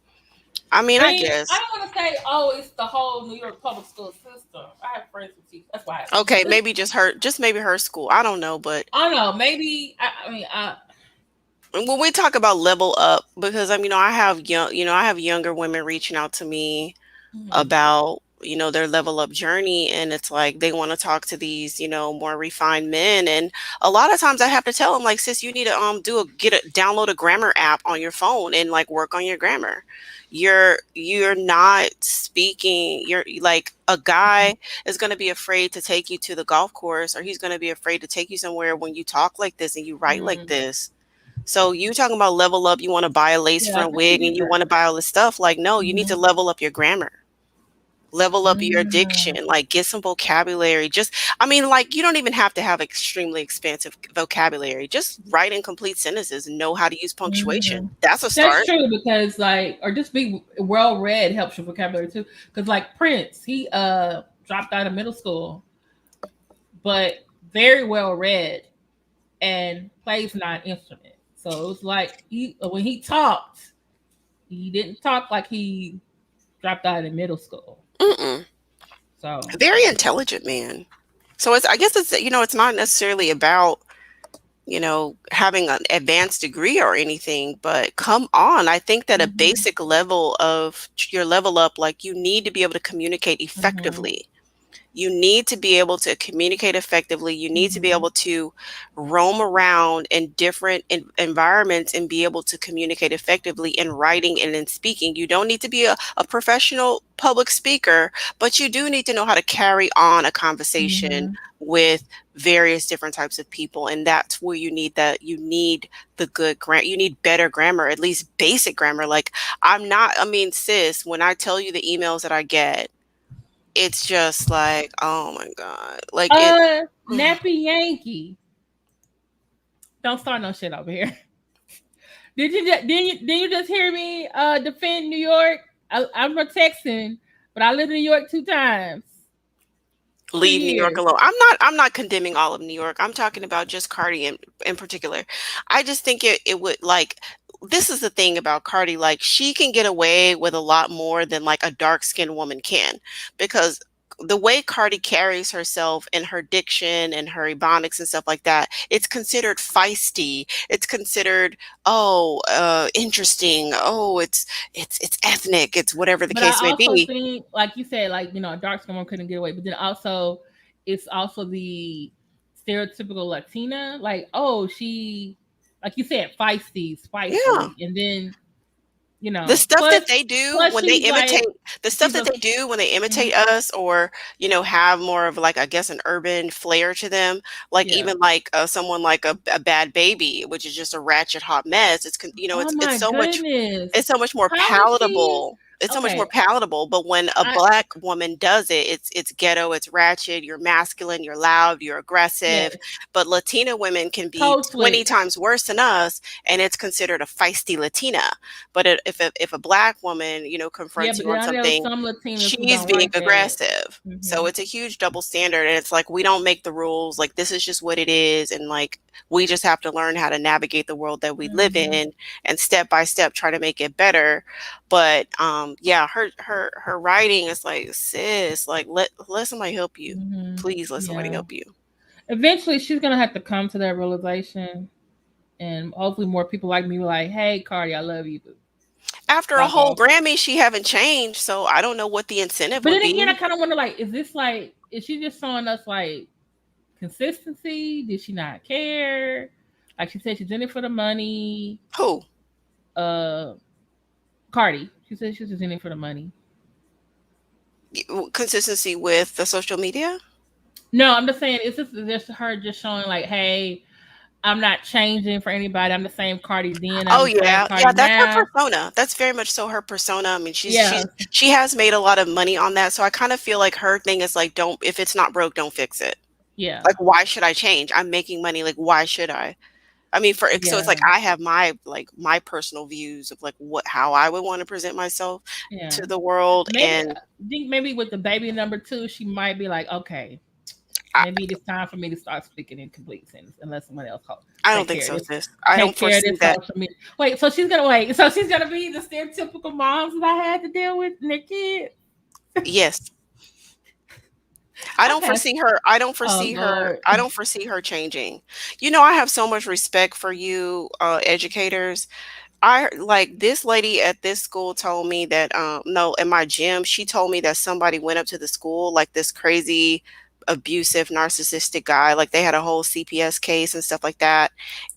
[SPEAKER 2] I mean,
[SPEAKER 1] I
[SPEAKER 2] I
[SPEAKER 1] mean, I
[SPEAKER 2] guess.
[SPEAKER 1] don't want to say, oh, it's the whole New York public school system. I have friends who teach. That's why I have
[SPEAKER 2] Okay,
[SPEAKER 1] teachers.
[SPEAKER 2] maybe just maybe her school. I don't know, but
[SPEAKER 1] I don't know. Maybe I mean,
[SPEAKER 2] when we talk about level up, because I have younger women reaching out to me
[SPEAKER 1] mhm,
[SPEAKER 2] about, their level up journey, and it's like they want to talk to these, more refined men, and a lot of times I have to tell them, like, sis, you need to download a grammar app on your phone and, like, work on your grammar. You're not speaking. You're like, a
[SPEAKER 1] mhm,
[SPEAKER 2] guy is going to be afraid to take you to the golf course, or he's going to be afraid to take you somewhere when you talk like this and you write like
[SPEAKER 1] mhm.
[SPEAKER 2] this. So you talking about level up, you want to buy a lace
[SPEAKER 1] Yeah, I
[SPEAKER 2] front
[SPEAKER 1] think she
[SPEAKER 2] wig and
[SPEAKER 1] did
[SPEAKER 2] you
[SPEAKER 1] that.
[SPEAKER 2] want to buy all this stuff. Like, no, you need to
[SPEAKER 1] Mhm.
[SPEAKER 2] level up your grammar, level up your diction,
[SPEAKER 1] Mm.
[SPEAKER 2] like get some vocabulary. Just, I mean, like you don't even have to have extremely expansive vocabulary. Just write in complete sentences and know how to use punctuation.
[SPEAKER 1] Mhm.
[SPEAKER 2] That's a
[SPEAKER 1] That's
[SPEAKER 2] start.
[SPEAKER 1] true because like, or just be well read helps your vocabulary too. Because like Prince, he dropped out of middle school, but very well read and plays nine instruments. So it was like he when he talked, he didn't talk like he dropped out of middle school.
[SPEAKER 2] Mm-mm.
[SPEAKER 1] So
[SPEAKER 2] Very intelligent man. So it's, I guess it's, it's not necessarily about, having an advanced degree or anything, but come on. I think that a
[SPEAKER 1] mhm,
[SPEAKER 2] basic level of your level up, like you need to be able to communicate
[SPEAKER 1] mhm,
[SPEAKER 2] effectively. You need to be able to communicate effectively. You need to be
[SPEAKER 1] mhm,
[SPEAKER 2] able to roam around in different environments and be able to communicate effectively in writing and in speaking. You don't need to be a professional public speaker, but you do need to know how to carry on a conversation
[SPEAKER 1] mhm.
[SPEAKER 2] with various different types of people. And that's where you need the good grammar. You need better grammar, at least basic grammar. Like I mean, sis, when I tell you the emails that I get, it's just like, oh my God. Like it
[SPEAKER 1] Nappy Yankee. Don't start no shit over here. Did you just hear me defend New York? I'm a Texan, but I lived in New York 2 times, two
[SPEAKER 2] leave New York
[SPEAKER 1] years.
[SPEAKER 2] alone. I'm not condemning all of New York. I'm talking about just Cardi in particular. I just think it would like, this is the thing about Cardi, like she can get away with a lot more than like a dark skinned woman can, because the way Cardi carries herself and her diction and her ebonics and stuff like that, it's considered feisty. It's considered, interesting. Oh, it's ethnic. It's whatever the
[SPEAKER 1] But I
[SPEAKER 2] case may
[SPEAKER 1] also
[SPEAKER 2] be.
[SPEAKER 1] think, like you said, like a dark skin woman couldn't get away. But then also, it's also the stereotypical Latina, like she, like you said, feisty,
[SPEAKER 2] Yeah.
[SPEAKER 1] spicy, and then
[SPEAKER 2] The stuff
[SPEAKER 1] plus
[SPEAKER 2] that they do
[SPEAKER 1] plus
[SPEAKER 2] when they
[SPEAKER 1] she's
[SPEAKER 2] imitate
[SPEAKER 1] like
[SPEAKER 2] the stuff
[SPEAKER 1] she's
[SPEAKER 2] that
[SPEAKER 1] a
[SPEAKER 2] they do when they
[SPEAKER 1] mhm,
[SPEAKER 2] imitate us, or, have more of like, I guess, an urban flair to them, like
[SPEAKER 1] yeah.
[SPEAKER 2] even like someone like a Bad Baby, which is just a ratchet hot mess.
[SPEAKER 1] Oh
[SPEAKER 2] It's
[SPEAKER 1] my
[SPEAKER 2] so much,
[SPEAKER 1] goodness,
[SPEAKER 2] it's so much more
[SPEAKER 1] how is she?
[SPEAKER 2] palatable. It's so much more
[SPEAKER 1] Okay,
[SPEAKER 2] palatable. But when a
[SPEAKER 1] I
[SPEAKER 2] black woman does it, it's ghetto, it's ratchet, you're masculine, you're loud, you're aggressive.
[SPEAKER 1] yes,
[SPEAKER 2] But Latina women can be
[SPEAKER 1] code
[SPEAKER 2] 20
[SPEAKER 1] switch.
[SPEAKER 2] times worse than us, and it's considered a feisty Latina. But if a black woman,
[SPEAKER 1] Yeah,
[SPEAKER 2] confronts
[SPEAKER 1] but
[SPEAKER 2] you
[SPEAKER 1] then
[SPEAKER 2] on
[SPEAKER 1] I know
[SPEAKER 2] something,
[SPEAKER 1] some Latinas who
[SPEAKER 2] she's
[SPEAKER 1] don't
[SPEAKER 2] being
[SPEAKER 1] like that.
[SPEAKER 2] aggressive. So
[SPEAKER 1] Hmm.
[SPEAKER 2] it's a huge double standard, and it's like we don't make the rules. Like this is just what it is, and like we just have to learn how to navigate the world that we live
[SPEAKER 1] Hmm.
[SPEAKER 2] in, and step by step try to make it better. But yeah, her writing is like, sis, like let somebody help you.
[SPEAKER 1] Hmm.
[SPEAKER 2] Please let somebody
[SPEAKER 1] Yeah.
[SPEAKER 2] help you.
[SPEAKER 1] Eventually, she's gonna have to come to that realization, and hopefully, more people like me were like, "Hey, Cardi, I love you, but
[SPEAKER 2] After a
[SPEAKER 1] back
[SPEAKER 2] whole
[SPEAKER 1] off."
[SPEAKER 2] Grammy, she haven't changed, so I don't know what the incentive
[SPEAKER 1] But
[SPEAKER 2] would
[SPEAKER 1] then again, I
[SPEAKER 2] be.
[SPEAKER 1] kind of wonder, like, is she just showing us like consistency? Did she not care? Like she said, she's in it for the money.
[SPEAKER 2] Who?
[SPEAKER 1] Uh, Cardi, she said she's just in it for the money.
[SPEAKER 2] Consistency with the social media?
[SPEAKER 1] No, I'm just saying, it's just her just showing like, hey, I'm not changing for anybody. I'm the same Cardi then.
[SPEAKER 2] Oh
[SPEAKER 1] I'm the same
[SPEAKER 2] yeah,
[SPEAKER 1] Cardi
[SPEAKER 2] yeah, that's her
[SPEAKER 1] now.
[SPEAKER 2] persona. That's very much so her persona. I mean,
[SPEAKER 1] Yeah,
[SPEAKER 2] she has made a lot of money on that, so I kind of feel like her thing is like, don't, if it's not broke, don't fix it.
[SPEAKER 1] yeah,
[SPEAKER 2] Like, why should I change? I'm making money. Like, why should I? I mean, so it's like
[SPEAKER 1] yeah,
[SPEAKER 2] I have my personal views of like what how I would want to present myself
[SPEAKER 1] yeah.
[SPEAKER 2] to the world,
[SPEAKER 1] Maybe
[SPEAKER 2] and
[SPEAKER 1] I think maybe with the baby number two, she might be like, okay,
[SPEAKER 2] I,
[SPEAKER 1] maybe it's time for me to start speaking in complete sentence unless someone else
[SPEAKER 2] I don't
[SPEAKER 1] take
[SPEAKER 2] think
[SPEAKER 1] care of
[SPEAKER 2] so,
[SPEAKER 1] this.
[SPEAKER 2] sis. I don't
[SPEAKER 1] Take care of
[SPEAKER 2] foresee
[SPEAKER 1] this
[SPEAKER 2] that.
[SPEAKER 1] social media. Wait, so she's gonna wait. So she's gonna be the stereotypical moms that I had to deal with and their kids.
[SPEAKER 2] Yes, I don't
[SPEAKER 1] Okay.
[SPEAKER 2] foresee her. I don't
[SPEAKER 1] Oh
[SPEAKER 2] foresee her.
[SPEAKER 1] Lord.
[SPEAKER 2] I don't foresee her changing. I have so much respect for you, educators. I like this lady at this school told me that no, in my gym, she told me that somebody went up to the school, like this crazy abusive narcissistic guy, like they had a whole CPS case and stuff like that,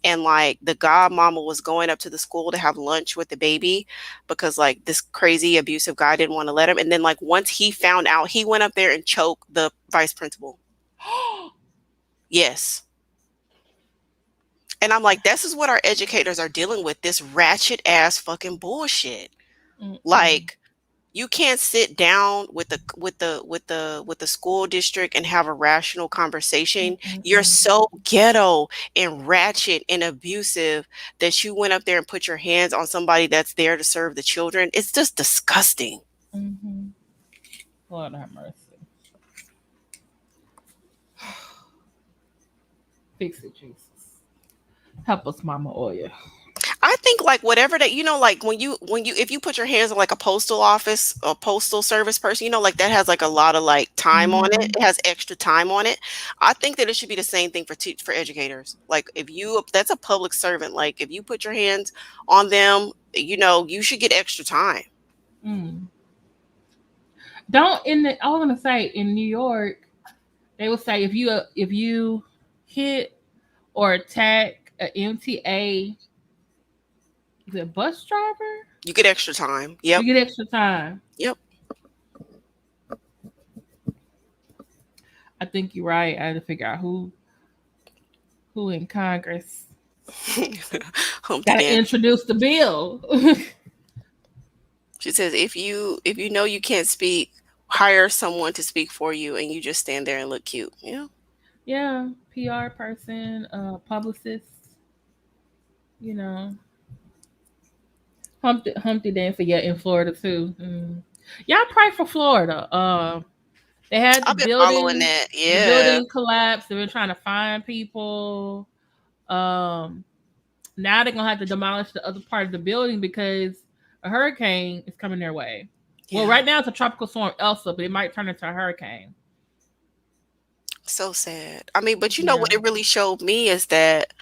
[SPEAKER 2] and like the godmama was going up to the school to have lunch with the baby because like this crazy abusive guy didn't want to let him, and then like once he found out, he went up there and choked the vice principal. Yes. And I'm like, this is what our educators are dealing with, this ratchet ass fucking bullshit.
[SPEAKER 1] Mm-mm.
[SPEAKER 2] Like, you can't sit down with the school district and have a rational conversation. You're
[SPEAKER 1] Mm-mm.
[SPEAKER 2] so ghetto and ratchet and abusive that you went up there and put your hands on somebody that's there to serve the children. It's just disgusting.
[SPEAKER 1] Mm-hmm. Lord have mercy. Fix it, Jesus. Help us, Mama Oya.
[SPEAKER 2] I think like whatever that, like when you if you put your hands on like a postal office, a postal service person, like that has like a lot of like time on it.
[SPEAKER 1] Mm-hmm.
[SPEAKER 2] It has extra time on it. I think that it should be the same thing for educators. Like if that's a public servant, like if you put your hands on them, you should get extra time.
[SPEAKER 1] Mm. Don't in the. I was gonna say in New York, they would say if you hit or attack a MTA, is it bus driver?
[SPEAKER 2] You get extra time.
[SPEAKER 1] You
[SPEAKER 2] Yep.
[SPEAKER 1] get extra time.
[SPEAKER 2] Yep.
[SPEAKER 1] I think you're right. I had to figure out who in Congress
[SPEAKER 2] Humpty
[SPEAKER 1] got to
[SPEAKER 2] Dance.
[SPEAKER 1] introduce the bill.
[SPEAKER 2] She says if you know you can't speak, hire someone to speak for you, and you just stand there and look cute. Yeah.
[SPEAKER 1] Yeah, PR person, publicist. You know, Humpty Dance. Yeah, in Florida too. Mm. Y'all pray for Florida. They had
[SPEAKER 2] I've been following that.
[SPEAKER 1] the
[SPEAKER 2] Yeah.
[SPEAKER 1] building collapsed. They were trying to find people. Um, Now they're gonna have to demolish the other part of the building because a hurricane is coming their way. Well,
[SPEAKER 2] Yeah.
[SPEAKER 1] right now it's a tropical storm Elsa, but it might turn into a hurricane.
[SPEAKER 2] So sad. I mean, but what
[SPEAKER 1] Yeah.
[SPEAKER 2] it really showed me is that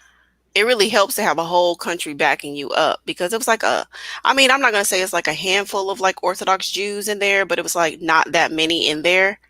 [SPEAKER 2] it really helps to have a whole country backing you up, because it was like I mean, I'm not going to say it's like a handful of like Orthodox Jews in there, but it was like not that many in there.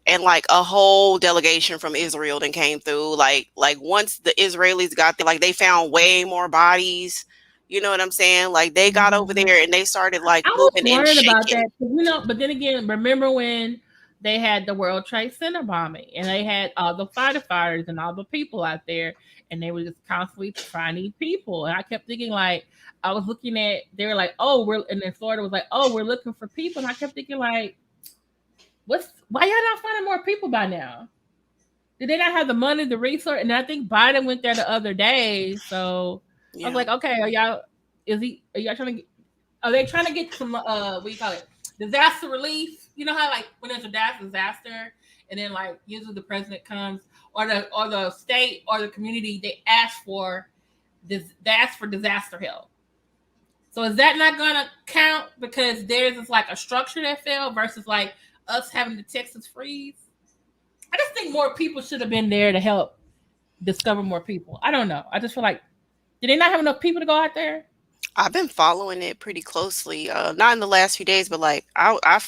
[SPEAKER 2] And like a whole delegation from Israel then came through. Like once the Israelis got there, like they found way more bodies. You know what I'm saying? Like they got over
[SPEAKER 1] Mhm.
[SPEAKER 2] there and they started like
[SPEAKER 1] I was
[SPEAKER 2] moving and
[SPEAKER 1] worried about
[SPEAKER 2] shaking.
[SPEAKER 1] that, but then again, remember when they had the World Trade Center bombing and they had all the firefighters and all the people out there, and they were just constantly finding people. And I kept thinking, like, I was looking at, they were like, oh, and then Florida was like, oh, we're looking for people. And I kept thinking, like, why y'all not finding more people by now? Did they not have the money, the resource? And I think Biden went there the other day. So I was
[SPEAKER 2] Yeah.
[SPEAKER 1] like, okay, are y'all trying to are they trying to get some what do you call it? Disaster relief? You know how like when there's a disaster and then like usually the president comes or the state or the community, they ask for disaster help. So is that not gonna count because theirs is like a structure that fell versus like us having the Texas freeze? I just think more people should have been there to help discover more people. I don't know. I just feel like did they not have enough people to go out there?
[SPEAKER 2] I've been following it pretty closely. Not in the last few days, but like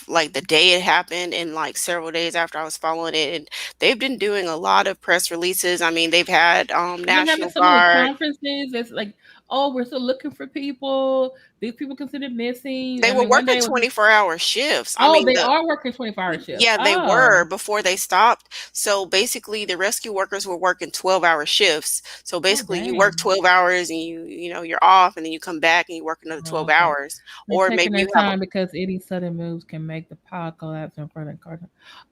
[SPEAKER 2] like the day it happened and like several days after I was following it, and they've been doing a lot of press releases. I mean, they've had
[SPEAKER 1] They've been having
[SPEAKER 2] National
[SPEAKER 1] so many
[SPEAKER 2] Guard.
[SPEAKER 1] conferences. It's like, oh, we're still looking for people. These people considered missing.
[SPEAKER 2] They
[SPEAKER 1] I
[SPEAKER 2] were
[SPEAKER 1] mean, one
[SPEAKER 2] working
[SPEAKER 1] day it was,
[SPEAKER 2] 24-hour shifts. I
[SPEAKER 1] oh,
[SPEAKER 2] mean,
[SPEAKER 1] they are working 24-hour shifts.
[SPEAKER 2] yeah, they were
[SPEAKER 1] Oh,
[SPEAKER 2] before they stopped. So basically, the rescue workers were working 12-hour shifts. So
[SPEAKER 1] oh,
[SPEAKER 2] basically, you work
[SPEAKER 1] dang.
[SPEAKER 2] 12 hours and you're off, and then you come back and you work another
[SPEAKER 1] Oh,
[SPEAKER 2] 12
[SPEAKER 1] okay.
[SPEAKER 2] hours.
[SPEAKER 1] They're
[SPEAKER 2] Or
[SPEAKER 1] taking
[SPEAKER 2] maybe
[SPEAKER 1] their
[SPEAKER 2] you have a
[SPEAKER 1] time because any sudden moves can make the pile collapse in front of the car.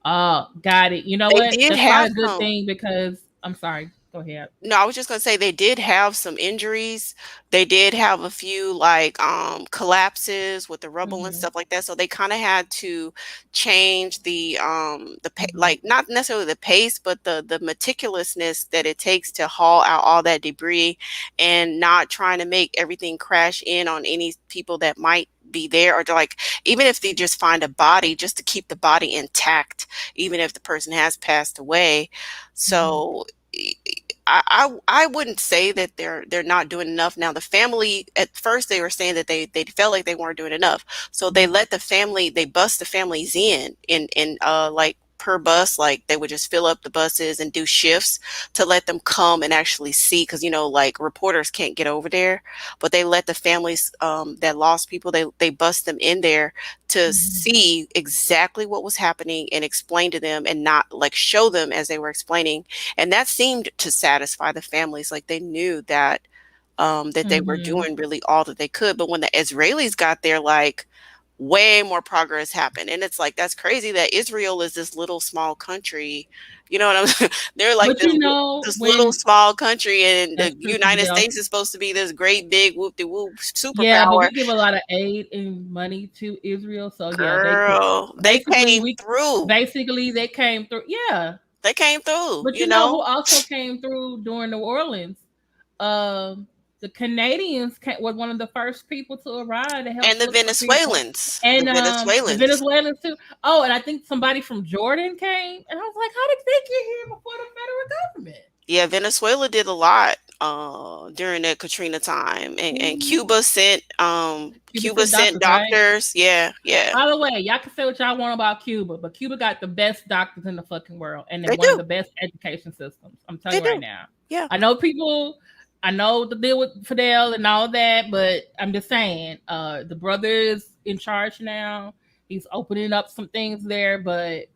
[SPEAKER 1] Oh, got it. You know
[SPEAKER 2] they
[SPEAKER 1] what?
[SPEAKER 2] did
[SPEAKER 1] That's probably
[SPEAKER 2] have
[SPEAKER 1] a good
[SPEAKER 2] some.
[SPEAKER 1] thing because I'm sorry. Go ahead.
[SPEAKER 2] No, I was just gonna say they did have some injuries. They did have a few like collapses with the rubble and
[SPEAKER 1] Hmm.
[SPEAKER 2] stuff like that. So they kind of had to change
[SPEAKER 1] Hmm.
[SPEAKER 2] like not necessarily the pace, but the meticulousness that it takes to haul out all that debris, and not trying to make everything crash in on any people that might be there, or to like even if they just find a body, just to keep the body intact, even if the person has passed away.
[SPEAKER 1] Hmm.
[SPEAKER 2] So I wouldn't say that they're not doing enough. Now the family, at first they were saying that they felt like they weren't doing enough, so they bust the families in like per bus. Like they would just fill up the buses and do shifts to let them come and actually see, because like reporters can't get over there, but they let the families that lost people, they bust them in there to see exactly what was happening and explain to them, and not like show them as they were explaining. And that seemed to satisfy the families. Like they knew that that they were doing really all that they could. But when the Israelis got there, like way more progress happened. And it's like, that's crazy that Israel is this little small country. You know what I'm saying? They're like
[SPEAKER 1] But
[SPEAKER 2] this little small country, and the
[SPEAKER 1] true,
[SPEAKER 2] United States is supposed to be this great big whoop-de-whoop
[SPEAKER 1] yeah, but we
[SPEAKER 2] superpower.
[SPEAKER 1] give a lot of aid and money to Israel, so yeah,
[SPEAKER 2] Girl, they came through.
[SPEAKER 1] Basically they came through. Yeah,
[SPEAKER 2] They came through.
[SPEAKER 1] but you know who also came through during New Orleans? The Canadians was one of the first people to arrive to help,
[SPEAKER 2] and the Venezuelans,
[SPEAKER 1] and the Venezuelans too. Oh, and I think somebody from Jordan came, and I was like, how did they get here before the federal government?
[SPEAKER 2] Yeah, Venezuela did a lot during the Katrina time, and Cuba sent doctors,
[SPEAKER 1] right?
[SPEAKER 2] Yeah.
[SPEAKER 1] By the way, y'all can say what y'all want about Cuba, but Cuba got the best doctors in the fucking world, and they're one of the best education systems. I'm telling you right now.
[SPEAKER 2] Yeah,
[SPEAKER 1] I know the deal with Fidel and all that, but I'm just saying, the brother is in charge now. He's opening up some things there, but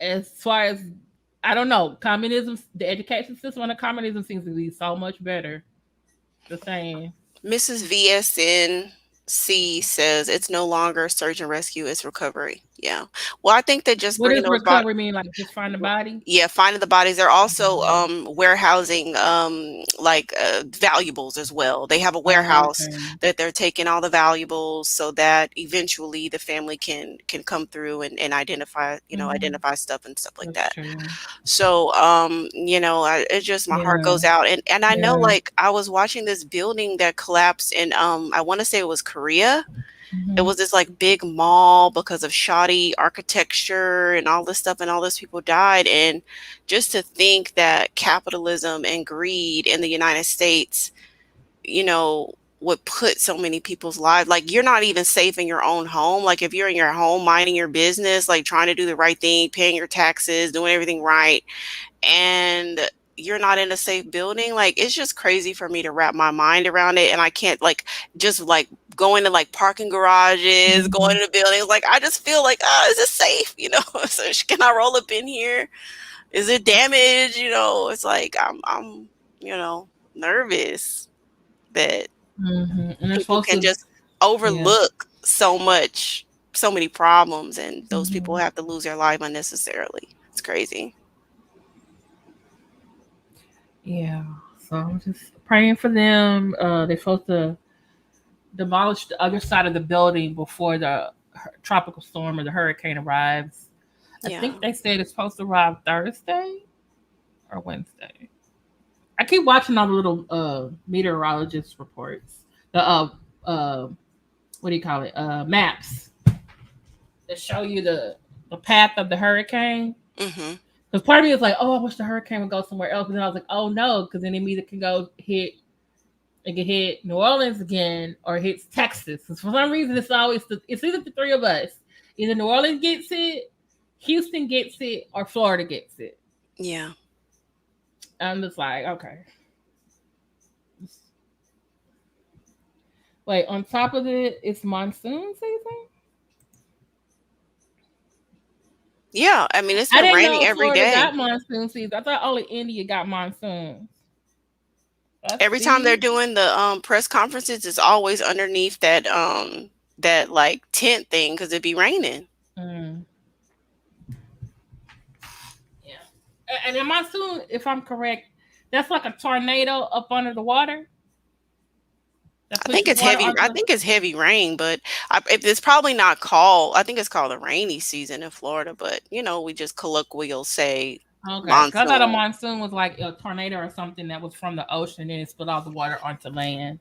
[SPEAKER 1] as far as, I don't know, communism, the education system under communism seems to be so much better. Just saying.
[SPEAKER 2] Mrs. VSNC says it's no longer search and rescue, it's recovery. Yeah. Well, I think that just
[SPEAKER 1] What
[SPEAKER 2] bringing
[SPEAKER 1] does
[SPEAKER 2] those
[SPEAKER 1] recovery mean? Like just find the body?
[SPEAKER 2] Yeah, finding the bodies. They're also warehousing like valuables as well. They have a warehouse that they're taking all the valuables, so that eventually the family can come through and identify identify stuff and stuff like that.
[SPEAKER 1] True.
[SPEAKER 2] So it just, my heart goes out, and I know, like, I was watching this building that collapsed in I want to say it was Korea. It was this like big mall because of shoddy architecture and all this stuff, and all those people died. And just to think that capitalism and greed in the United States, would put so many people's lives, like, you're not even safe in your own home. Like, if you're in your home minding your business, like trying to do the right thing, paying your taxes, doing everything right, and you're not in a safe building, like, it's just crazy for me to wrap my mind around it. And I can't, like, just like going to like parking garages, going to the buildings, like, I just feel like, is it safe? So can I roll up in here? Is it damaged? It's like I'm nervous that people can just overlook so many problems, and those people have to lose their life unnecessarily. It's crazy.
[SPEAKER 1] Yeah, so I'm just praying for them. They're supposed to demolish the other side of the building before the tropical storm or the hurricane arrives. I think they said it's supposed to arrive Thursday or Wednesday. I keep watching all the little meteorologist reports. The what do you call it? Maps that show you the path of the hurricane. Because part of me is like, oh, I wish the hurricane would go somewhere else. But then I was like, oh no, because then it either can go hit New Orleans again, or it hits Texas. For some reason, it's either the three of us. Either New Orleans gets it, Houston gets it, or Florida gets it.
[SPEAKER 2] Yeah.
[SPEAKER 1] I'm just like, okay. Wait, on top of it, it's monsoon season?
[SPEAKER 2] Yeah, I mean, it's been raining every day.
[SPEAKER 1] Got monsoon season. I thought only India got monsoons.
[SPEAKER 2] Every time they're doing the press conferences, it's always underneath that like tent thing, because it'd be raining.
[SPEAKER 1] Yeah, and the monsoon, if I'm correct, that's like a tornado up under the water.
[SPEAKER 2] I think it's heavy. I think it's heavy rain, but it's probably not called. I think it's called the rainy season in Florida, but we just colloquial say.
[SPEAKER 1] Okay, I thought a monsoon was like a tornado or something that was from the ocean and it spilled all the water onto land.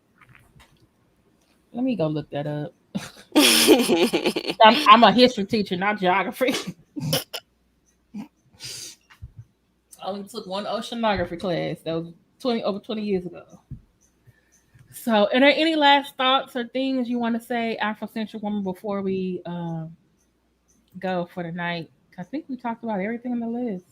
[SPEAKER 1] Let me go look that up. I'm a history teacher, not geography. I only took one oceanography class. That was over 20 years ago. So, are there any last thoughts or things you want to say, Afrocentric woman, before we go for the night. I think we talked about everything on the list.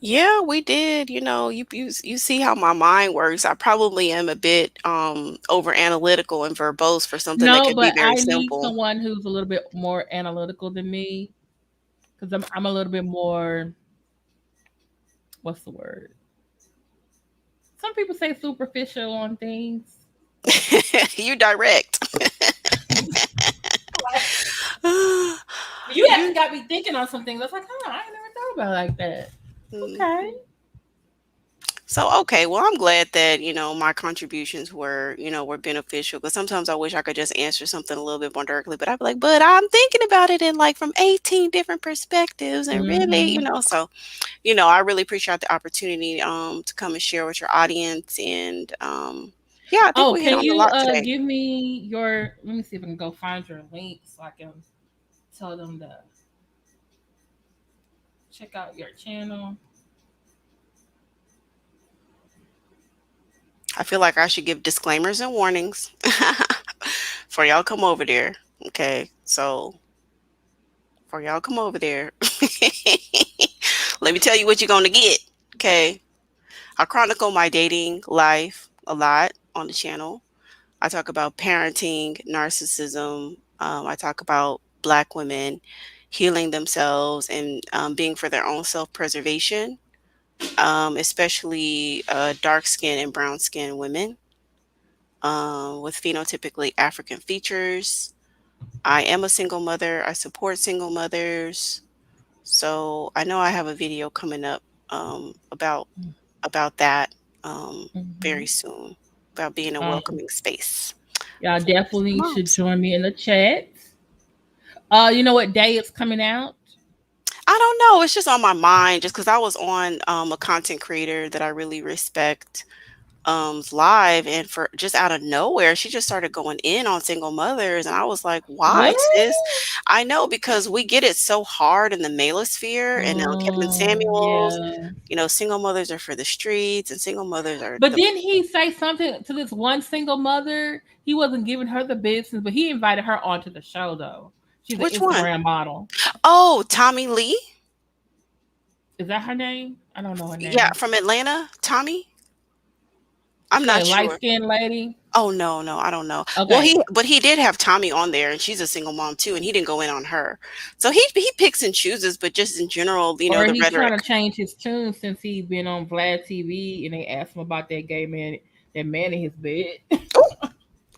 [SPEAKER 2] Yeah, we did. You see how my mind works. I probably am a bit over analytical and verbose for something that
[SPEAKER 1] No,
[SPEAKER 2] could be
[SPEAKER 1] but
[SPEAKER 2] very
[SPEAKER 1] I need
[SPEAKER 2] simple.
[SPEAKER 1] someone who's a little bit more analytical than me because I'm a little bit more. What's the word? Some people say superficial on things.
[SPEAKER 2] You direct.
[SPEAKER 1] Like, you actually
[SPEAKER 2] You
[SPEAKER 1] got me thinking on some things. I was like, huh, I ain't never thought about it like that. Okay.
[SPEAKER 2] Mhm. So, okay, well, I'm glad that, my contributions were beneficial, because sometimes I wish I could just answer something a little bit more directly, but I'd be like, but I'm thinking about it in like from 18 different perspectives, and really,
[SPEAKER 1] Mm-hmm.
[SPEAKER 2] so, I really appreciate the opportunity to come and share with your audience. And yeah, I think
[SPEAKER 1] Oh,
[SPEAKER 2] we hit
[SPEAKER 1] can
[SPEAKER 2] on a
[SPEAKER 1] you
[SPEAKER 2] lot today.
[SPEAKER 1] give me your? Let me see if I can go find your link so I can tell them to check out your channel.
[SPEAKER 2] I feel like I should give disclaimers and warnings for y'all come over there. Okay, so for y'all come over there, let me tell you what you're gonna get. Okay, I chronicle my dating life a lot on the channel. I talk about parenting, narcissism. I talk about Black women healing themselves and being for their own self preservation, especially dark skinned and brown skinned women with phenotypically African features. I am a single mother. I support single mothers. So I know I have a video coming up about that
[SPEAKER 1] Mm-hmm.
[SPEAKER 2] very soon, about being a
[SPEAKER 1] Awesome.
[SPEAKER 2] welcoming space
[SPEAKER 1] Y'all
[SPEAKER 2] for
[SPEAKER 1] definitely should
[SPEAKER 2] moms.
[SPEAKER 1] join me in the chat. You know what day it's coming out?
[SPEAKER 2] I don't know. It's just on my mind, just because I was on a content creator that I really respect live, and for just out of nowhere she just started going in on single mothers, and I was like, why,
[SPEAKER 1] What?
[SPEAKER 2] sis? I know, because we get it so hard in the malosphere, and Kevin Samuels,
[SPEAKER 1] Yeah.
[SPEAKER 2] single mothers are for the streets, and single mothers are
[SPEAKER 1] But
[SPEAKER 2] the
[SPEAKER 1] didn't he say something to this one single mother? He wasn't giving her the business, but he invited her onto the show though. She's an
[SPEAKER 2] which one?
[SPEAKER 1] Instagram model.
[SPEAKER 2] Oh, Tommy Lee.
[SPEAKER 1] Is that her name? I don't know her
[SPEAKER 2] Yeah,
[SPEAKER 1] name.
[SPEAKER 2] from Atlanta. Tommy. I'm
[SPEAKER 1] She a
[SPEAKER 2] not
[SPEAKER 1] light
[SPEAKER 2] sure.
[SPEAKER 1] skinned lady.
[SPEAKER 2] Oh, no, no, I don't know. Well,
[SPEAKER 1] Okay.
[SPEAKER 2] but he did have Tommy on there, and she's a single mom too, and he didn't go in on her. So he picks and chooses, but just in general,
[SPEAKER 1] Or
[SPEAKER 2] the
[SPEAKER 1] he's trying to
[SPEAKER 2] rhetoric.
[SPEAKER 1] change his tune since he's been on Vlad TV and they asked him about that gay man, that man in his bed.
[SPEAKER 2] Ooh,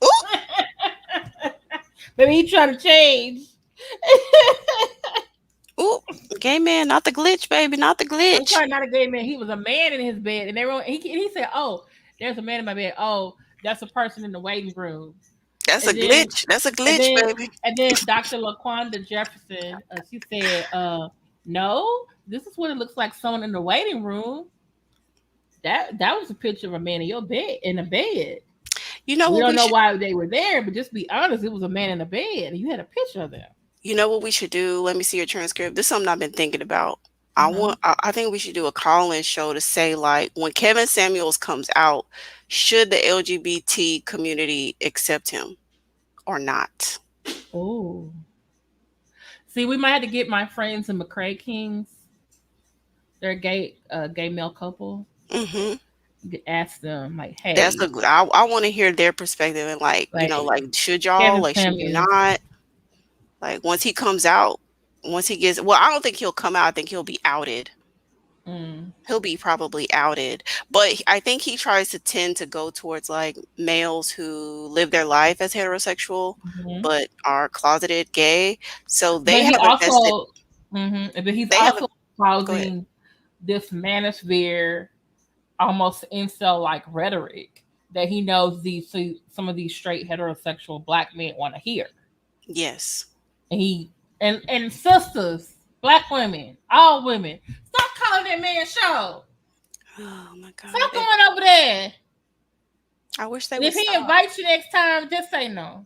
[SPEAKER 2] ooh,
[SPEAKER 1] Maybe he trying to change.
[SPEAKER 2] ooh. Gay man, not the glitch, baby, not the
[SPEAKER 1] I'm
[SPEAKER 2] glitch.
[SPEAKER 1] sorry, not a gay man. He was a man in his bed, and everyone he said, "Oh, there's a man in my bed. Oh, that's a person in the waiting room."
[SPEAKER 2] That's a
[SPEAKER 1] And then
[SPEAKER 2] glitch. That's a
[SPEAKER 1] and
[SPEAKER 2] glitch,
[SPEAKER 1] then
[SPEAKER 2] baby.
[SPEAKER 1] and then Dr. Laquanda Jefferson, she said, "No, this is what it looks like. Someone in the waiting room. That was a picture of a man in your bed in a bed.
[SPEAKER 2] You know
[SPEAKER 1] We
[SPEAKER 2] what
[SPEAKER 1] don't
[SPEAKER 2] we
[SPEAKER 1] know
[SPEAKER 2] should
[SPEAKER 1] why they were there, but just be honest, it was a man in a bed, and you had a picture of them."
[SPEAKER 2] You know what we should do? Let me see your transcript. This is something I've been thinking about.
[SPEAKER 1] Uh-huh.
[SPEAKER 2] I think we should do a call-in show to say, like, when Kevin Samuels comes out, should the LGBT community accept him or not?
[SPEAKER 1] Oh, see, we might have to get my friends in McCray Kings. They're a gay male couple.
[SPEAKER 2] Hmm.
[SPEAKER 1] You could ask them like,
[SPEAKER 2] That's
[SPEAKER 1] "Hey,
[SPEAKER 2] a good. I want to hear their perspective, and like,
[SPEAKER 1] like
[SPEAKER 2] like, should y'all,
[SPEAKER 1] Kevin
[SPEAKER 2] like, should you
[SPEAKER 1] Samuels."
[SPEAKER 2] not? Like, once he comes out, once he gets, well, I don't think he'll come out. I think he'll be outed.
[SPEAKER 1] Mm,
[SPEAKER 2] He'll be probably outed, but I think he tries to tend to go towards like males who live their life as heterosexual,
[SPEAKER 1] mhm.
[SPEAKER 2] but are closeted gay. So they
[SPEAKER 1] But he
[SPEAKER 2] have a vested.
[SPEAKER 1] also, but he's
[SPEAKER 2] They have a.
[SPEAKER 1] also
[SPEAKER 2] Go ahead.
[SPEAKER 1] causing this manosphere, almost incel like rhetoric that he knows some of these straight heterosexual black men want to hear,
[SPEAKER 2] Yes.
[SPEAKER 1] and he and sisters, black women, all women, stop calling that man show.
[SPEAKER 2] Oh my God.
[SPEAKER 1] Stop going over there.
[SPEAKER 2] I wish they
[SPEAKER 1] And
[SPEAKER 2] would
[SPEAKER 1] if he
[SPEAKER 2] stop.
[SPEAKER 1] invites you next time, just say no.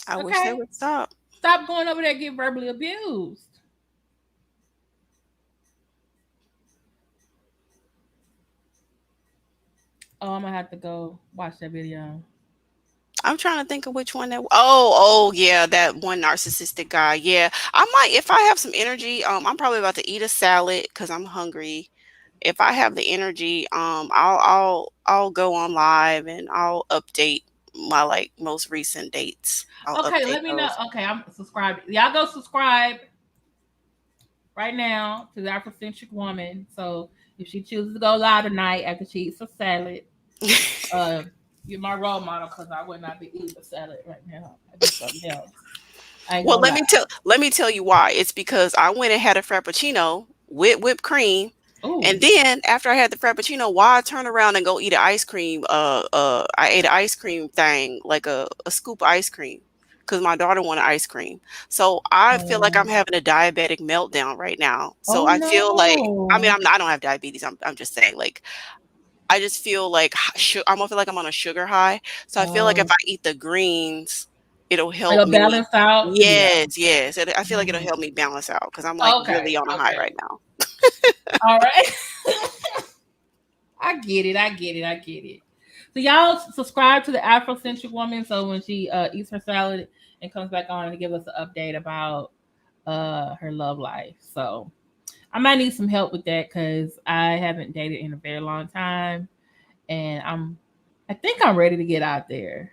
[SPEAKER 2] I wish they
[SPEAKER 1] Okay?
[SPEAKER 2] would stop.
[SPEAKER 1] Stop going over there and get verbally abused. Oh, I'm gonna have to go watch that video.
[SPEAKER 2] I'm trying to think of which one that. Oh, yeah, that one narcissistic guy. Yeah, I might if I have some energy. I'm probably about to eat a salad because I'm hungry. If I have the energy, I'll go on live and I'll update my like most recent dates. I'll
[SPEAKER 1] Okay,
[SPEAKER 2] update
[SPEAKER 1] let me know.
[SPEAKER 2] those.
[SPEAKER 1] Okay, I'm subscribed. Y'all go subscribe right now to the Afrocentric Woman. So if she chooses to go live tonight after she eats a salad, uh, you're my role model because I would not be eating a salad right now. I'd be something else. I ain't
[SPEAKER 2] Well,
[SPEAKER 1] gonna lie.
[SPEAKER 2] let me tell you why. It's because I went and had a frappuccino with whipped cream,
[SPEAKER 1] Ooh.
[SPEAKER 2] and then after I had the frappuccino, why I turn around and go eat an ice cream? I ate an ice cream thing, like a scoop of ice cream, because my daughter wanted ice cream. So I feel like I'm
[SPEAKER 1] Oh,
[SPEAKER 2] having a diabetic meltdown right now. So
[SPEAKER 1] oh
[SPEAKER 2] I feel like, I mean,
[SPEAKER 1] no.
[SPEAKER 2] I don't have diabetes. I'm just saying, like, I just feel like I am feel like I'm on a sugar high. So I feel like if
[SPEAKER 1] Oh,
[SPEAKER 2] I eat the greens, it'll
[SPEAKER 1] like
[SPEAKER 2] help
[SPEAKER 1] a
[SPEAKER 2] me.
[SPEAKER 1] balance out. Yeah.
[SPEAKER 2] Yes, yes. I feel like it'll
[SPEAKER 1] Mhm.
[SPEAKER 2] help me balance out because I'm like
[SPEAKER 1] Okay.
[SPEAKER 2] really on a high
[SPEAKER 1] Okay.
[SPEAKER 2] right now.
[SPEAKER 1] All right. I get it. I get it. I get it. So y'all subscribe to the Afrocentric Woman so when she eats her salad and comes back on to give us an update about her love life. So I might need some help with that because I haven't dated in a very long time, and I think I'm ready to get out there.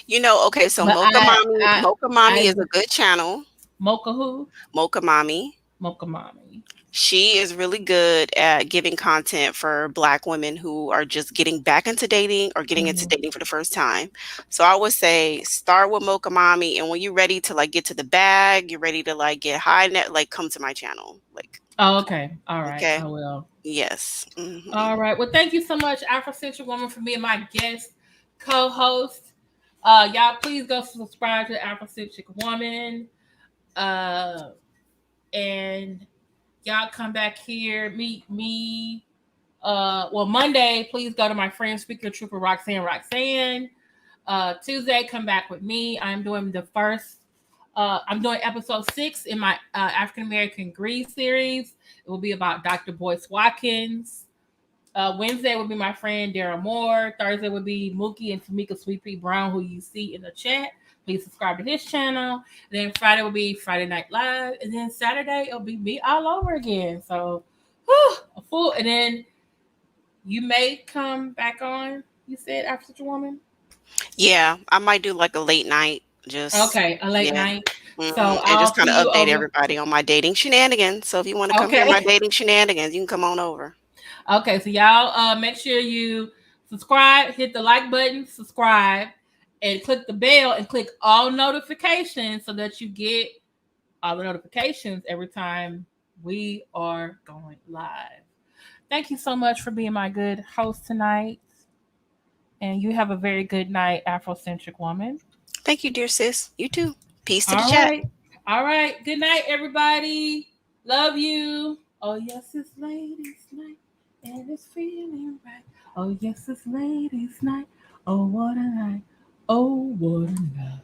[SPEAKER 2] Okay, so
[SPEAKER 1] But
[SPEAKER 2] Mocha Mommy
[SPEAKER 1] I
[SPEAKER 2] is a good channel.
[SPEAKER 1] Mocha who?
[SPEAKER 2] Mocha Mommy.
[SPEAKER 1] Mocha mommy.
[SPEAKER 2] She is really good at giving content for Black women who are just getting back into dating or getting into
[SPEAKER 1] Mhm.
[SPEAKER 2] dating for the first time. So I would say start with Mocha Mommy, and when you're ready to like get to the bag, you're ready to like get high net, like come to my channel. Like,
[SPEAKER 1] Oh, okay. All right.
[SPEAKER 2] okay,
[SPEAKER 1] I will.
[SPEAKER 2] yes.
[SPEAKER 1] All right. Well, thank you so much, Afrocentric Woman, for being my guest co-host. Y'all, please go subscribe to Afrocentric Woman. Uh, and y'all come back here, meet me. Well, Monday, please go to my friend Speaker Trooper Roxanne. Tuesday, come back with me. I'm doing the first. I'm doing episode 6 in my African American Greed series. It will be about Dr. Boyce Watkins. Wednesday will be my friend Dara Moore. Thursday will be Mookie and Tamika Sweet Pea Brown, who you see in the chat. Please subscribe to his channel. And then Friday will be Friday Night Live. And then Saturday, it'll be me all over again. So, a full. And then you may come back on, you said, after such a woman?
[SPEAKER 2] Yeah, I might do like a late night. Just
[SPEAKER 1] Okay, a late
[SPEAKER 2] yeah.
[SPEAKER 1] night. So
[SPEAKER 2] And just
[SPEAKER 1] I'll
[SPEAKER 2] kind
[SPEAKER 1] see
[SPEAKER 2] of
[SPEAKER 1] you
[SPEAKER 2] update
[SPEAKER 1] over.
[SPEAKER 2] everybody on my dating shenanigans. So if you want to come hear my
[SPEAKER 1] Okay.
[SPEAKER 2] dating shenanigans, you can come on over.
[SPEAKER 1] Okay, so y'all make sure you subscribe, hit the like button, subscribe, and click the bell and click all notifications so that you get all the notifications every time we are going live. Thank you so much for being my good host tonight. And you have a very good night, Afrocentric Woman.
[SPEAKER 2] Thank you, dear sis. You too. Peace to the
[SPEAKER 1] All
[SPEAKER 2] chat.
[SPEAKER 1] right. All right. Good night, everybody. Love you. Oh, yes, it's ladies' night. And it's feeling right. Oh, yes, it's ladies' night. Oh, what a night. Oh, what a night.